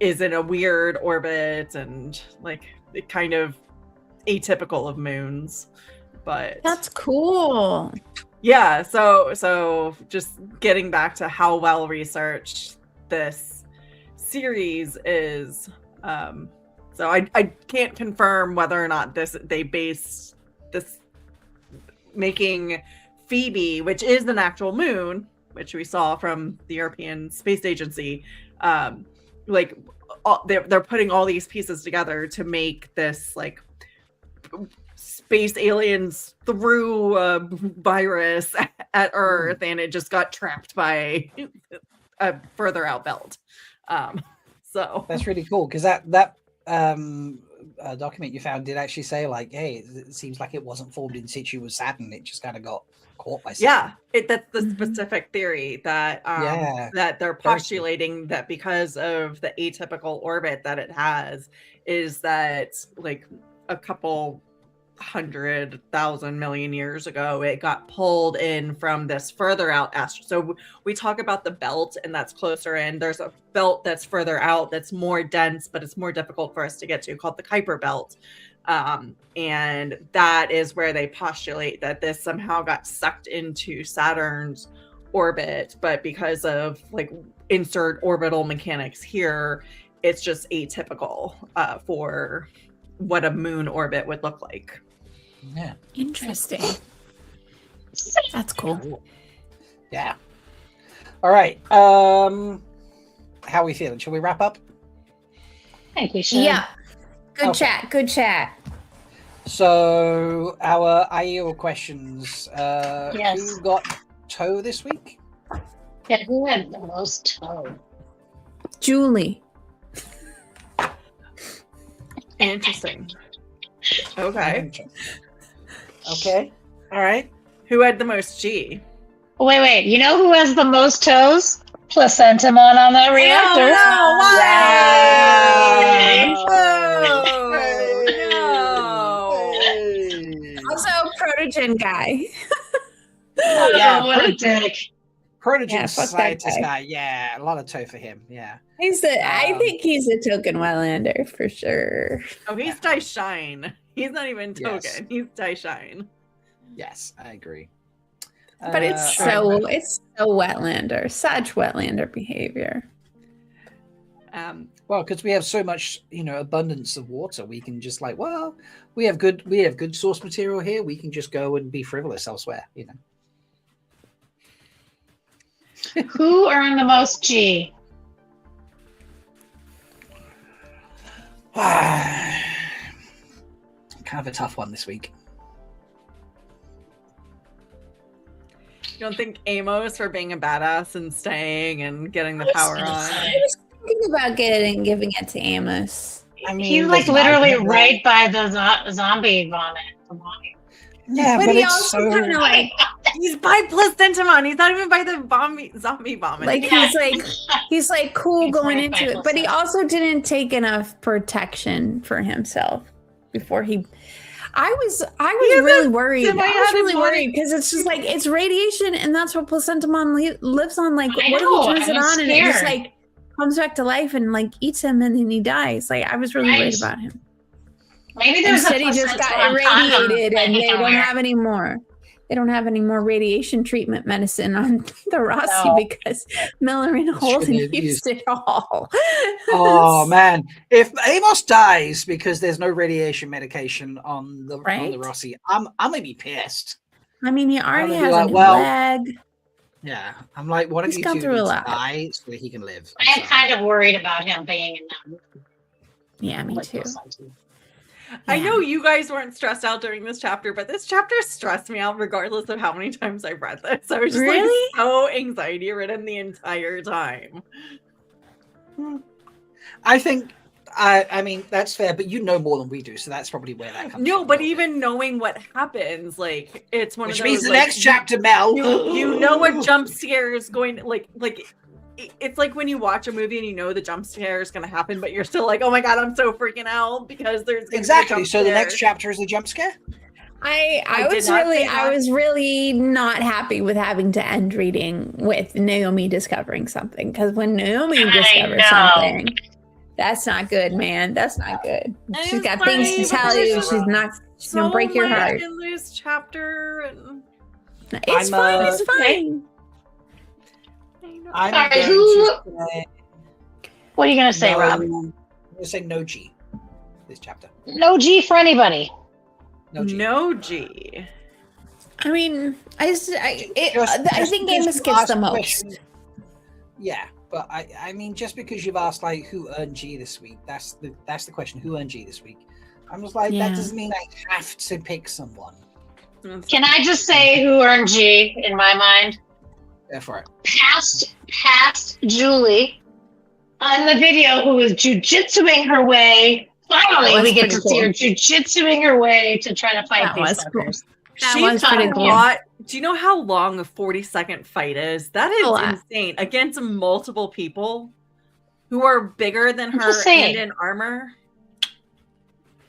is in a weird orbit and like kind of atypical of moons. But That's cool. yeah, so just getting back to how well researched this series is, so I can't confirm whether or not they base this making Phoebe, which is an actual moon, which we saw from the European Space Agency, like they're putting all these pieces together to make this like space aliens threw a virus at Earth, and it just got trapped by a further out belt. So That's really cool because that document you found did actually say like, hey, it seems like it wasn't formed in situ with Saturn. It just kind of got caught by Saturn. yeah, that's the specific theory that that they're postulating, that because of the atypical orbit that it has, is that like a couple 100,000 million years ago it got pulled in from this further out asteroid. So we talk about the belt, and that's closer in. There's a belt that's further out that's more dense, but it's more difficult for us to get to, called the Kuiper Belt, and that is where they postulate that this somehow got sucked into Saturn's orbit, but because of like insert orbital mechanics here, it's just atypical for what a moon orbit would look like. Yeah. Interesting. That's cool. Yeah. All right. How are we feeling? Shall we wrap up? I think we should. Yeah. Good Okay. chat. Good chat. So our IEO questions. Yes. Who got toe this week? Yeah, who had the most toe? Julie. Interesting. Okay. Okay. All right. Who had the most G? Wait. You know who has the most toes? Placentamon on that reactor. Also, Protogen guy. Oh, Yeah, what a dick. Protogen Yeah, fuck that scientist guy. guy. Yeah, a lot of toe for him. Yeah. I think he's a token Wetlander for sure. Oh, he's Daishine. He's not even token. Yes. He's Daishine. Yes, I agree. But it's so Wetlander. Such Wetlander behavior. Well, because we have so much, abundance of water, we can just like, well, we have good source material here. We can just go and be frivolous elsewhere. Who earned the most G? Kind of a tough one this week. You don't think Amos for being a badass and staying and getting the power on? I was thinking about giving it to Amos. I mean, He's like there's an literally argument right by the zombie vomit. Yeah, but but he it's also so... kind of like He's by placentamon. He's not even by the zombie vomit. like he's like cool He's going right into by it, but he himself. also didn't take enough protection for himself before he. I was really worried. I was really worried because it's just like it's radiation, and that's what placentamon lives on. Like, I what know, if he turns I it was on and it just scared. like comes back to life and like eats him and then he dies? Like, I was really worried Right. about him. Maybe there's Instead, a he just got placental condom irradiated, that and he they can don't wear. have any more. They don't have any more radiation treatment medicine on the Rossi No. because Miller and Holden have used it all. Oh man, if Amos dies because there's no radiation medication on the Right? Rossi, I'm gonna be pissed. I mean, he already gonna be has like, a new well, leg. Yeah, I'm like, why don't He's you gone two through a need to lot. die so that he can live? I am kind of worried about him being in that. Yeah, me too. I Yeah. know you guys weren't stressed out during this chapter, but this chapter stressed me out regardless of how many times I read this. I was just Really? like so anxiety ridden the entire time. I think, I mean, that's fair, but you know more than we do, so that's probably where that comes No, from. but even knowing what happens, like it's one Which of those. means the like, next chapter, Mel. you know what jump scare is going to like. It's like when you watch a movie and you know the jump scare is going to happen, but you're still like, "Oh my god, I'm so freaking out because there's gonna be a Exactly. jump So the scare." next chapter is a jump scare. I did was not really say that. not happy with having to end reading with Naomi discovering something, because when Naomi I discovers know. something, that's not good, man. That's not good. She's I'm got things to sorry, tell but you. there's She's gonna break your much heart. in this chapter. And It's I'm, fine. It's fine. I'm Sorry, going who- to say What are you gonna say, no, Rob? I'm going to say no G this chapter. No G for anybody. No G. No G. I mean, I think because Amos you gets asked the the most. question- Yeah, but I mean, just because you've asked like who earned G this week, that's the question. Who earned G this week? I'm just like, Yeah. that doesn't mean I have to pick someone. Can I just say who earned G in my mind? Go for it. Past Julie on the video, who was jujitsuing her way. Finally, That was we get to pretty see her jujitsuing her way to try to fight That these was cool. fuckers. That She was pretty cool. fought. Do you know how long a 40-second fight is? That is A lot. insane. Against multiple people who are bigger than I'm her just saying. and in armor.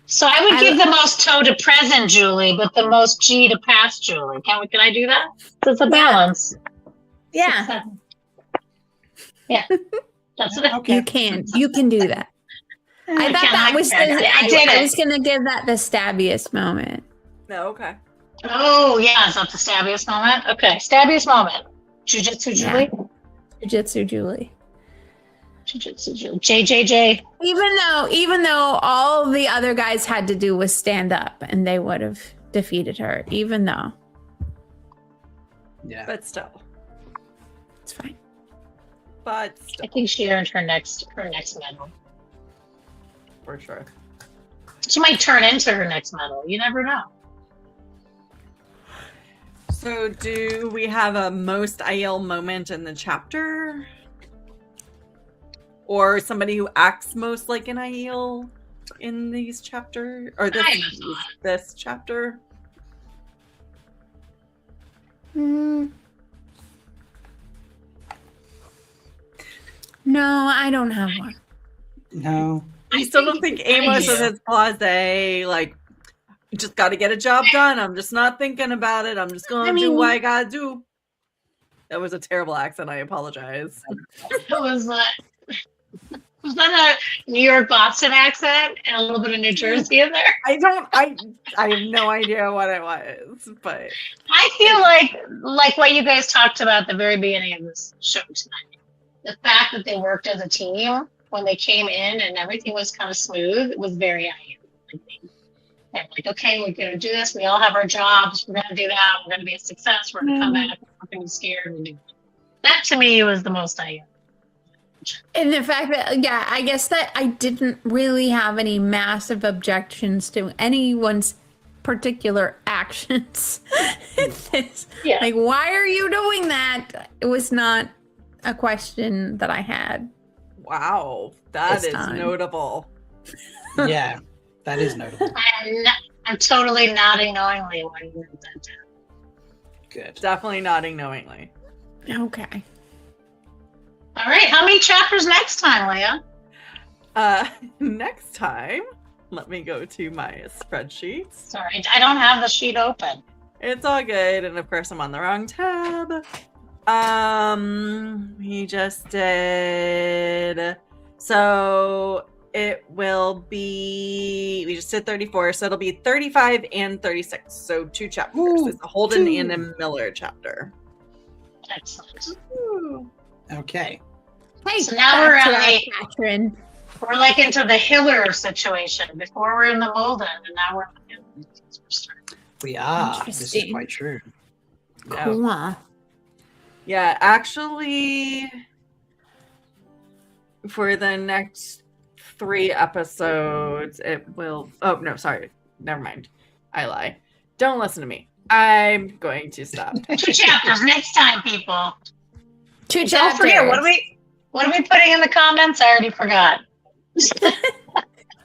So I would give the most toe to present Julie, but the most G to past Julie. Can I do that? So it's a balance. Yeah, Yeah. That's what Okay. you can do that. I thought that was I did I it. was gonna give that the stabbiest moment. No, okay. Oh, yeah. Is that the stabbiest moment? Okay. Stabbiest moment. Jujitsu Julie? Jiu-Jitsu Julie. Jujitsu Julie. JJJ. Even though all the other guys had to do was stand up and they would have defeated her, even though Yeah. But still. it's fine. But I still, think she earned her next medal. for sure. She might turn into her next medal. You never know. So do we have a most Aiel moment in the chapter? Or somebody who acts most like an Aiel in these chapter? Or this chapter? No, I don't have one. No. I still don't think Amos is his blase, like, just got to get a job done. I'm just not thinking about it. I'm just going to do what I got to do. That was a terrible accent. I apologize. Was that a New York Boston accent and a little bit of New Jersey in there? I have no idea what it was, but I feel like what you guys talked about at the very beginning of this show tonight. The fact that they worked as a team when they came in and everything was kind of smooth, it was very Aiel. They're like, okay, we're going to do this. We all have our jobs. We're going to do that. We're going to be a success. We're going to come back. We're going to be scared. And do it. That to me was the most I. And the fact that, yeah, I guess that I didn't really have any massive objections to anyone's particular actions. Yeah. Like, why are you doing that? It was not a question that I had. Wow, that This is time. notable. Yeah, that is notable. I'm totally nodding knowingly when you wrote that down. Good. Definitely nodding knowingly. Okay. All right, how many chapters next time, Leigh-A? Next time, let me go to my spreadsheets. Sorry, I don't have the sheet open. It's all good, and of course I'm on the wrong tab. We just did. So it will be. We just did 34, so it'll be 35 and 36. So 2 chapters. Ooh, It's a Holden 2. and a Miller chapter. Excellent. Okay. Hey, So now we're back to on our the- Catherine. We're like into the Hiller situation. Before we're in the Molden, and now we're in the Hiller. We are. This is Interesting. quite true. Yeah. Cool. Yeah, actually, for the next 3 episodes, it will. Oh, no, sorry. Never mind. I lie. Don't listen to me. I'm going to stop. 2 chapters next time, people. 2 Don't chapters. forget, what are we putting in the comments? I already forgot.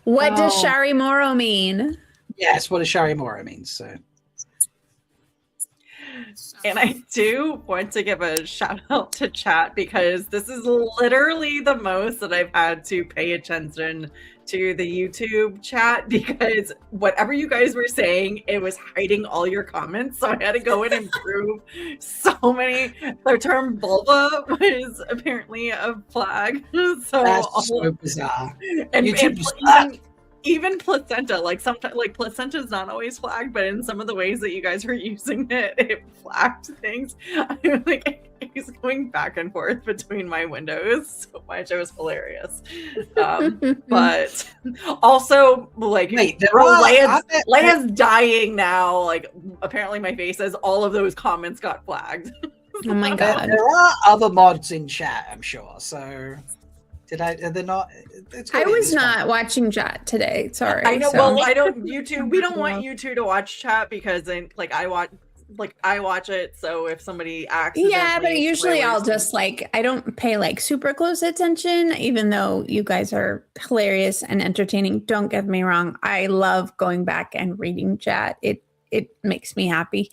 What does Oh. Shari Moro mean? Yes, what does Sharimura means? So And I do want to give a shout out to chat because this is literally the most that I've had to pay attention to the YouTube chat because whatever you guys were saying, it was hiding all your comments. So I had to go in and prove so many. The term vulva was apparently a flag. So that's so bizarre. and YouTube is even placenta, like sometimes, like placenta is not always flagged, but in some of the ways that you guys were using it, it flagged things. I'm like, it was going back and forth between my windows so much. It was hilarious. But also, like, Wait, there are Leia's dying now. Like, apparently, my face says all of those comments got flagged. Oh my god. There are other mods in chat, I'm sure. So did I? Are they not? It's I gotta be was this not one. watching chat today. Sorry. I know. so- Well, I don't. YouTube. We don't want you two to watch chat because then, like, I watch it. So if somebody accidentally, Yeah, but usually I'll spoilers just like I don't pay like super close attention, even though you guys are hilarious and entertaining. Don't get me wrong. I love going back and reading chat. It makes me happy.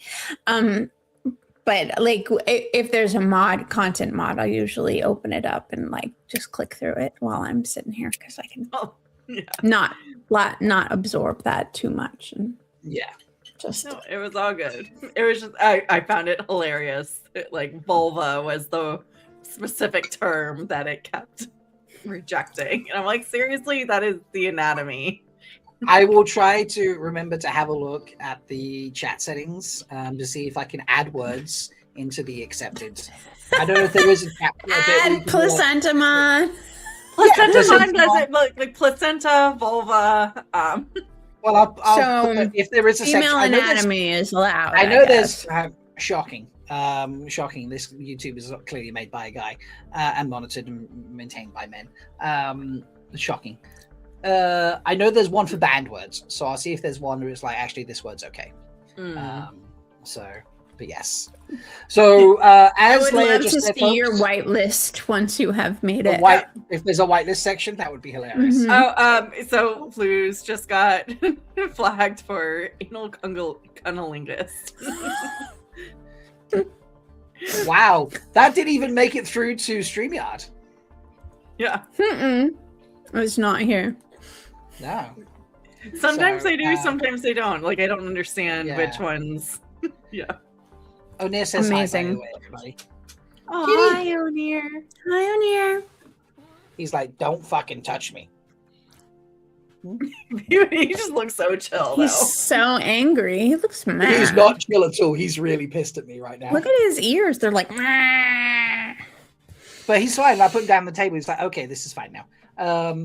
But like if there's a content mod, I'll usually open it up and like just click through it while I'm sitting here because I can Oh, yeah. not absorb that too much and Yeah. just No, it was all good. It was just I found it hilarious. Like vulva was the specific term that it kept rejecting, and I'm like, seriously, that is the anatomy. I will try to remember to have a look at the chat settings to see if I can add words into the accepted. I don't know if there is a chat. add placenta mod. Placenta placenta does it like placenta, vulva. Well, I'll So, put if there is a section. Female I know there's, anatomy is allowed. I know guess. there's shocking. Shocking. This YouTube is clearly made by a guy and monitored and maintained by men. Shocking. I know there's one for banned words, so I'll see if there's one where it's like, actually, this word's okay. But yes. So I as would Leigh-A love just to said, see your folks, white list once you have made the it. if there's a whitelist section, that would be hilarious. Mhm. So Blues just got flagged for anal cunnilingus. Wow, that didn't even make it through to StreamYard. Yeah. Mm-mm. It's not here. No. Sometimes So, they do, sometimes they don't. Like, I don't understand yeah. which ones. Yeah. O'Neill says Amazing. hi, by the way, everybody. Oh, hi, O'Neill. Hi, O'Neill. He's like, don't fucking touch me. He just looks so chill, He's though. so angry. He looks mad. He's not chill at all. He's really pissed at me right now. Look at his ears. They're like. "Meh." But he's fine. I put him down on the table. He's like, okay, this is fine now.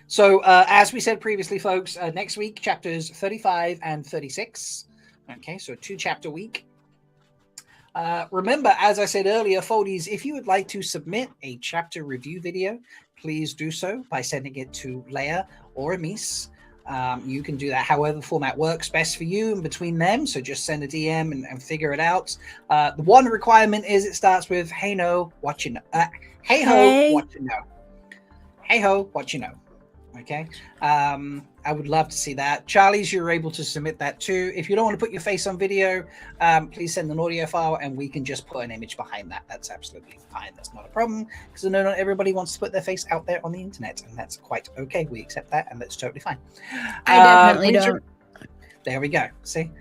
So as we said previously, folks, next week, chapters 35 and 36. Okay, so a 2-chapter week. Remember, as I said earlier, Foldies, if you would like to submit a chapter review video, please do so by sending it to Leigh-A or Amis. You can do that however format works best for you and between them. So just send a DM and figure it out. The one requirement is it starts with, hey, no, what you know. Hey, ho, what you know. Hey, ho, what you know. Okay. I would love to see that. Charlie's, you're able to submit that too. If you don't want to put your face on video, please send an audio file and we can just put an image behind that. That's absolutely fine. That's not a problem, because I know not everybody wants to put their face out there on the internet, and that's quite okay. We accept that, and that's totally fine. I definitely don't. There we go. See?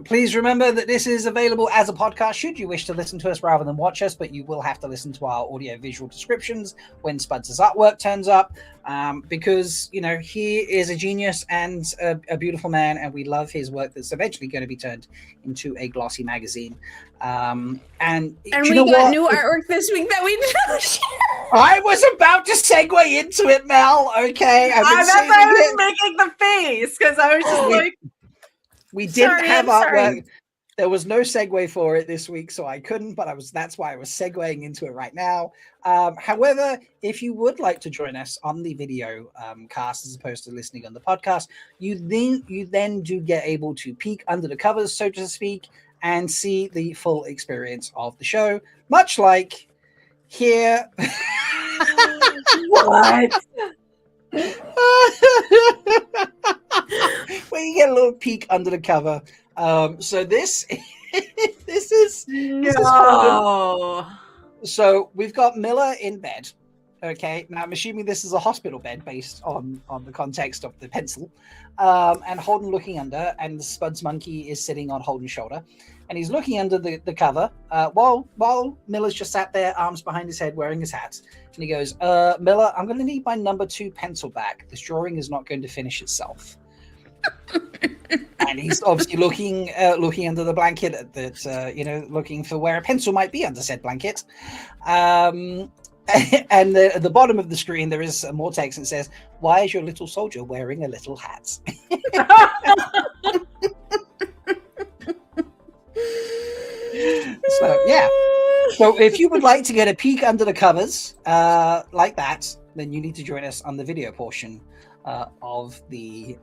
Please remember that this is available as a podcast should you wish to listen to us rather than watch us, but you will have to listen to our audio visual descriptions when Spuds' artwork turns up, because he is a genius and a beautiful man, and we love his work that's eventually going to be turned into a glossy magazine. And we got new artwork this week that we didn't. I was about to segue into it, Mel. Okay, that's why I was making the face, because I was just like, we didn't have artwork. There was no segue for it this week, so I couldn't, but that's why I was segueing into it right now. However, if you would like to join us on the video cast as opposed to listening on the podcast, you then do get able to peek under the covers, so to speak, and see the full experience of the show, much like here. What? Where you get a little peek under the cover. So this is so we've got Miller in bed. Okay, now I'm assuming this is a hospital bed based on the context of the pencil, and Holden looking under, and the Spuds monkey is sitting on Holden's shoulder, and he's looking under the cover while Miller's just sat there, arms behind his head, wearing his hat. And he goes, Miller, I'm going to need my number 2 pencil back. This drawing is not going to finish itself. And he's obviously looking under the blanket looking for where a pencil might be under said blanket. And at the bottom of the screen, there is more text that says, "Why is your little soldier wearing a little hat?" So, yeah. So if you would like to get a peek under the covers like that, then you need to join us on the video portion of the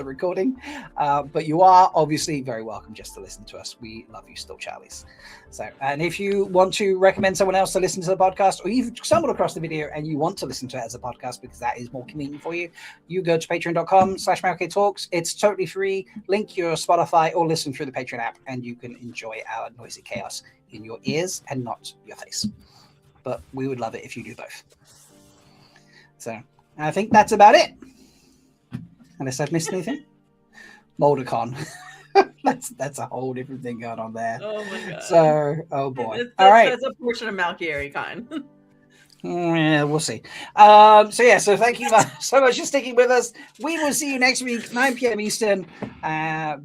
recording. But you are obviously very welcome just to listen to us. We love you still, Charlies. So, and if you want to recommend someone else to listen to the podcast, or you've stumbled across the video and you want to listen to it as a podcast because that is more convenient for you, you go to patreon.com/MalkieriTalks. It's totally free. Link your Spotify or listen through the Patreon app, and you can enjoy our noisy chaos in your ears and not your face. But we would love it if you do both. So I think that's about it. Unless I've missed anything. MalkieriCon. that's a whole different thing going on there. Oh my god. So, oh boy. All right. That's a portion of MalkieriCon. Yeah, we'll see. So thank you so much for sticking with us. We will see you next week, 9 p.m. Eastern.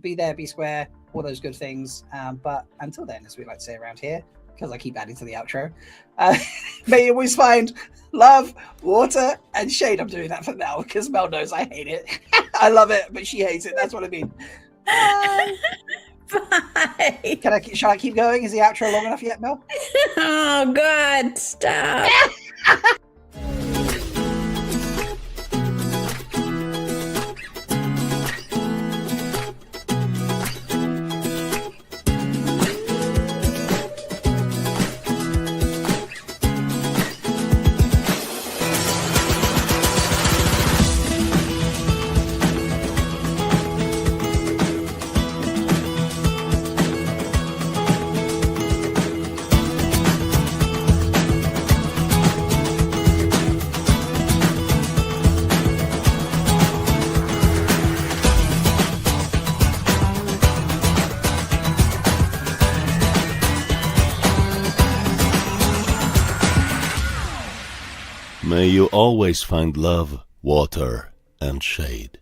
Be there, be square, all those good things. But until then, as we like to say around here, because I keep adding to the outro, may you always find love, water, and shade. I'm doing that for Mel because Mel knows I hate it. I love it, but she hates it. That's what I mean. Bye. Shall I keep going? Is the outro long enough yet, Mel? Oh God, stop. May you always find love, water, and shade.